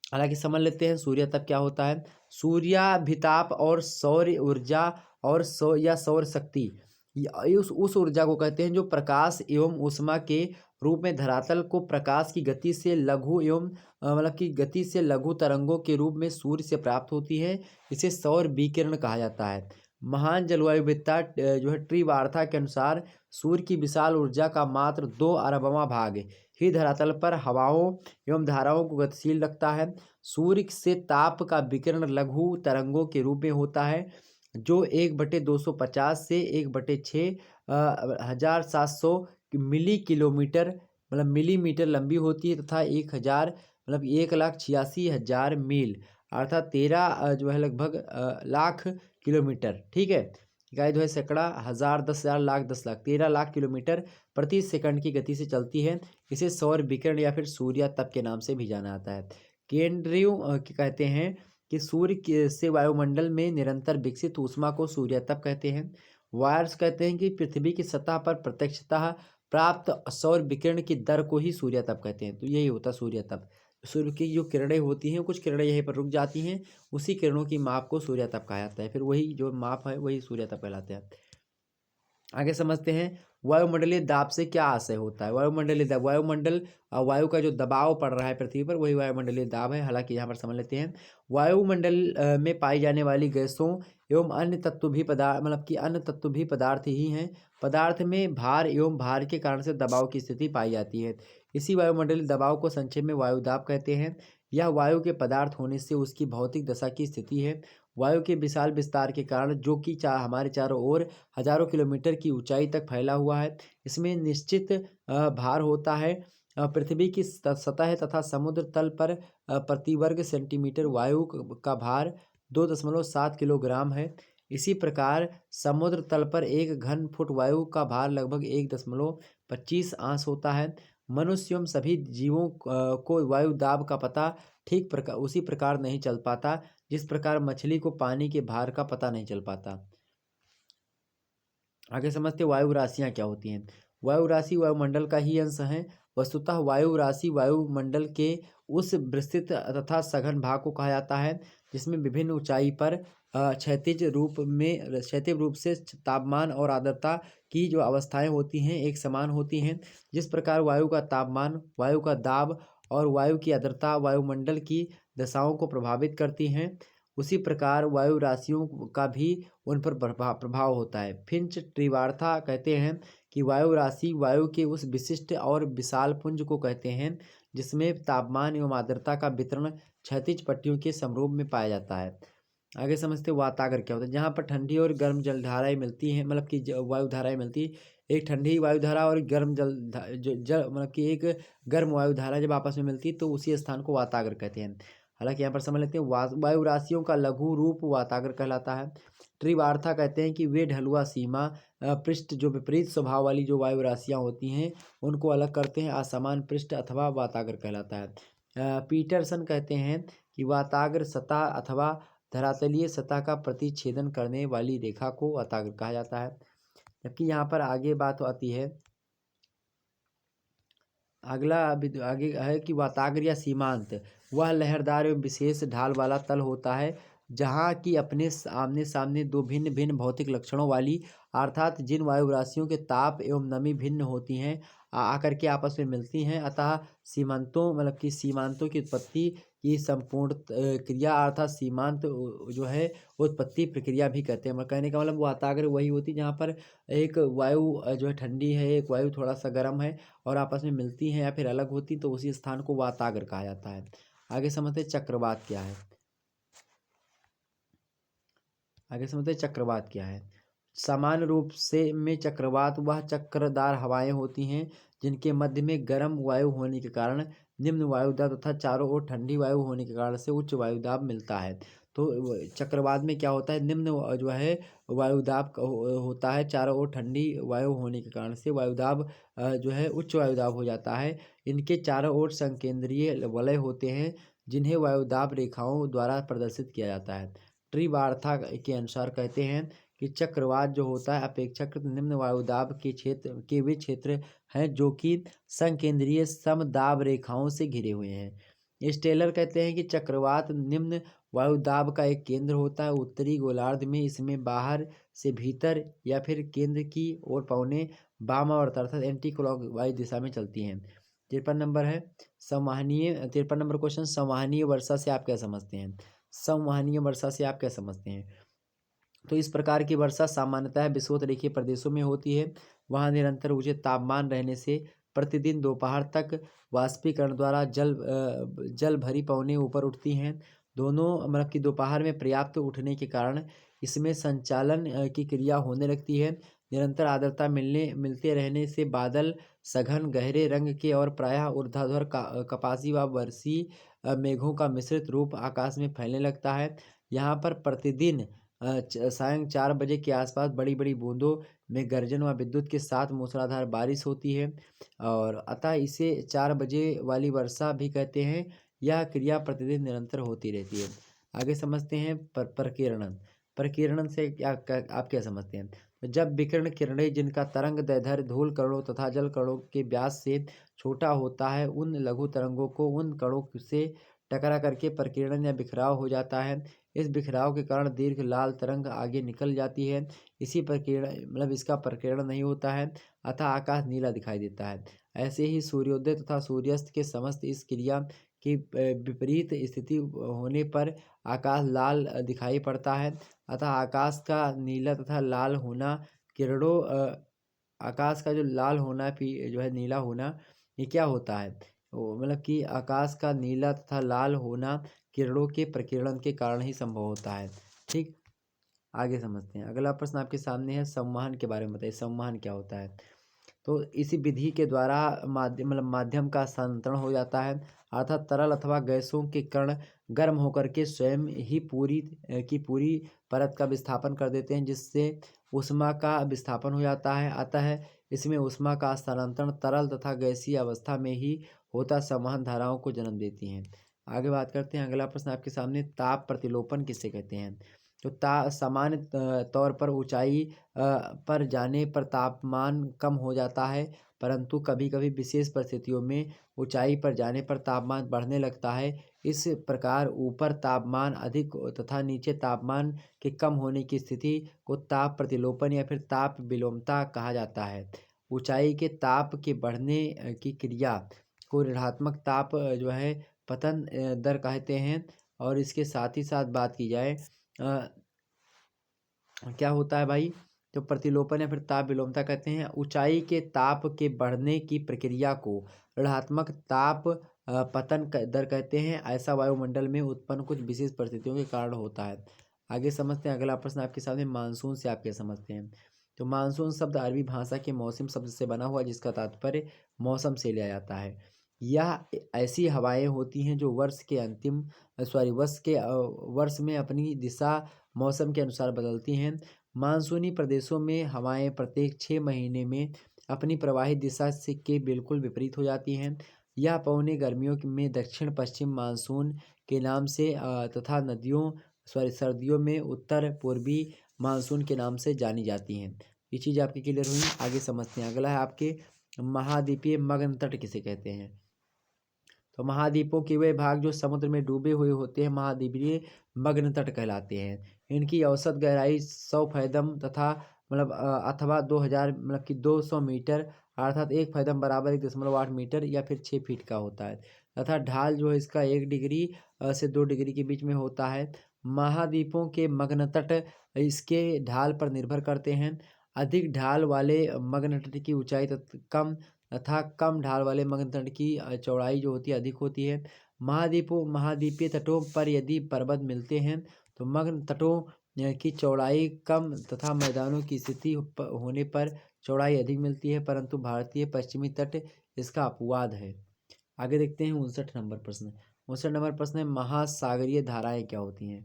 हालांकि समझ लेते हैं सूर्यातप क्या होता है। सूर्याभिताप और सौर ऊर्जा और सौर शक्ति, उस ऊर्जा को कहते हैं जो प्रकाश एवं ऊष्मा के रूप में धरातल को प्रकाश की गति से लघु एवं मतलब की गति से लघु तरंगों के रूप में सूर्य से प्राप्त होती है। इसे सौर विकिरण कहा जाता है। महान जलवायुविद्ता जो है ट्री वार्ता के अनुसार सूर्य की विशाल ऊर्जा का मात्र 2 अरबवां भाग ही धरातल पर हवाओं एवं धाराओं को गतिशील रखता है। सूर्य से ताप का विकिरण लघु तरंगों के रूप में होता है, जो 1/250 से 1/6 मिली किलोमीटर मतलब मिलीमीटर लंबी होती है तथा 1000 मतलब 1,86,000 मील अर्थात 13 जो है लगभग लाख किलोमीटर, ठीक है। इकाई जो है सैकड़ा, हज़ार, 10,000, लाख, 10 लाख, 13 लाख किलोमीटर प्रति सेकंड की गति से चलती है। इसे सौर विकिरण या फिर सूर्यातप के नाम से भी जाना जाता है। केंद्रीय कहते हैं कि सूर्य से वायुमंडल में निरंतर विकसित ऊष्मा को सूर्यातप कहते हैं। वायर्स कहते हैं कि पृथ्वी की सतह पर प्रत्यक्षतः प्राप्त सौर विकिरण की दर को ही सूर्यातप कहते हैं। तो यही होता है सूर्यातप। सूर्य की जो किरणें होती हैं, कुछ किरणें यहीं पर रुक जाती हैं, उसी किरणों की माप को सूर्यातप कहा जाता है। फिर वही जो माप है वही सूर्यातप कहलाता है। आगे समझते हैं वायुमंडलीय दाब से क्या आशय होता है। वायुमंडलीय दाब, वायुमंडल वायु का जो दबाव पड़ रहा है पृथ्वी पर, वही वायुमंडलीय दाब है। हालांकि यहाँ पर समझ लेते हैं वायुमंडल में पाई जाने वाली गैसों एवं अन्य तत्व भी पदार्थ मतलब कि अन्य तत्व भी पदार्थ ही हैं। पदार्थ में भार एवं भार के कारण से दबाव की स्थिति पाई जाती है। इसी वायुमंडलीय दबाव को संक्षेप में वायुदाब कहते हैं। यह वायु के पदार्थ होने से उसकी भौतिक दशा की स्थिति है। वायु के विशाल विस्तार के कारण, जो कि हमारे चारों ओर हजारों किलोमीटर की ऊंचाई तक फैला हुआ है, इसमें निश्चित भार होता है। पृथ्वी की सतह तथा समुद्र तल पर प्रति वर्ग सेंटीमीटर वायु का भार 2.7 किलोग्राम है। इसी प्रकार समुद्र तल पर 1 घन फुट वायु का भार लगभग 1.25 आंश होता है। मनुष्य एवं सभी जीवों को वायु दाब का पता ठीक उसी प्रकार नहीं चल पाता जिस प्रकार मछली को पानी के भार का पता नहीं चल पाता। आगे समझते वायु राशियाँ क्या होती हैं। वायु राशि वायुमंडल का ही अंश है। वस्तुतः वायु राशि वायुमंडल के उस विस्तृत तथा सघन भाग को कहा जाता है जिसमें विभिन्न ऊंचाई पर क्षैतिज रूप से तापमान और आर्द्रता की जो अवस्थाएं होती हैं एक समान होती हैं। जिस प्रकार वायु का तापमान, वायु का दाब और वायु की आर्द्रता वायुमंडल की दशाओं को प्रभावित करती हैं, उसी प्रकार वायु राशियों का भी उन पर प्रभाव होता है। फिंच ट्रिवार्था कहते हैं कि वायु राशि वायु के उस विशिष्ट और विशाल पुंज को कहते हैं जिसमें तापमान एवं आर्द्रता का वितरण क्षैतिज पट्टियों के समरूप में पाया जाता है। आगे समझते वातागर क्या होता है। जहाँ पर ठंडी और गर्म जलधाराएं मिलती हैं, मतलब कि वायुधाराएं मिलती, एक ठंडी वायुधारा और गर्म जल मतलब कि एक गर्म वायुधारा जब आपस में मिलती तो उसी स्थान को वातागर कहते हैं। हालांकि यहाँ पर समझ लेते हैं वायु राशियों का लघु रूप वातागर कहलाता है। त्रिवार्था कहते हैं कि वे ढलुआ सीमा पृष्ठ जो विपरीत स्वभाव वाली जो वायु राशियाँ होती हैं उनको अलग करते हैं, असमान पृष्ठ अथवा वातागर कहलाता है। पीटरसन कहते हैं कि वातागर सतह अथवा धरातलीय सतह का प्रतिच्छेदन करने वाली रेखा को वातागर कहा जाता है। जबकि यहाँ पर आगे बात आती है, अगला आगे है कि वातागर या सीमांत वह लहरदार एवं विशेष ढाल वाला तल होता है जहाँ की अपने आमने सामने दो भिन्न भिन्न भौतिक लक्षणों वाली अर्थात जिन वायु राशियों के ताप एवं नमी भिन्न होती हैं आकर के आपस में मिलती हैं। अतः सीमांतों मतलब कि सीमांतों की उत्पत्ति की संपूर्ण क्रिया अर्थात सीमांत जो है उत्पत्ति प्रक्रिया भी कहते हैं। मतलब कहने का मतलब वातागर वही होती है जहाँ पर एक वायु जो है ठंडी है, एक वायु थोड़ा सा गर्म है और आपस में मिलती हैं या फिर अलग होती, तो उसी स्थान को वातागर कहा जाता है। आगे समझते चक्रवात क्या है। चक्रवात क्या है। सामान्य रूप से में चक्रवात वह चक्रदार हवाएं होती हैं जिनके मध्य में गर्म वायु होने के कारण निम्न वायुदाब तथा चारों ओर ठंडी वायु होने के कारण से उच्च वायुदाब मिलता है। तो चक्रवात में क्या होता है, निम्न जो है वायुदाब होता है, चारों ओर ठंडी वायु होने के कारण से वायुदाब जो है उच्च वायुदाब हो जाता है। इनके चारों ओर संकेंद्रीय वलय होते हैं जिन्हें वायुदाब रेखाओं द्वारा प्रदर्शित किया जाता है। ट्री वार्ता के अनुसार कहते हैं कि चक्रवात जो होता है अपेक्षाकृत निम्न वायुदाब के वे क्षेत्र हैं जो कि संकेंद्रीय समदाब रेखाओं से घिरे हुए हैं। स्टेलर कहते हैं कि चक्रवात निम्न वायुदाब का एक केंद्र होता है। उत्तरी गोलार्ध में इसमें बाहर से भीतर या फिर केंद्र की ओर पौने वामावर्त अर्थात एंटी क्लॉकवाइज दिशा में चलती हैं। 53 नंबर है संवहनीय 53 नंबर क्वेश्चन, संवहनीय वर्षा से आप क्या समझते हैं? संवहनीय वर्षा से आप क्या समझते हैं? तो इस प्रकार की वर्षा सामान्यतः विषुवत-रेखीय प्रदेशों में होती है। वहाँ निरंतर ऊंचे तापमान रहने से प्रतिदिन दोपहर तक वाष्पीकरण द्वारा जल भरी पवनें ऊपर उठती हैं। दोनों मतलब कि दोपहर में पर्याप्त उठने के कारण इसमें संचालन की क्रिया होने लगती है। निरंतर आर्द्रता मिलते रहने से बादल सघन गहरे रंग के और प्रायः ऊर्ध्वाधर कपासी व वर्षी मेघों का मिश्रित रूप आकाश में फैलने लगता है। यहाँ पर प्रतिदिन सायं 4 बजे के आसपास बड़ी-बड़ी बूंदों में गर्जन व विद्युत के साथ मूसलाधार बारिश होती है और अतः इसे 4 बजे वाली वर्षा भी कहते हैं। यह क्रिया प्रतिदिन निरंतर होती रहती है। आगे समझते हैं प्रकीर्णन। प्रकीर्णन से आप क्या समझते हैं? तो जब विकिरण किरणें जिनका तरंग दैर्ध्य धूल कणों तथा जल कणों के व्यास से छोटा होता है उन लघु तरंगों को उन कणों से टकरा करके प्रकीर्णन या बिखराव हो जाता है। इस बिखराव के कारण दीर्घ लाल तरंग आगे निकल जाती है। इसी प्रकीर्णन मतलब इसका प्रकीर्णन नहीं होता है अतः आकाश नीला दिखाई देता है। ऐसे ही सूर्योदय तथा सूर्यास्त के समस्त इस क्रिया की विपरीत स्थिति होने पर आकाश लाल दिखाई पड़ता है। अतः आकाश का नीला तथा लाल होना किरणों आकाश का जो लाल होना जो है नीला होना, ये क्या होता है? मतलब कि आकाश का नीला तथा लाल होना किरणों के प्रकीर्णन के कारण ही संभव होता है। ठीक, आगे समझते हैं। अगला प्रश्न आपके सामने है, संवहन के बारे में बताइए। संवहन क्या होता है? तो इसी विधि के द्वारा माध्यम का स्थानांतरण हो जाता है अर्थात तरल अथवा गैसों के कण गर्म होकर के स्वयं ही पूरी परत का विस्थापन कर देते हैं जिससे ऊष्मा का विस्थापन हो जाता है। अतः इसमें ऊष्मा का स्थानांतरण तरल तथा गैसीय अवस्था में ही होता संवहन धाराओं को जन्म देती हैं। आगे बात करते हैं। अगला प्रश्न आपके सामने, ताप प्रतिलोपन किसे कहते हैं? तो सामान्य तौर पर ऊंचाई पर जाने पर तापमान कम हो जाता है परंतु कभी-कभी विशेष परिस्थितियों में ऊंचाई पर जाने पर तापमान बढ़ने लगता है। इस प्रकार ऊपर तापमान अधिक तथा नीचे तापमान के कम होने की स्थिति को ताप प्रतिलोपन या फिर ताप विलोमता कहा जाता है। ऊंचाई के ताप के बढ़ने की क्रिया को ऋणात्मक ताप जो है पतन दर कहते हैं। और इसके साथ ही साथ बात की जाए क्या होता है भाई, तो प्रतिलोपन या फिर ताप विलोमता कहते हैं। ऊंचाई के ताप के बढ़ने की प्रक्रिया को ऋणात्मक ताप पतन दर कहते हैं। ऐसा वायुमंडल में उत्पन्न कुछ विशेष परिस्थितियों के कारण होता है। आगे समझते हैं। अगला प्रश्न आपके सामने, मानसून से आप क्या समझते हैं? तो मानसून शब्द अरबी भाषा के मौसम शब्द से बना हुआ जिसका तात्पर्य मौसम से लिया जाता है। यह ऐसी हवाएं होती हैं जो वर्ष में अपनी दिशा मौसम के अनुसार बदलती हैं। मानसूनी प्रदेशों में हवाएं प्रत्येक 6 महीने में अपनी प्रवाहित दिशा से के बिल्कुल विपरीत हो जाती हैं। यह पवनें गर्मियों में दक्षिण पश्चिम मानसून के नाम से तथा सर्दियों में उत्तर पूर्वी मानसून के नाम से जानी जाती हैं। ये चीज़ आपकी क्लियर हुई। आगे समझते हैं। अगला है आपके, महाद्वीपीय मग्न तट किसे कहते हैं? तो महाद्वीपों के वे भाग जो समुद्र में डूबे हुए होते हैं महाद्वीपीय मग्न तट कहलाते हैं। इनकी औसत गहराई 100 फैदम तथा अथवा 2000 मतलब कि 200 मीटर अर्थात 1 फैदम बराबर 1.8 मीटर या फिर 6 फीट का होता है तथा ढाल जो है इसका 1 डिग्री से 2 डिग्री के बीच में होता है। महाद्वीपों के मग्न तट इसके ढाल पर निर्भर करते हैं। अधिक ढाल वाले मग्न तट की ऊंचाई कम तथा कम ढाल वाले मग्न तट की चौड़ाई जो होती है अधिक होती है। महाद्वीपीय तटों पर यदि पर्वत मिलते हैं तो मग्न तटों की चौड़ाई कम तथा मैदानों की स्थिति होने पर चौड़ाई अधिक मिलती है, परंतु भारतीय पश्चिमी तट इसका अपवाद है। आगे देखते हैं 59 नंबर प्रश्न। 59 नंबर प्रश्न है, महासागरीय धाराएं क्या होती हैं?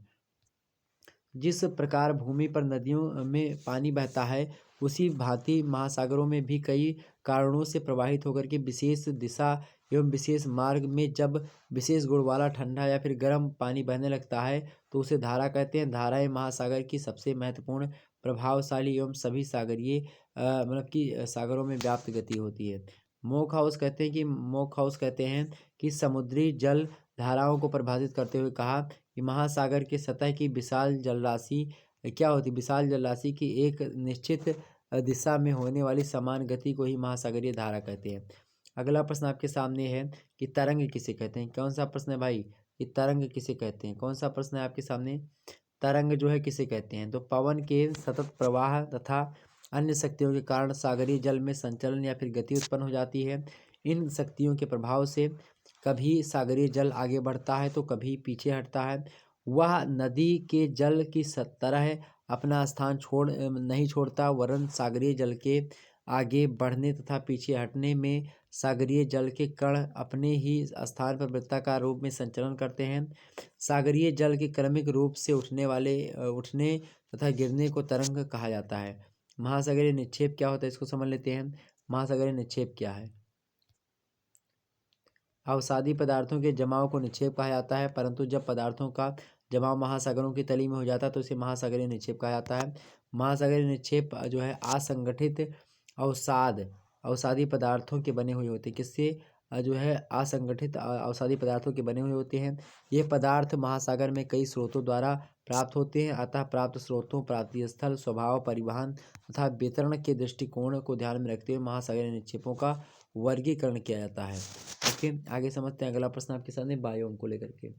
जिस प्रकार भूमि पर नदियों में पानी बहता है, उसी भांति महासागरों में भी कई कारणों से प्रवाहित होकर के विशेष दिशा एवं विशेष मार्ग में जब विशेष गुण वाला ठंडा या फिर गर्म पानी बहने लगता है तो उसे धारा कहते हैं। धाराएं महासागर की सबसे महत्वपूर्ण, प्रभावशाली एवं सभी सागरीय मतलब कि सागरों में व्याप्त गति होती है। मोक हाउस कहते हैं कि समुद्री जल धाराओं को परिभाषित करते हुए कहा कि महासागर के सतह की विशाल जलराशि क्या होती है? विशाल जलराशि की एक निश्चित दिशा में होने वाली समान गति को ही महासागरीय धारा कहते हैं। अगला प्रश्न आपके सामने है कि तरंग किसे कहते हैं? कौन सा प्रश्न है भाई? कि तरंग किसे कहते हैं? कौन सा प्रश्न है आपके सामने? तरंग जो है किसे कहते हैं? तो पवन के सतत प्रवाह तथा अन्य शक्तियों के कारण सागरीय जल में संचलन या फिर गति उत्पन्न हो जाती है। इन शक्तियों के प्रभाव से कभी सागरीय जल आगे बढ़ता है तो कभी पीछे हटता है। वह नदी के जल की तरह अपना स्थान नहीं छोड़ता, वरन सागरीय जल के आगे बढ़ने तथा पीछे हटने में सागरीय जल के कण अपने ही स्थान पर वृत्ताकार रूप में संचलन करते हैं। सागरीय जल के क्रमिक रूप से उठने तथा गिरने को तरंग कहा जाता है। महासागरीय निक्षेप क्या होता है, इसको समझ लेते हैं। महासागरीय निक्षेप क्या है? अवसादी पदार्थों के जमाव को निक्षेप कहा जाता है, परंतु जब पदार्थों का जमाव महासागरों की तली में हो जाता है तो इसे महासागरीय निक्षेप कहा जाता है। महासागरीय निक्षेप जो है असंगठित अवसादी पदार्थों के बने हुए होते हैं। किससे? जो है असंगठित अवसादी पदार्थों के बने हुए होते हैं। ये पदार्थ महासागर में कई स्रोतों द्वारा प्राप्त होते हैं, अतः प्राप्त स्रोतों, प्राप्ति स्थल, स्वभाव, परिवहन तथा वितरण के दृष्टिकोण को ध्यान में रखते हुए महासागरीय निक्षेपों का वर्गीकरण किया जाता है। ओके, आगे समझते हैं। अगला प्रश्न आपके सामने बायोम को लेकर के।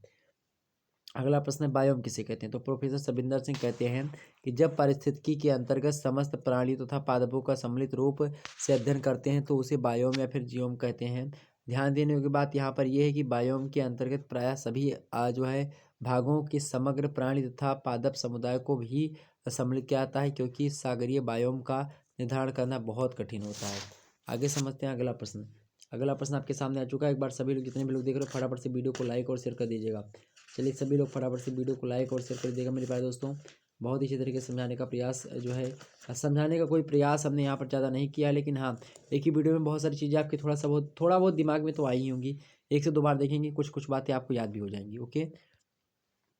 अगला प्रश्न है, बायोम किसे कहते हैं? तो प्रोफेसर सबिंदर सिंह कहते हैं कि जब पारिस्थितिकी के अंतर्गत समस्त प्राणियों तथा पादपों का सम्मिलित रूप से अध्ययन करते हैं तो उसे बायोम या फिर जियोम कहते हैं। ध्यान देने की बात यहाँ पर यह है कि बायोम के अंतर्गत प्रायः सभी जो है भागों के समग्र प्राणी तथा पादप समुदाय को भी सम्मिलित किया जाता है, क्योंकि सागरीय बायोम का निर्धारण करना बहुत कठिन होता है। आगे समझते हैं अगला प्रश्न। अगला प्रश्न आपके सामने आ चुका है। एक बार सभी लोग, जितने भी लोग देख रहे हो, फटाफट से वीडियो को लाइक और शेयर कर दीजिएगा। चलिए सभी लोग फटाफट से वीडियो को लाइक और शेयर कर दीजिएगा मेरे प्यारे दोस्तों। बहुत ही अच्छी तरीके से समझाने का प्रयास जो है, समझाने का कोई प्रयास हमने यहाँ पर ज़्यादा नहीं किया, लेकिन हाँ, एक ही वीडियो में बहुत सारी चीज़ें आपके थोड़ा बहुत दिमाग में तो आई ही होंगी। एक से दो बार देखेंगे, कुछ कुछ बातें आपको याद भी हो जाएंगी। ओके,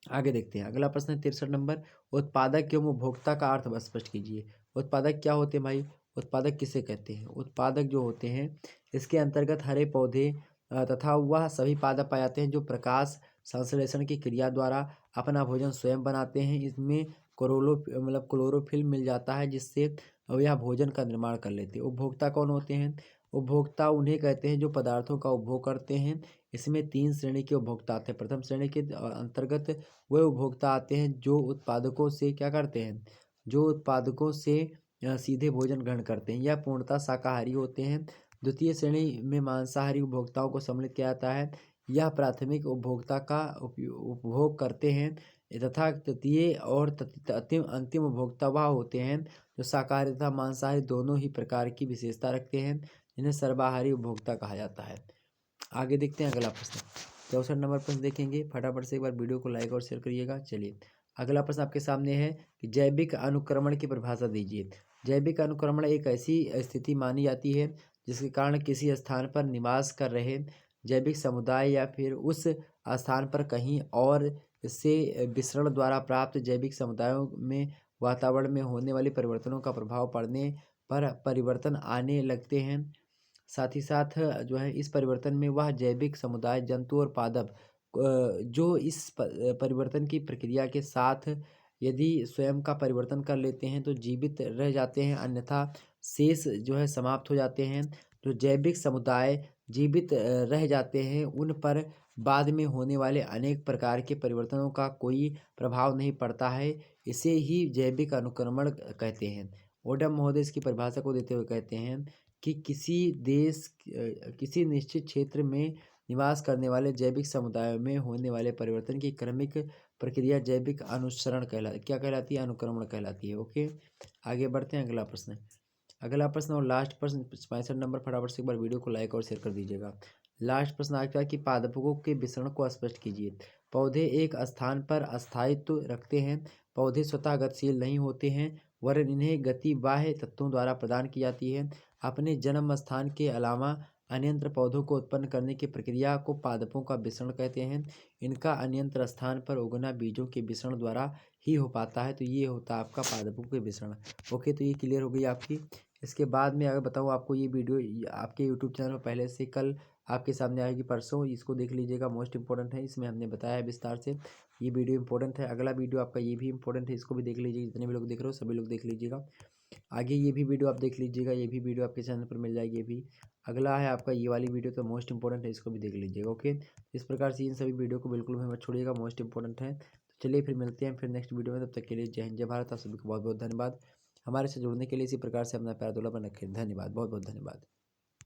आगे देखते हैं। अगला प्रश्न है 63 नंबर, उत्पादक एवं उपभोक्ता का अर्थ स्पष्ट कीजिए। उत्पादक क्या होते हैं भाई? उत्पादक किसे कहते हैं? उत्पादक जो होते हैं, इसके अंतर्गत हरे पौधे तथा वह सभी पादप पाए जाते हैं जो प्रकाश संश्लेषण की क्रिया द्वारा अपना भोजन स्वयं बनाते हैं। इसमें क्लोरोफिल मिल जाता है, जिससे यह भोजन का निर्माण कर लेते हैं। उपभोक्ता कौन होते हैं? उपभोक्ता उन्हें कहते हैं जो पदार्थों का उपभोग करते हैं। इसमें 3 श्रेणी के उपभोक्ता आते हैं। प्रथम श्रेणी के अंतर्गत वह उपभोक्ता आते हैं जो उत्पादकों से क्या करते हैं? जो उत्पादकों से सीधे भोजन ग्रहण करते हैं, यह पूर्णतः शाकाहारी होते हैं। द्वितीय श्रेणी में मांसाहारी उपभोक्ताओं को सम्मिलित किया जाता है। यह प्राथमिक उपभोक्ता का उपभोग करते हैं, तथा तृतीय और अंतिम उपभोक्ता वह होते हैं जो शाकाहारी तथा मांसाहारी दोनों ही प्रकार की विशेषता रखते हैं, जिन्हें सर्वाहारी उपभोक्ता कहा जाता है। आगे देखते हैं अगला प्रश्न। 64 नंबर प्रश्न देखेंगे। फटाफट से एक बार वीडियो को लाइक और शेयर करिएगा। चलिए, अगला प्रश्न आपके सामने है कि जैविक अनुक्रमण की परिभाषा दीजिए। जैविक अनुक्रमण एक ऐसी स्थिति मानी जाती है जिसके कारण किसी स्थान पर निवास कर रहे जैविक समुदाय या फिर उस स्थान पर कहीं और से विसरण द्वारा प्राप्त जैविक समुदायों में वातावरण में होने वाले परिवर्तनों का प्रभाव पड़ने पर परिवर्तन आने लगते हैं। साथ ही साथ जो है इस परिवर्तन में वह जैविक समुदाय, जंतु और पादप जो इस परिवर्तन की प्रक्रिया के साथ यदि स्वयं का परिवर्तन कर लेते हैं तो जीवित रह जाते हैं, अन्यथा शेष जो है समाप्त हो जाते हैं। जो जैविक समुदाय जीवित रह जाते हैं, उन पर बाद में होने वाले अनेक प्रकार के परिवर्तनों का कोई प्रभाव नहीं पड़ता है। इसे ही जैविक अनुक्रमण कहते हैं। ओडम महोदय इसकी परिभाषा को देते हुए कहते हैं कि किसी निश्चित क्षेत्र में निवास करने वाले जैविक समुदायों में होने वाले परिवर्तन की क्रमिक प्रक्रिया जैविक अनुसरण क्या कहलाती है? अनुक्रमण कहलाती है। ओके, आगे बढ़ते हैं। अगला प्रश्न और लास्ट प्रश्न 65 नंबर। फटाफट से एक बार वीडियो को लाइक और शेयर कर दीजिएगा। लास्ट प्रश्न आपका कि पादपों के वितरण को स्पष्ट कीजिए। पौधे एक स्थान पर अस्थायित्व रखते हैं। पौधे स्वतः गतिशील नहीं होते हैं, वरन इन्हें गति बाह्य तत्वों द्वारा प्रदान की जाती है। अपने जन्म स्थान के अलावा अन्यत्र पौधों को उत्पन्न करने की प्रक्रिया को पादपों का वितरण कहते हैं। इनका अन्यत्र स्थान पर उगना बीजों के वितरण द्वारा ही हो पाता है। तो ये होता है आपका पादपों के वितरण। ओके, तो ये क्लियर हो गई आपकी। इसके बाद में अगर बताऊँ आपको, ये वीडियो आपके यूट्यूब चैनल पर पहले से कल आपके सामने आएगी, परसों। इसको देख लीजिएगा, मोस्ट इंपॉर्टेंट है। इसमें हमने बताया है विस्तार से, ये वीडियो इंपॉर्टेंट है। अगला वीडियो आपका ये भी इंपॉर्टेंट है, इसको भी देख लीजिए। जितने भी लोग देख रहे हो सभी लोग देख लीजिएगा। आगे ये भी वीडियो आप देख लीजिएगा, ये भी वीडियो आपके चैनल पर मिल जाएगी। ये भी अगला है आपका ये वाली वीडियो, तो मोस्ट इंपॉर्टेंट है, इसको भी देख लीजिएगा। ओके, इस प्रकार से इन सभी वीडियो को बिल्कुल भी मत छोड़िएगा, मोस्ट इंपॉर्टेंट है। तो चलिए फिर मिलते हैं फिर नेक्स्ट वीडियो में। तब तक के लिए जय हिंद, जय भारत। आप सभी को बहुत बहुत धन्यवाद हमारे से जुड़ने के लिए। इसी प्रकार से अपना प्यार दुला बना रखें। धन्यवाद, बहुत बहुत धन्यवाद।